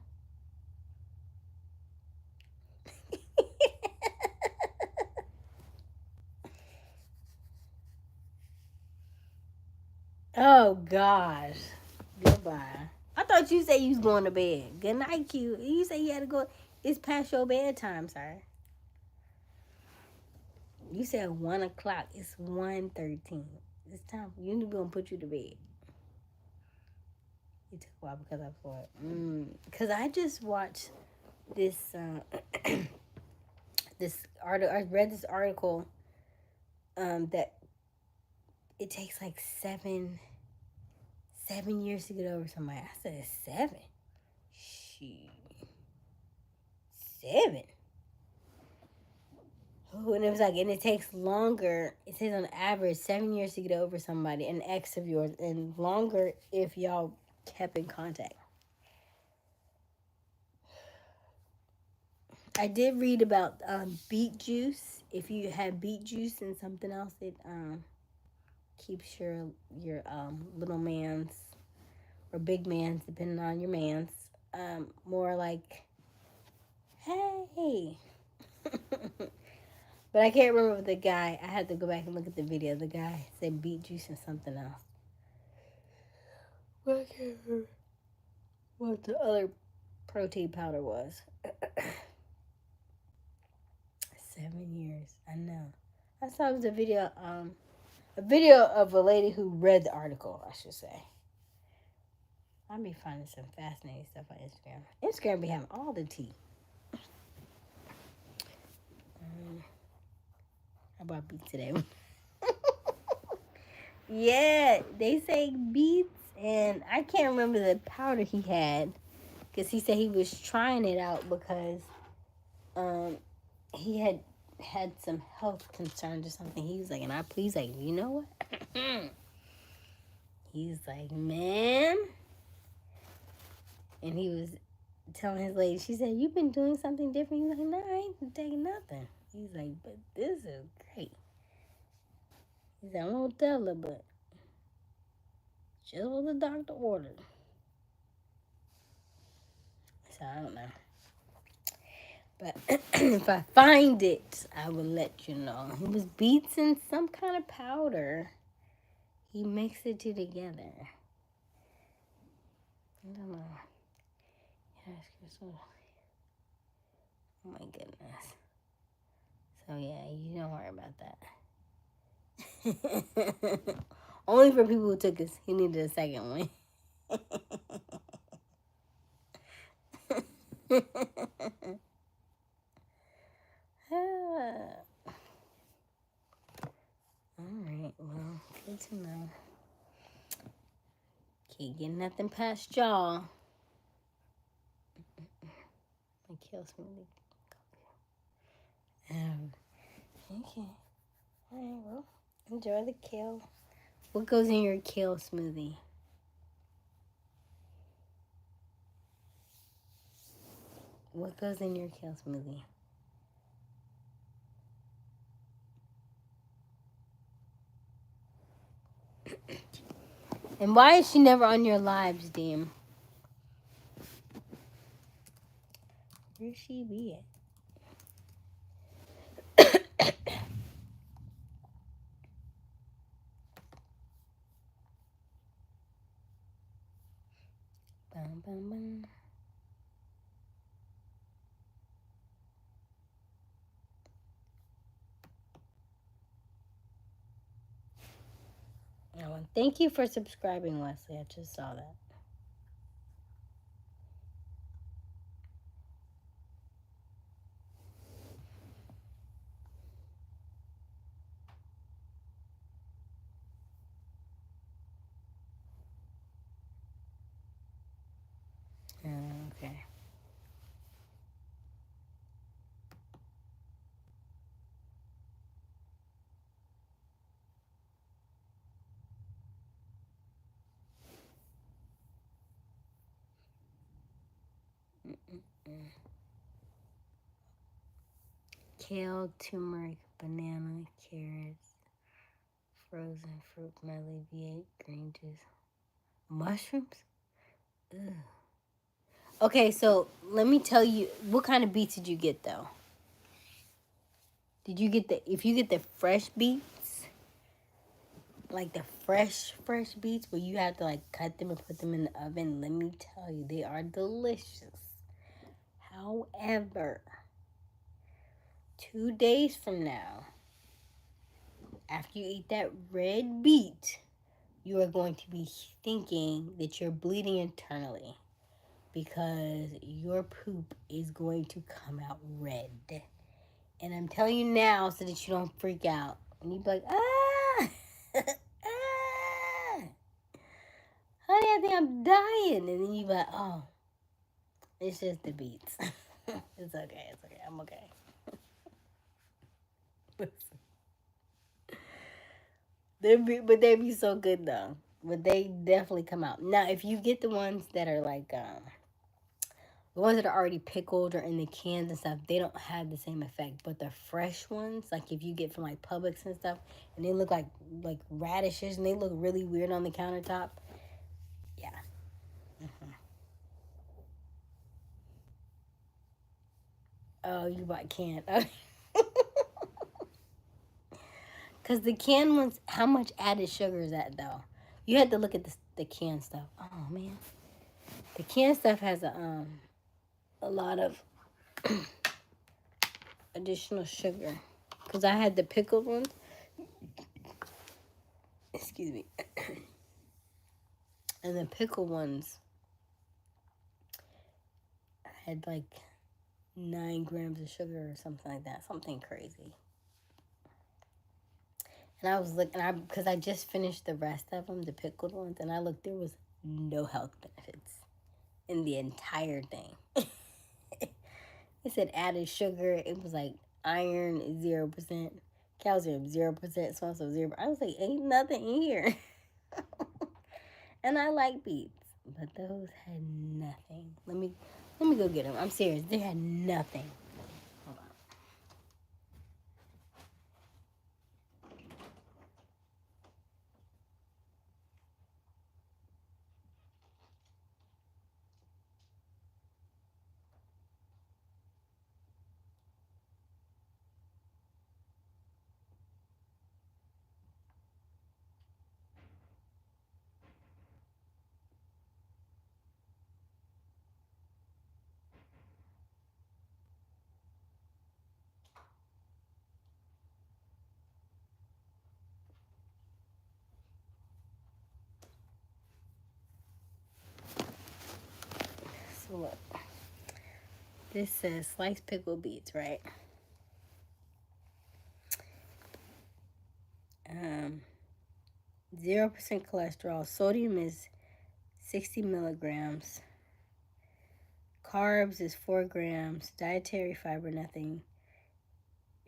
Speaker 1: Oh, gosh. Goodbye. I thought you said you was going to bed. Good night, Q. You said you had to go. It's past your bedtime, sir. You said 1 o'clock. It's 1:13. It's time. You need to go and put you to bed. It took a while because I thought. Because I just watched this this article. I read this article that it takes like seven years to get over somebody. I said 7. Shit. 7. Oh, and it was like, and it takes longer. It says on average 7 years to get over somebody, an ex of yours, and longer if y'all kept in contact. I did read about beet juice. If you have beet juice and something else, it keeps your little man's or big man's, depending on your man's, more like, hey. But I can't remember the guy. I had to go back and look at the video. The guy said beet juice and something else. But I can't remember what the other protein powder was. 7 years. I know. I saw it was a video of a lady who read the article, I should say. I'll be finding some fascinating stuff on Instagram. Instagram be having all the tea. How about beets today? Yeah, they say beets, and I can't remember the powder he had, because he said he was trying it out because he had some health concerns or something. He was like, he's like, you know what? He's like, man. And he was telling his lady, she said, you've been doing something different? He's like, no, I ain't taking nothing. He's like, but this is great. He said, I won't tell her, but just what the doctor ordered. So I don't know. But if I find it, I will let you know. It was beets and some kind of powder. He mixed the two together. I don't know. Oh my goodness. So yeah, you don't worry about that. Only for people who took he needed a second one. Alright, well, good to know. Can't get nothing past y'all. My kale smoothie. Okay. Alright, well, enjoy the kale. What goes in your kale smoothie? What goes in your kale smoothie? And why is she never on your lives, damn? Where she be at? Bum, bum, bum. Oh, and thank you for subscribing, Wesley. I just saw that. Okay. Kale, turmeric, banana, carrots, frozen fruit can alleviate green juice. Mushrooms? Ugh. Okay, so let me tell you, what kind of beets did you get though? Did you get if you get the fresh beets, like the fresh beets where you have to like cut them and put them in the oven, let me tell you, they are delicious. However, 2 days from now, after you eat that red beet, you are going to be thinking that you're bleeding internally because your poop is going to come out red. And I'm telling you now so that you don't freak out. And you be like, ah, ah, honey, I think I'm dying. And then you be like, oh, it's just the beets. It's okay, I'm okay. They'd be so good though. But they definitely come out. Now, if you get the ones that are like, the ones that are already pickled or in the cans and stuff, they don't have the same effect. But the fresh ones, like if you get from like Publix and stuff, and they look like radishes and they look really weird on the countertop, yeah. Oh, you bought canned. Because the canned ones, how much added sugar is that though? You had to look at the canned stuff. Oh man, the canned stuff has a lot of additional sugar. Because I had the pickled ones. Excuse me. And the pickled ones had like 9 grams of sugar or something like that. Something crazy. And I was looking, because I just finished the rest of them, the pickled ones, and I looked, there was no health benefits in the entire thing. It said added sugar. It was like iron 0%, calcium 0%, so 0. I was like, ain't nothing in here. And I like beets, but those had nothing. Let me go get them. I'm serious. They had nothing. Hold on. So look. This says sliced pickled beets, right? 0% cholesterol. Sodium is 60 milligrams. Carbs is 4 grams. Dietary fiber, nothing.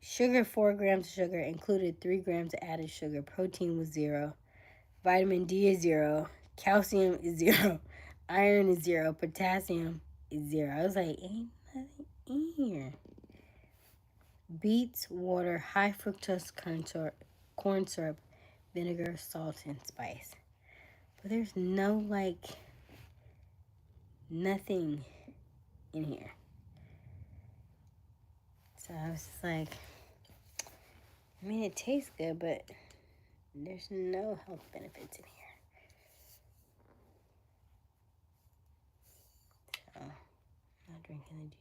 Speaker 1: Sugar, 4 grams of sugar. Included 3 grams of added sugar. Protein was 0. Vitamin D is 0. Calcium is 0. Iron is 0. Potassium is 0. I was like, ain't nothing in here. Beets, water, high fructose corn syrup, vinegar, salt, and spice. But there's no, like, nothing in here. So I was just like, I mean, it tastes good, but there's no health benefits in here. So, I'm not drinking the juice.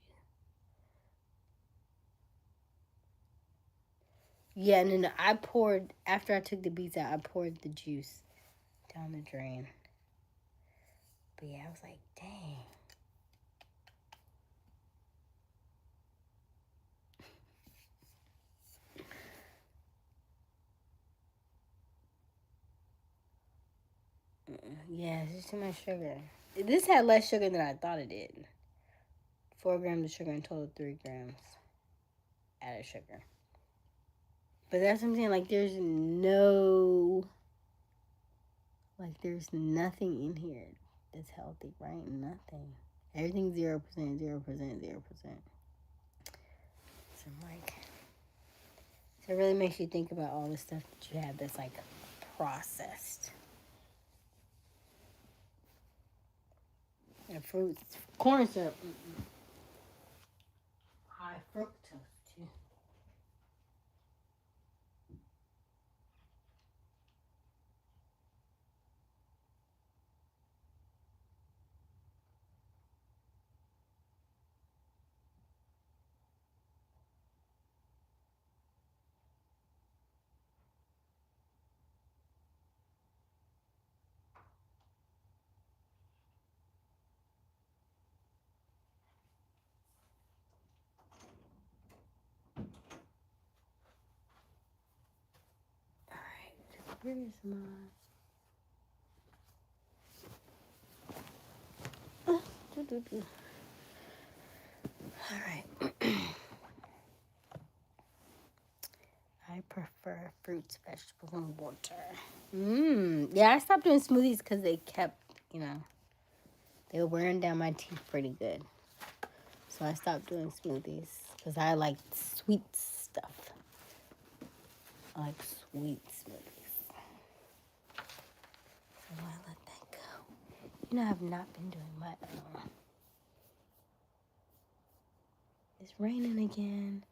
Speaker 1: Yeah, no, I poured, after I took the beets out, I poured the juice down the drain. But yeah, I was like, dang. Yeah, it's just too much sugar. This had less sugar than I thought it did. 4 grams of sugar and total 3 grams added sugar. But that's what I'm saying. Like, there's nothing in here that's healthy, right? Nothing. Everything's 0%, 0%, 0%. So I'm like, so it really makes you think about all the stuff that you have that's like processed. And fruits, corn syrup, high fructose too. All right, where is my? All right. I prefer fruits, vegetables, and water. Yeah, I stopped doing smoothies because they kept, they were wearing down my teeth pretty good. So I stopped doing smoothies because I like sweet stuff. I like sweet smoothies. So I let that go. I have not been doing much. It's raining again.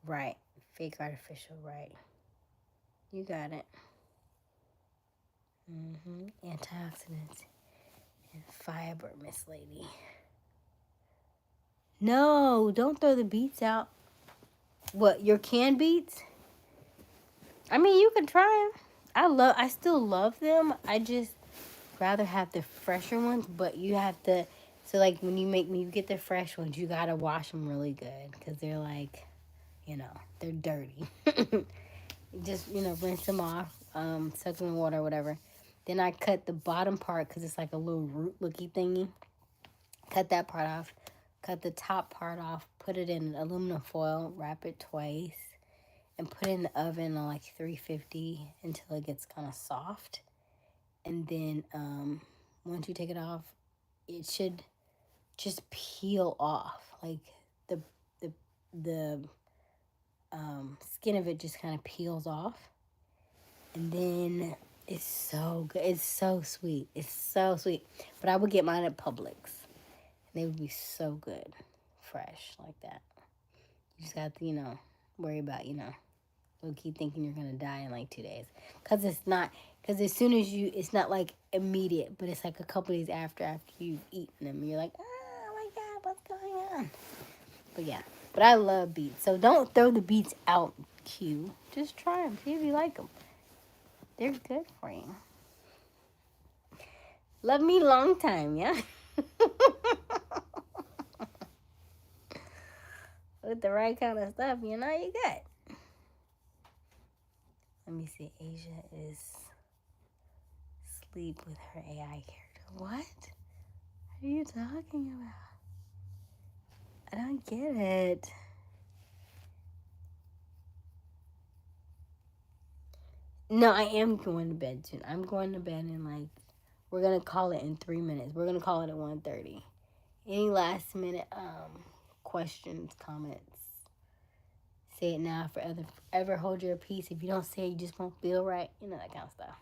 Speaker 1: Right. Fake artificial, right. You got it. Antioxidants and fiber, Miss Lady. No, don't throw the beets out. What, your canned beets? I mean, you can try them. I still love them. I just rather have the fresher ones, but you have to, so like when you get the fresh ones, you gotta wash them really good because they're like, they're dirty. Just, rinse them off, soak them in water or whatever. Then I cut the bottom part because it's like a little root looky thingy. Cut that part off. Cut the top part off. Put it in aluminum foil. Wrap it twice. And put it in the oven on like 350 until it gets kind of soft. And then once you take it off, it should just peel off. Like the skin of it just kind of peels off. And then it's so good. It's so sweet. It's so sweet. But I would get mine at Publix. And they would be so good. Fresh like that. You just got to, worry about, keep thinking you're going to die in like 2 days. Because as soon as it's not like immediate, but it's like a couple days after you've eaten them. You're like, oh my God, what's going on? But yeah, but I love beets. So don't throw the beets out, Q. Just try them. See if you like them. They're good for you. Love me long time, yeah? with the right kind of stuff, you know, you good. Let me see. Aysia is asleep with her AI character. What? What are you talking about? I don't get it. No, I am going to bed soon. I'm going to bed in like, we're going to call it in 3 minutes. We're going to call it at 1:30. Any last minute questions, comments? Say it now, forever hold your peace. If you don't say it, you just won't feel right. You know, that kind of stuff.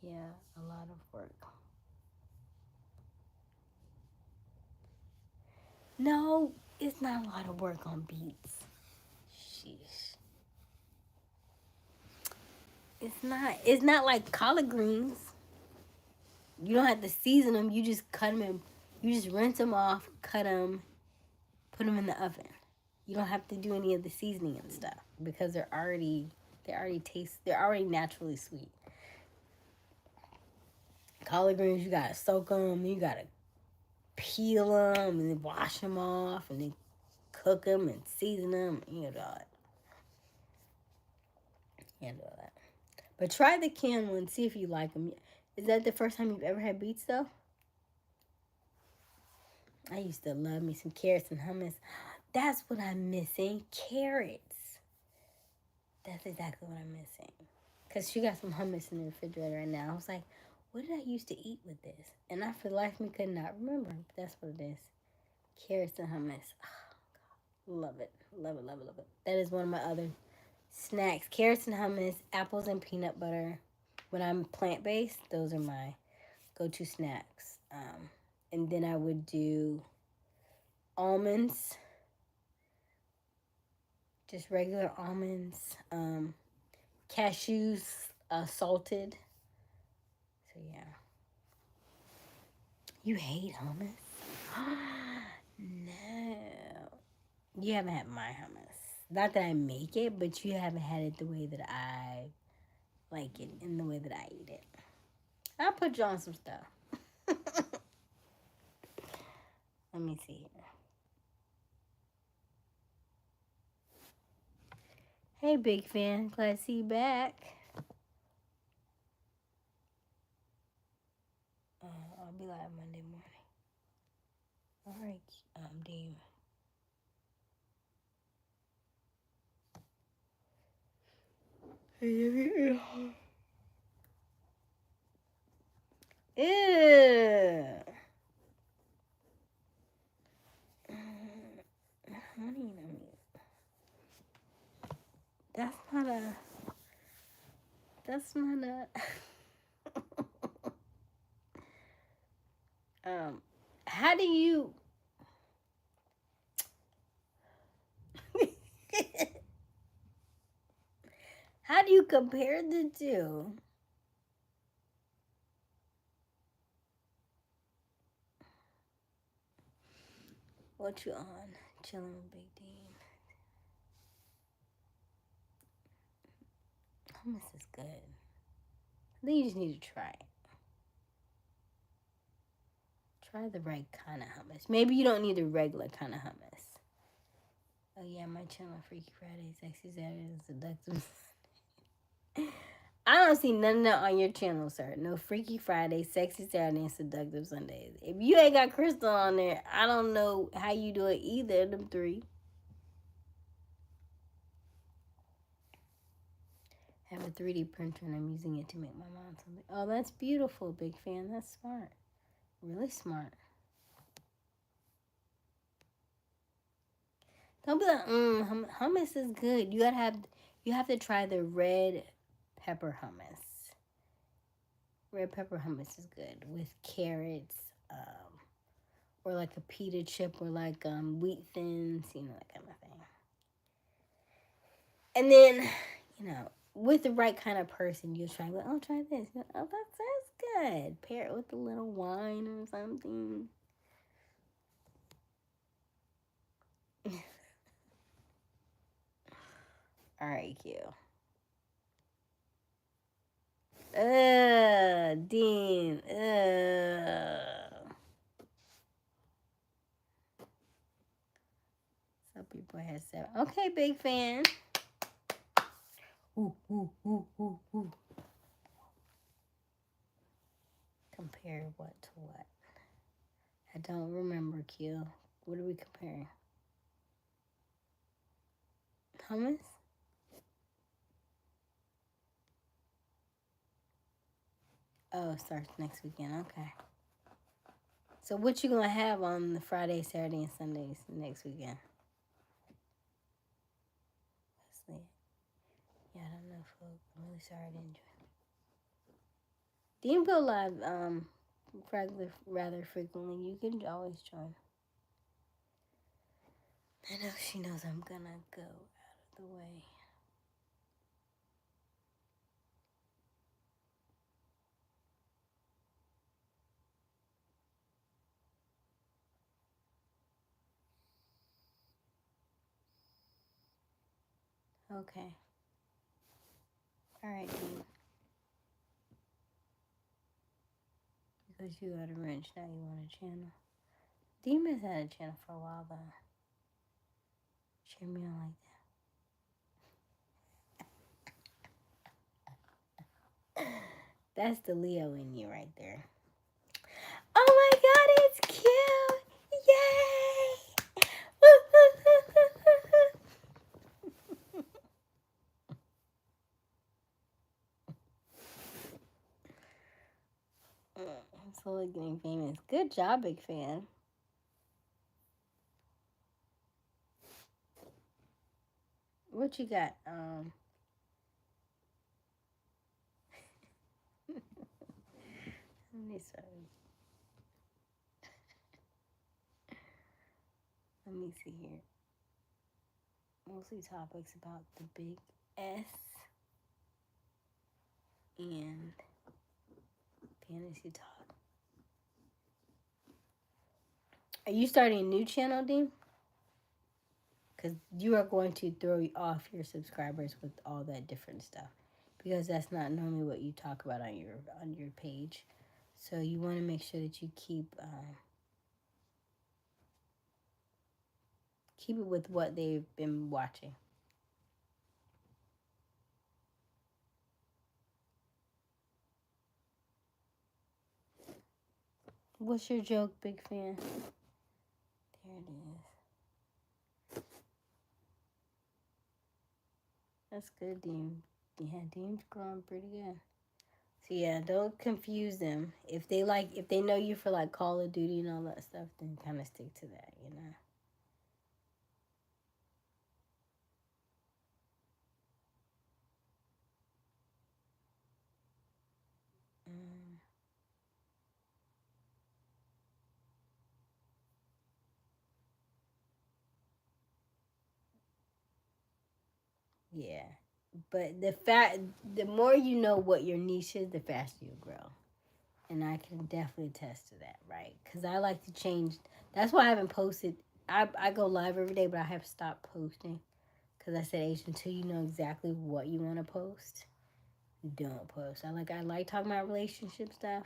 Speaker 1: Yeah, a lot of work. No, it's not a lot of work on beets. Sheesh. It's not like collard greens. You don't have to season them. You just cut them and you just rinse them off, cut them, put them in the oven. You don't have to do any of the seasoning and stuff because they're already naturally sweet. Collard greens, you gotta soak them, you gotta peel them, and then wash them off, and then cook them and season them. You know all that. Handle that. But try the canned one, see if you like them. Is that the first time you've ever had beets though? I used to love me some carrots and hummus. That's what I'm missing. Carrots. That's exactly what I'm missing. Because she got some hummus in the refrigerator right now. I was like, what did I used to eat with this? And I, for the life of me, could not remember. But that's what it is. Carrots and hummus. Oh, God. Love it. Love it, love it, love it. That is one of my other snacks. Carrots and hummus, apples and peanut butter. When I'm plant-based, those are my go-to snacks. And then I would do almonds. Just regular almonds. Cashews, salted. So, yeah. You hate hummus? No. You haven't had my hummus. Not that I make it, but you haven't had it the way that I like it and the way that I eat it. I'll put you on some stuff. Let me see here. Hey, big fan. Glad to see you back. I'll be live Monday morning. All right, Dave. Ew. Honey, that's not a, how do you, how do you compare the two? What you on? Chilling with Big Dean. Hummus is good. I think you just need to try it. Try the right kind of hummus. Maybe you don't need the regular kind of hummus. Oh yeah, my channel, Freaky Friday, Sexy Saturday, and Seductive. I don't see none of that on your channel, sir. No Freaky Friday, Sexy Saturday, and Seductive Sundays. If you ain't got Crystal on there, I don't know how you do it either of them three. I have a 3D printer and I'm using it to make my mom something. Oh, that's beautiful, big fan. That's smart. Really smart. Don't be like, hummus is good. You have to try the red pepper hummus. Red pepper hummus is good with carrots, or like a pita chip, or like wheat thins, you know, that kind of thing. And then, you know, with the right kind of person, you'll try, like, oh, try this. Oh, that's good. Pair it with a little wine or something. Alright, Q. Dean. Some people have 7. Okay, big fan. Ooh. Compare what to what? I don't remember, Q. What are we comparing? Hummus? Oh, it starts next weekend. Okay. So what you gonna have on the Friday, Saturday, and Sundays next weekend? Let's see. Yeah, I don't know, folks. I'm really sorry I didn't join. Dean go live rather frequently. You can always join. I know she knows I'm gonna go out of the way. Okay. Alright, Dean. Because you got a wrench, now you want a channel. Dean has had a channel for a while though. Cheer me on like that. That's the Leo in you right there. Oh my god, it's cute! Yay! I'm slowly getting famous. Good job, big fan. What you got? Let me see here. Mostly topics about the big S and fantasy talk. Are you starting a new channel, Dean? Because you are going to throw off your subscribers with all that different stuff. Because that's not normally what you talk about on your page. So you want to make sure that you keep it with what they've been watching. What's your joke, big fan? There it is. That's good, Dean. Yeah, Dean's growing pretty good. So yeah, don't confuse them. If they know you for like Call of Duty and all that stuff, then kind of stick to that, you know. Yeah, but the more you know what your niche is, the faster you grow, and I can definitely attest to that, right? Because I like to change. That's why I haven't posted. I go live every day, but I have stopped posting because I said, Aysia, until you know exactly what you want to post, don't post. I like talking about relationship stuff.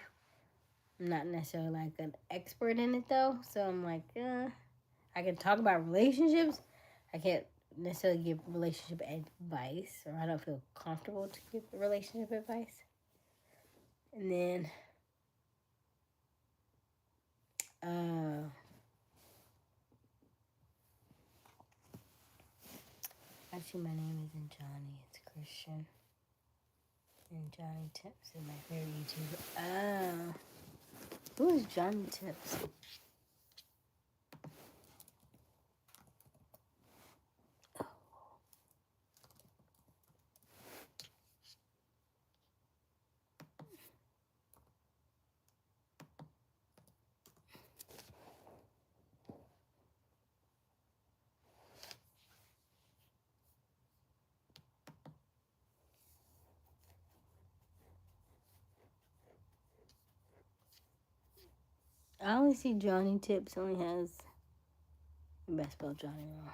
Speaker 1: I'm not necessarily like an expert in it though, so I'm like, I can talk about relationships. I can't necessarily give relationship advice, or I don't feel comfortable to give relationship advice. And then, actually, my name isn't Johnny; it's Christian. And Johnny Tips is my favorite YouTuber. Who is Johnny Tips? I only see Johnny Tips only has. You best spell Johnny wrong.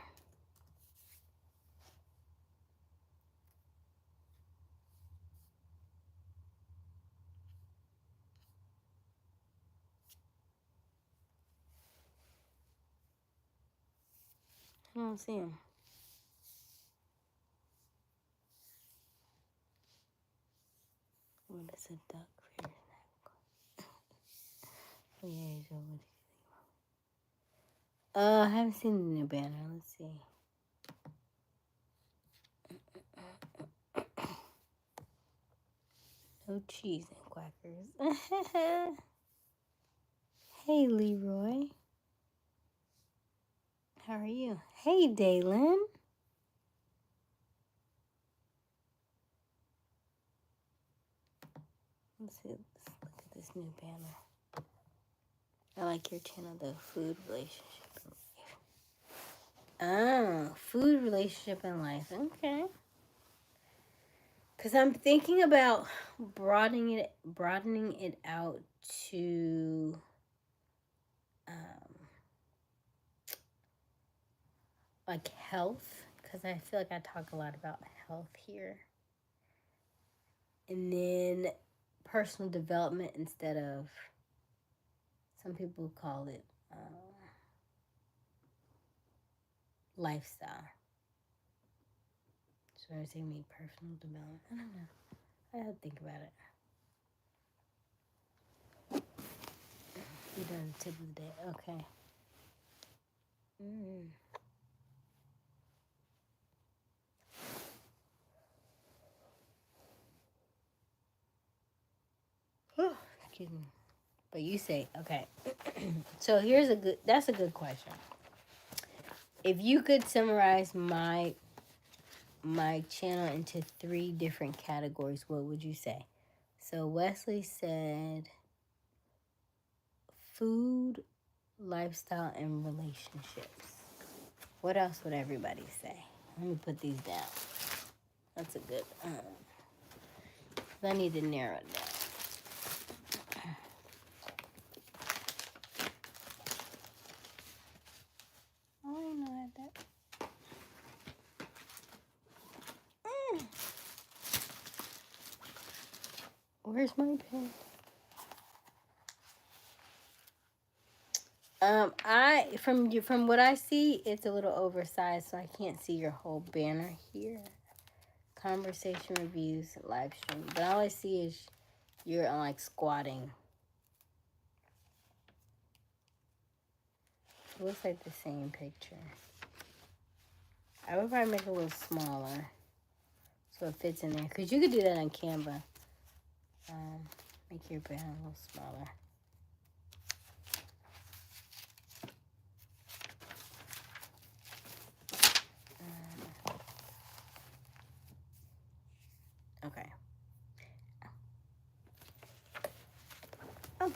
Speaker 1: don't see him. What is a duck creator? Oh yeah, so what do you think about it? I haven't seen the new banner. Let's see. No cheese and quackers. Hey, Leroy. How are you? Hey, Daylin. Let's see. Let's look at this new banner. I like your channel, though. Food, relationship, and life. Oh, food, relationship, and life. Okay. Because I'm thinking about broadening it out to like health, because I feel like I talk a lot about health here. And then personal development instead of, some people call it lifestyle. So I say me personal development. I don't know. I have to think about it. We done the tip of the day. Okay. Excuse me. But you say, okay. So that's a good question. If you could summarize my channel into 3 different categories, what would you say? So Wesley said food, lifestyle, and relationships. What else would everybody say? Let me put these down. That's a good, I need to narrow it down. Oh, I know I had that. Where's my pen? From what I see, it's a little oversized, so I can't see your whole banner here. Conversation, reviews, live stream. But all I see is you're like squatting. It looks like the same picture. I would probably make it a little smaller so it fits in there. Because you could do that on Canva. Make your banner a little smaller. Okay. Oh.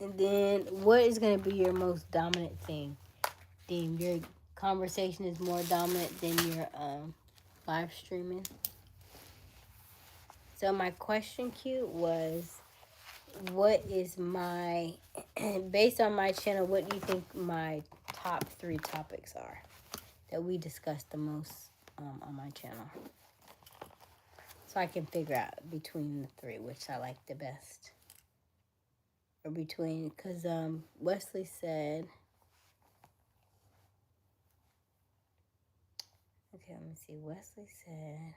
Speaker 1: And then, what is going to be your most dominant thing? Your conversation is more dominant than your live streaming. So my question, Q, was, what is my, based on my channel, what do you think my top 3 topics are that we discuss the most on my channel? So I can figure out between the 3 which I like the best. Or between, because Wesley said, okay, let me see. Wesley said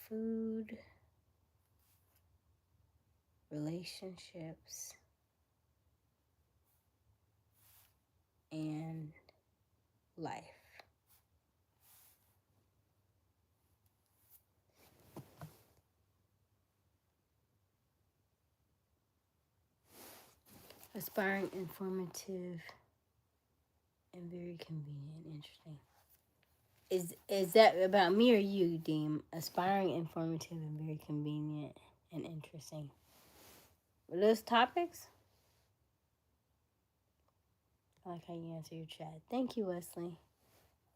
Speaker 1: food, relationships, and life. Aspiring, informative, and very convenient. Interesting. Is that about me or you, Deem? Aspiring, informative, and very convenient and interesting. Were those topics? I like how you answer your chat. Thank you, Wesley.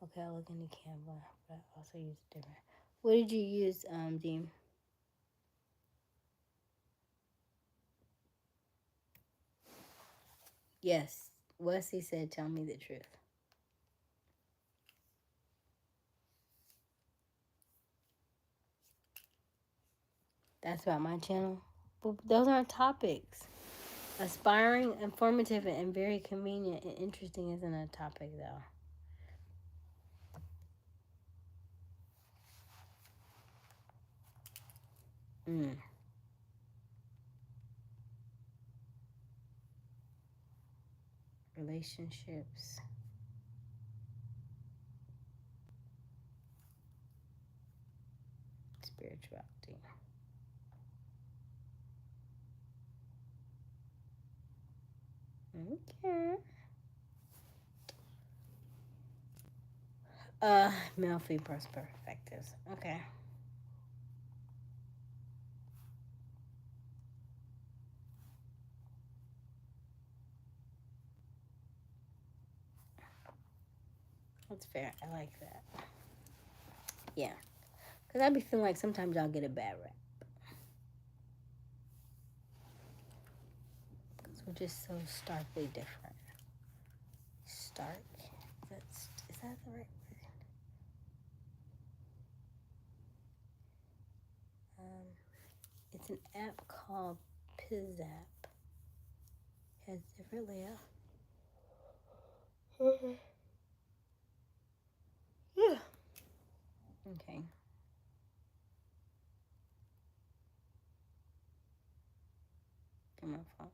Speaker 1: Okay, I'll look in the Canva, but I also use it different. What did you use, Deem? Yes, Wesley said, tell me the truth. That's about my channel. But those aren't topics. Aspiring, informative, and very convenient and interesting isn't a topic, though. Relationships. Spirituality. Okay. Male female perspectives. Okay. That's fair. I like that. Yeah. Because I be feeling like sometimes y'all get a bad rap. Because we're just so starkly different. Stark? Is that the right word? It's an app called Pizzap. It has different layout. Okay. Come on, phone.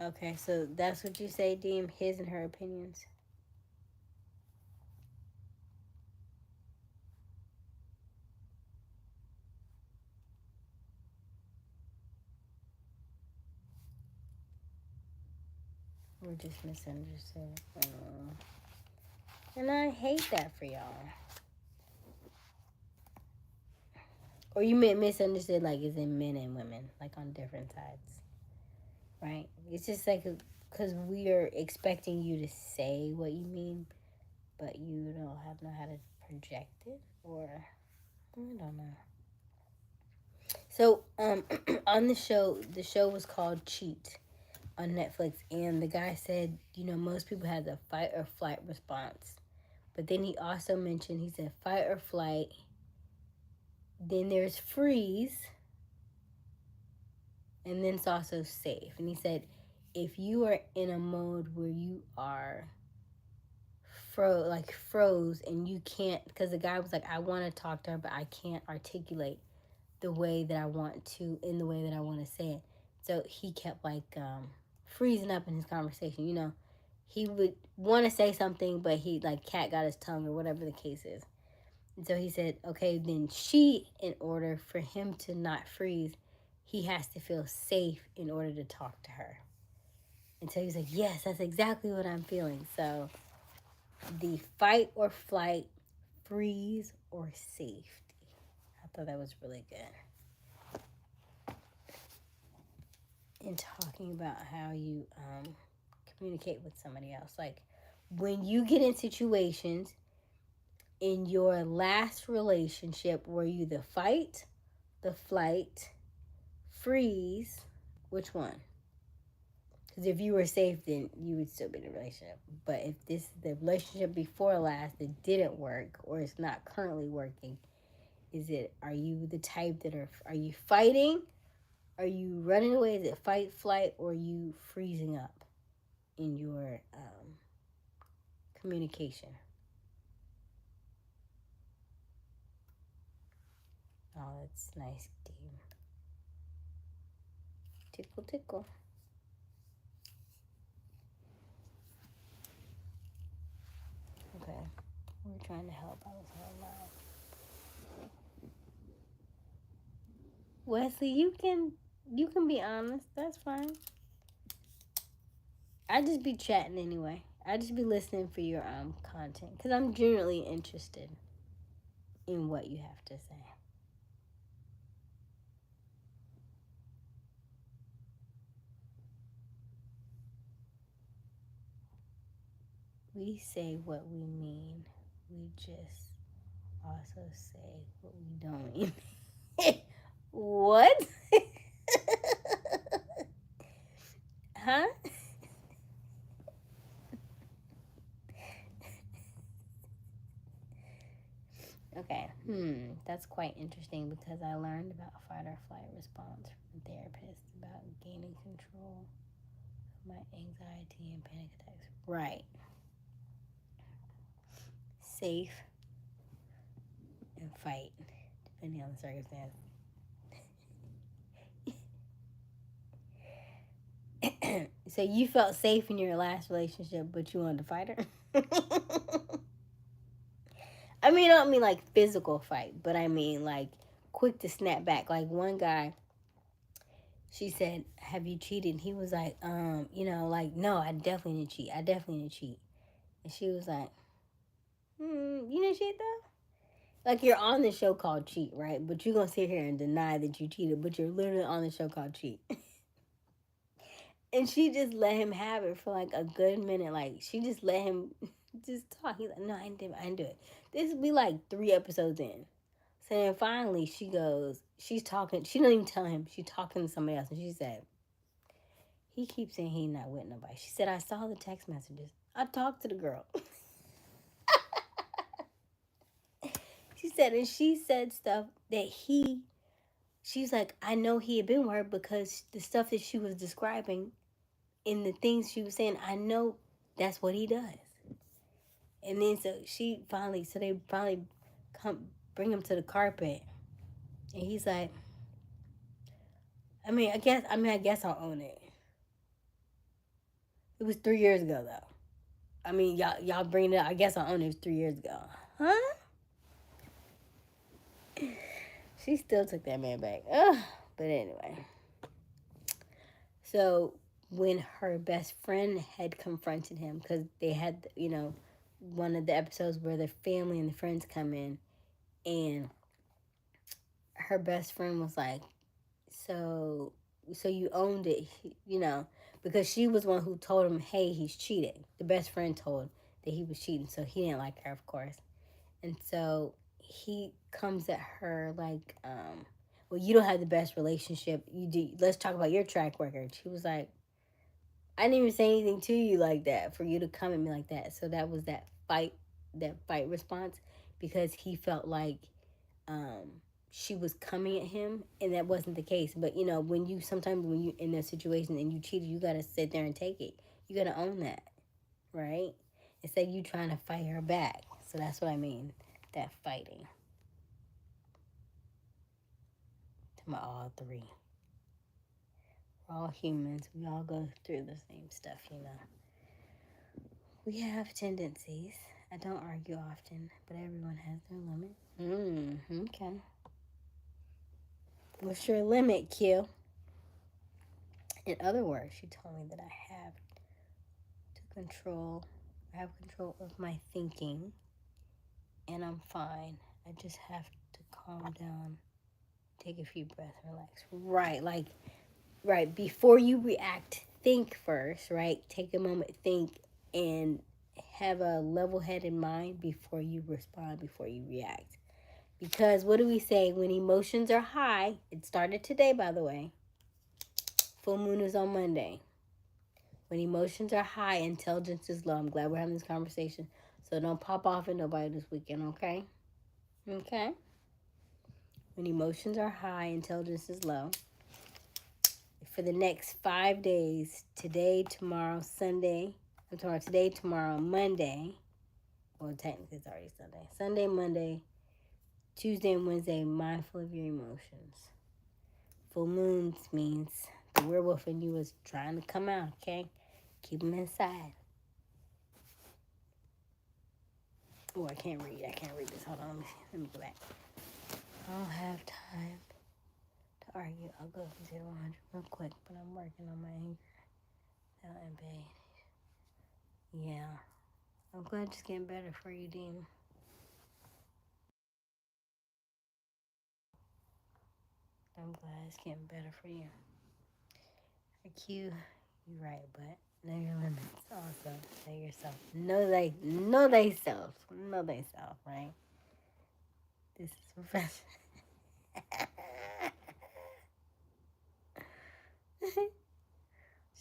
Speaker 1: Okay, so that's what you say, Deem, his and her opinions. We're just misunderstood. And I hate that for y'all. Or you meant misunderstood like as in men and women, like on different sides. Right? It's just like because we are expecting you to say what you mean, but you don't know how to project it, or I don't know. So on the show was called Cheat on Netflix, and the guy said, most people have the fight or flight response, but then he also mentioned, he said fight or flight, then there's freeze, and then it's also safe. And he said if you are in a mode where you are froze and you can't, because the guy was like, I want to talk to her but I can't articulate the way that I want to in the way that I want to say it. So he kept freezing up in his conversation. He would want to say something, but he cat got his tongue or whatever the case is. And so he said, okay, then in order for him to not freeze, he has to feel safe in order to talk to her. And so he's like, yes, that's exactly what I'm feeling. So the fight or flight, freeze or safety. I thought that was really good. In talking about how you communicate with somebody else. Like when you get in situations in your last relationship, were you the fight, the flight, freeze? Which one? Because if you were safe, then you would still be in a relationship. But if this is the relationship before last that didn't work or it's not currently working, are you the type are you fighting? Are you running away? Is it fight, flight, or are you freezing up in your communication? Oh, that's nice, Dean. Tickle, tickle. Okay. We're trying to help. I was all loud. Wesley, you can be honest. That's fine. I just be chatting anyway. I just be listening for your content because I'm generally interested in what you have to say. We say what we mean. We just also say what we don't mean. What? Huh? Okay. That's quite interesting because I learned about fight or flight response from a therapist about gaining control of my anxiety and panic attacks. Right. Safe and fight, depending on the circumstance. So you felt safe in your last relationship, but you wanted to fight her? I mean, I don't mean like physical fight, but I mean like quick to snap back. Like one guy, she said, "Have you cheated?" He was like, like, "No, I definitely didn't cheat. I definitely didn't cheat." And she was like, "You didn't cheat though?" Like you're on the show called Cheat, right? But you're gonna sit here and deny that you cheated, but you're literally on the show called Cheat. And she just let him have it for like a good minute. Like she just let him just talk. He's like, "No, I didn't do it." This will be like 3 episodes in. So then finally she goes, she's talking, she don't even tell him, she's talking to somebody else, and she said, "He keeps saying he's not with nobody." She said, "I saw the text messages. I talked to the girl." She said, and she said stuff that she's like, "I know he had been with her because the stuff that she was describing in the things she was saying, I know that's what he does." And then so they finally come bring him to the carpet, and he's like, I guess I'll own it. It was 3 years ago though. I mean, y'all bring it up. I guess I'll own it. It was 3 years ago. Huh? She still took that man back. Ugh. But anyway. So when her best friend had confronted him, because they had, one of the episodes where their family and the friends come in, and her best friend was like, so you owned it, because she was one who told him, "Hey, he's cheating." The best friend told that he was cheating, so he didn't like her, of course. And so he comes at her like, well, you don't have the best relationship. You do. Let's talk about your track record. She was like, "I didn't even say anything to you like that for you to come at me like that." So that was that fight response, because he felt like she was coming at him, and that wasn't the case. But when you in a situation and you cheated, you gotta sit there and take it. You gotta own that, right? Instead you trying to fight her back. So that's what I mean, that fighting. To my all three. We're all humans. We all go through the same stuff, We have tendencies. I don't argue often, but everyone has their limit. Okay. What's your limit, Q? In other words, she told me that I have control of my thinking, and I'm fine. I just have to calm down, take a few breaths, relax. Right, before you react, think first, right? Take a moment, think, and have a level-headed mind before you respond, before you react. Because what do we say? When emotions are high, it started today, by the way. Full moon is on Monday. When emotions are high, intelligence is low. I'm glad we're having this conversation. So don't pop off at nobody this weekend, okay? Okay? When emotions are high, intelligence is low. For the next 5 days, today, tomorrow, Monday. Well, technically it's already Sunday. Sunday, Monday, Tuesday, and Wednesday, mindful of your emotions. Full moons means the werewolf in you is trying to come out, okay? Keep them inside. Oh, I can't read this. Hold on, let me go back. I don't have time to argue. I'll go from 0 to 100 real quick, but I'm working on my anger. And pain. Yeah. I'm glad it's getting better for you, Dean. I'm glad it's getting better for you. Q, you're right, but know your limits also. Know yourself. Know thyself. Know thyself, right? This is Professor.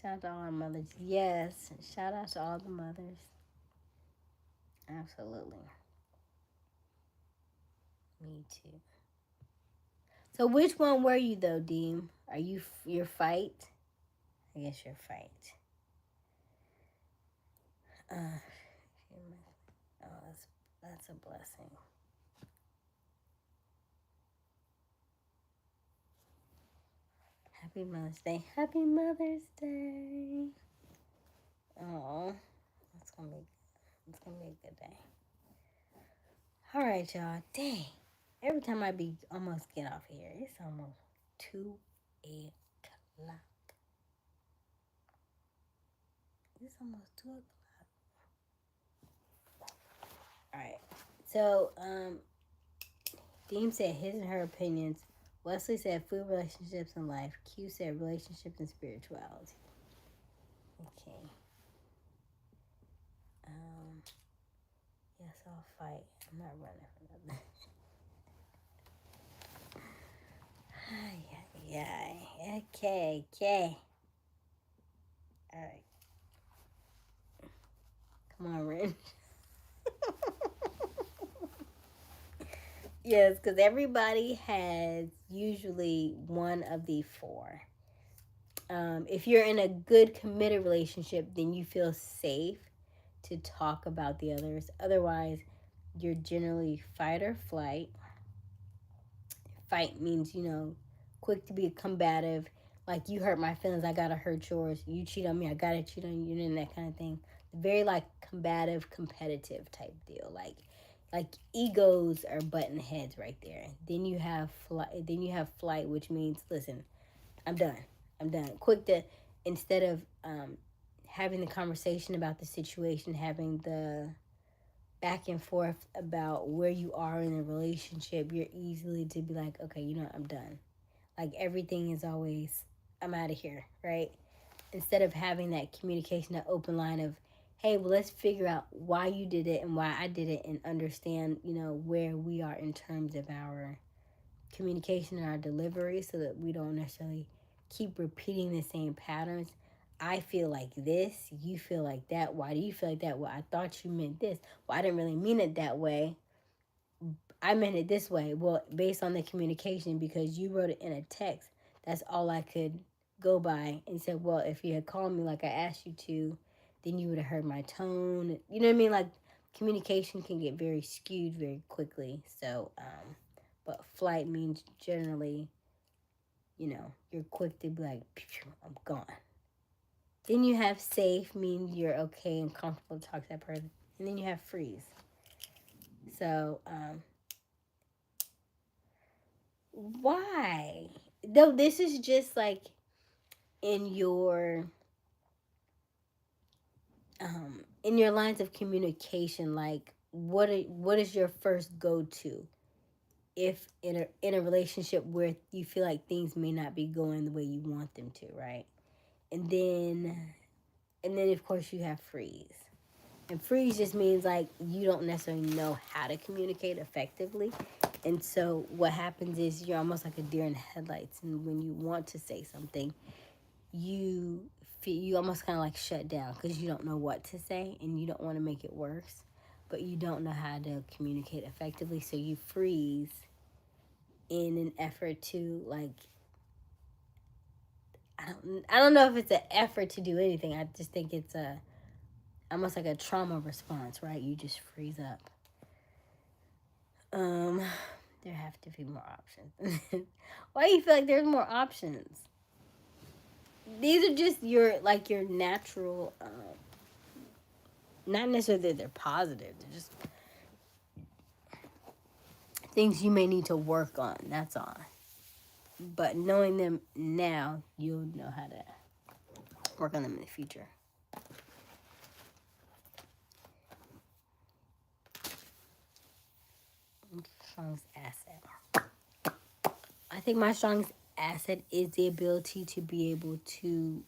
Speaker 1: Shout out to all our mothers. Yes. Shout out to all the mothers. Absolutely. Me too. So which one were you though, Deem? Are you your fight? I guess your fight. Oh, that's a blessing. Happy Mother's Day. Happy Mother's Day. Oh, it's gonna be a good day. All right, y'all. Dang. Every time I be almost get off here, it's almost 2 o'clock. It's almost 2 o'clock. All right. So, Deem said his and her opinions. Wesley said food, relationships, and life. Q said relationships and spirituality. Okay. Yes, I'll fight. I'm not running from nothing. Yeah. Okay. All right. Come on, Ren. Yes, because everybody has usually one of the four. If you're in a good committed relationship, then you feel safe to talk about the others. Otherwise, you're generally fight or flight. Fight means, quick to be combative. Like, you hurt my feelings, I gotta hurt yours. You cheat on me, I gotta cheat on you, and that kind of thing. Very, like, combative, competitive type deal. Like egos are button heads right there. Then you have flight, which means, listen, I'm done. Quick to, instead of having the conversation about the situation, having the back and forth about where you are in a relationship, you're easily to be like, okay, I'm done. Like, everything is always, I'm out of here, right? Instead of having that communication, that open line of, hey, well, let's figure out why you did it and why I did it, and understand, where we are in terms of our communication and our delivery, so that we don't necessarily keep repeating the same patterns. I feel like this, you feel like that. Why do you feel like that? Well, I thought you meant this. Well, I didn't really mean it that way. I meant it this way. Well, based on the communication, because you wrote it in a text, that's all I could go by, and said, well, if you had called me like I asked you to, then you would have heard my tone. You know what I mean? Like, communication can get very skewed very quickly. So, but flight means generally, you're quick to be like, I'm gone. Then you have safe, means you're okay and comfortable to talk to that person. And then you have freeze. So, why? Though this is just like in your lines of communication, like what is your first go-to if in a relationship where you feel like things may not be going the way you want them to, right? And then of course you have freeze. And freeze just means like you don't necessarily know how to communicate effectively. And so what happens is you're almost like a deer in headlights. And when you want to say something, you almost kind of like shut down because you don't know what to say and you don't want to make it worse, but you don't know how to communicate effectively. So you freeze in an effort to, like, I don't know if it's an effort to do anything. I just think it's almost like a trauma response, right? You just freeze up. There have to be more options. Why do you feel like there's more options? These are just your natural, not necessarily that they're positive. They're just things you may need to work on. That's all. But knowing them now, you'll know how to work on them in the future. Strongest asset. I think my strongest asset is the ability to be able to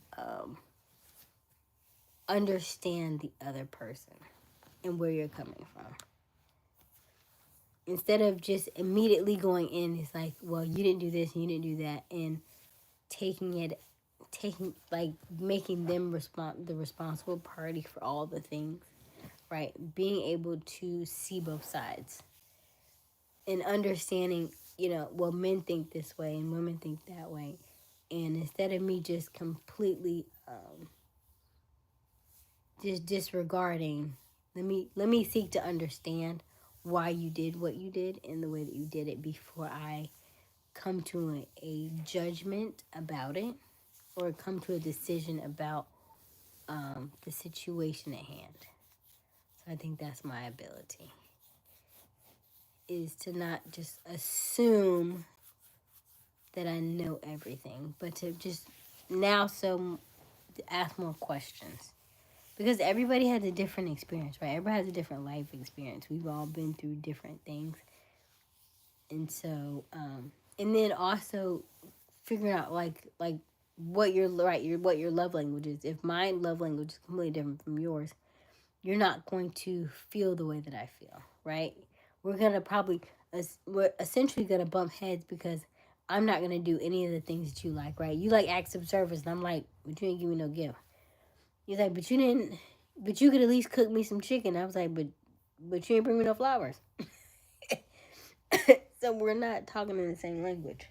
Speaker 1: understand the other person and where you're coming from. Instead of just immediately going in, it's like, well, you didn't do this and you didn't do that, and making them the responsible party for all the things, right? Being able to see both sides. and understanding, well, men think this way and women think that way. And instead of me just completely just disregarding, let me seek to understand why you did what you did and the way that you did it before I come to a judgment about it or come to a decision about the situation at hand. So I think that's my ability, is to not just assume that I know everything, but to just now ask more questions. Because everybody has a different experience, right? Everybody has a different life experience. We've all been through different things. And so, and then also figuring out like what your love language is. If my love language is completely different from yours, you're not going to feel the way that I feel, right? We're essentially gonna bump heads because I'm not gonna do any of the things that you like, right? You like acts of service, and I'm like, but you didn't give me no gift. He's like, but you could at least cook me some chicken. I was like, but you didn't bring me no flowers. So we're not talking in the same language.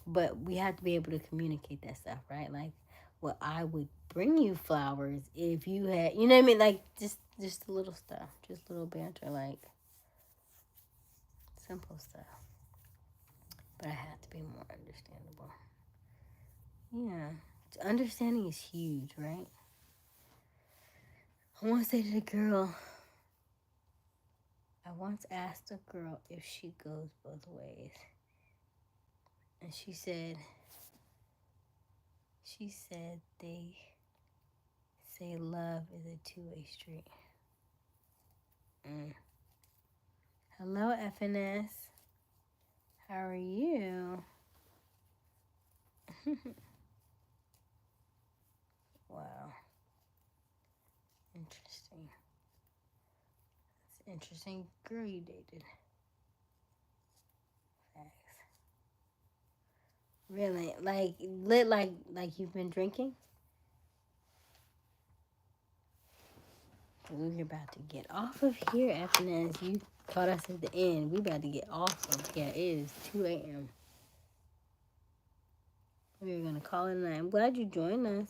Speaker 1: But we have to be able to communicate that stuff, right? Like, well, I would bring you flowers if you had, you know what I mean? Like, just the little stuff, just little banter, like simple stuff. But I have to be more understandable. Yeah, understanding is huge, right? I want to say to the girl, I once asked a girl if she goes both ways. And she said they say love is a two-way street. Hello, FNS. How are you? Wow. Interesting. That's an interesting girl you dated. Facts. Really? Like lit like you've been drinking? We're about to get off of here, FNS. You caught us at the end. We about to get off of here. It is 2 a.m. We're gonna call it a night. I'm glad you joined us.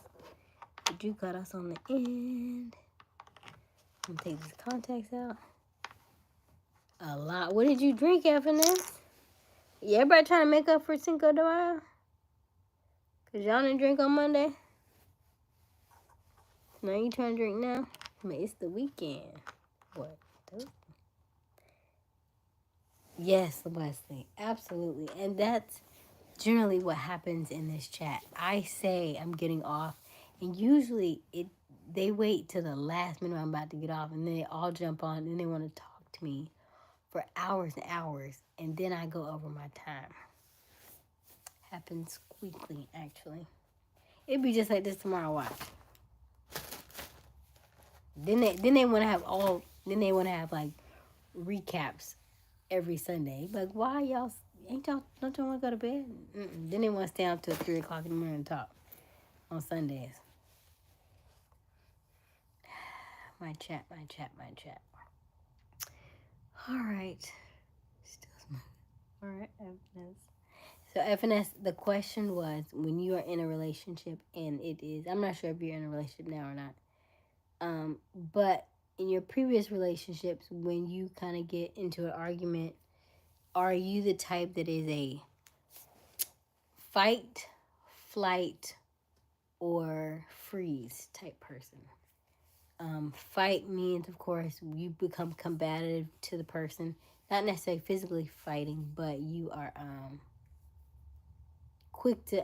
Speaker 1: But you got us on the end. I'm gonna take these contacts out. A lot. What did you drink, FNS? Yeah, everybody trying to make up for Cinco de Mayo? Because y'all didn't drink on Monday? Now you trying to drink now? I mean, it's the weekend. What? Yes, Wesley. Absolutely. And that's generally what happens in this chat. I say I'm getting off, and usually they wait till the last minute I'm about to get off, and then they all jump on, and they want to talk to me for hours and hours, and then I go over my time. Happens quickly, actually. It'd be just like this tomorrow. Watch. Then they want to have like recaps every Sunday. Like, why y'all don't y'all want to go to bed? Then they want to stay up till 3 o'clock in the morning and talk on Sundays. My chat. All right. Still smoking. All right, FNS. So FNS, the question was, when you are in a relationship, and it is, I'm not sure if you're in a relationship now or not, but in your previous relationships, when you kind of get into an argument, are you the type that is a fight, flight, or freeze type person? Fight means, of course, you become combative to the person, not necessarily physically fighting, but you are quick to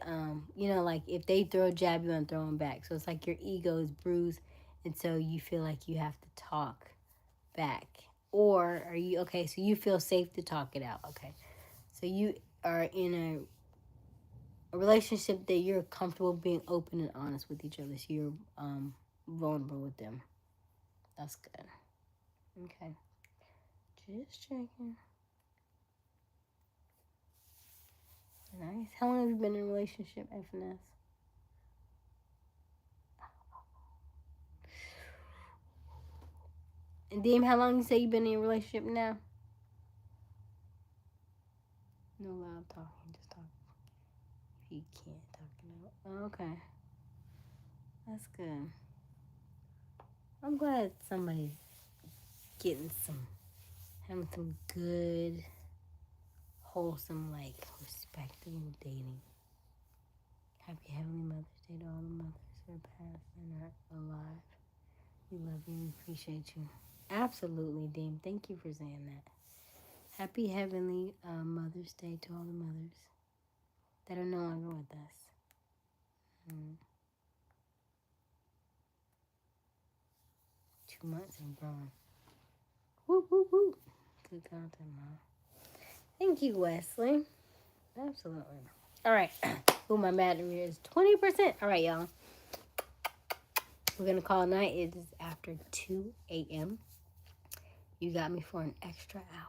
Speaker 1: like if they throw a jab, you want to throw them back. So it's like your ego is bruised, and so you feel like you have to talk back. Or are you okay? So you feel safe to talk it out. Okay, so you are in a relationship that you're comfortable being open and honest with each other. So you're vulnerable with them. That's good. Okay. Just checking. Nice. How long have you been in a relationship, FNS? And Deem, how long you say you've been in a relationship now? No loud talking, just talk. He can't talk it out. Okay. That's good. I'm glad somebody's having some good, wholesome, like, respectable dating. Happy Heavenly Mother's Day to all the mothers who are past and are alive. We love you and appreciate you. Absolutely, Dean. Thank you for saying that. Happy Heavenly Mother's Day to all the mothers that are no longer with us. 2 months and growing. Whoop, whoop, whoop. Good content, Mom. Thank you, Wesley. Absolutely. All right. Ooh, my battery is 20%. All right, y'all. We're going to call it night. It is after 2 a.m. You got me for an extra hour.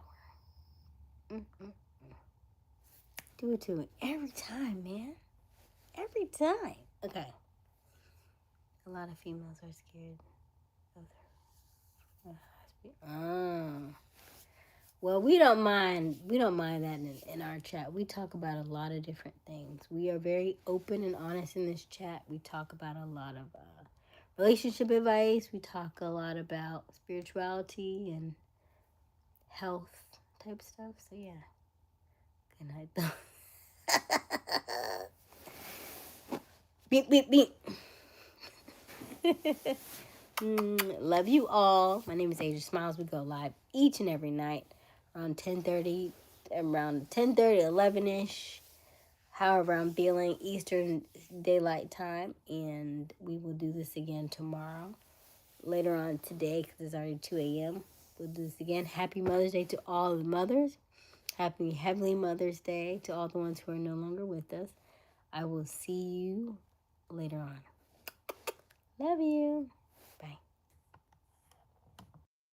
Speaker 1: Do it to it every time, man. Every time. Okay. A lot of females are scared of their husband. Well, we don't mind that in our chat. We talk about a lot of different things. We are very open and honest in this chat. We talk about a lot of relationship advice. We talk a lot about spirituality and health type stuff. So yeah. Good night though. Beep, beep, beep. Love you all. My name is Aysia Smiles. We go live each and every night around 10:30, 11-ish. However I'm feeling, Eastern Daylight Time. And we will do this again tomorrow. Later on today, because it's already 2 a.m. We'll do this again. Happy Mother's Day to all the mothers. Happy Heavenly Mother's Day to all the ones who are no longer with us. I will see you later on. Love you.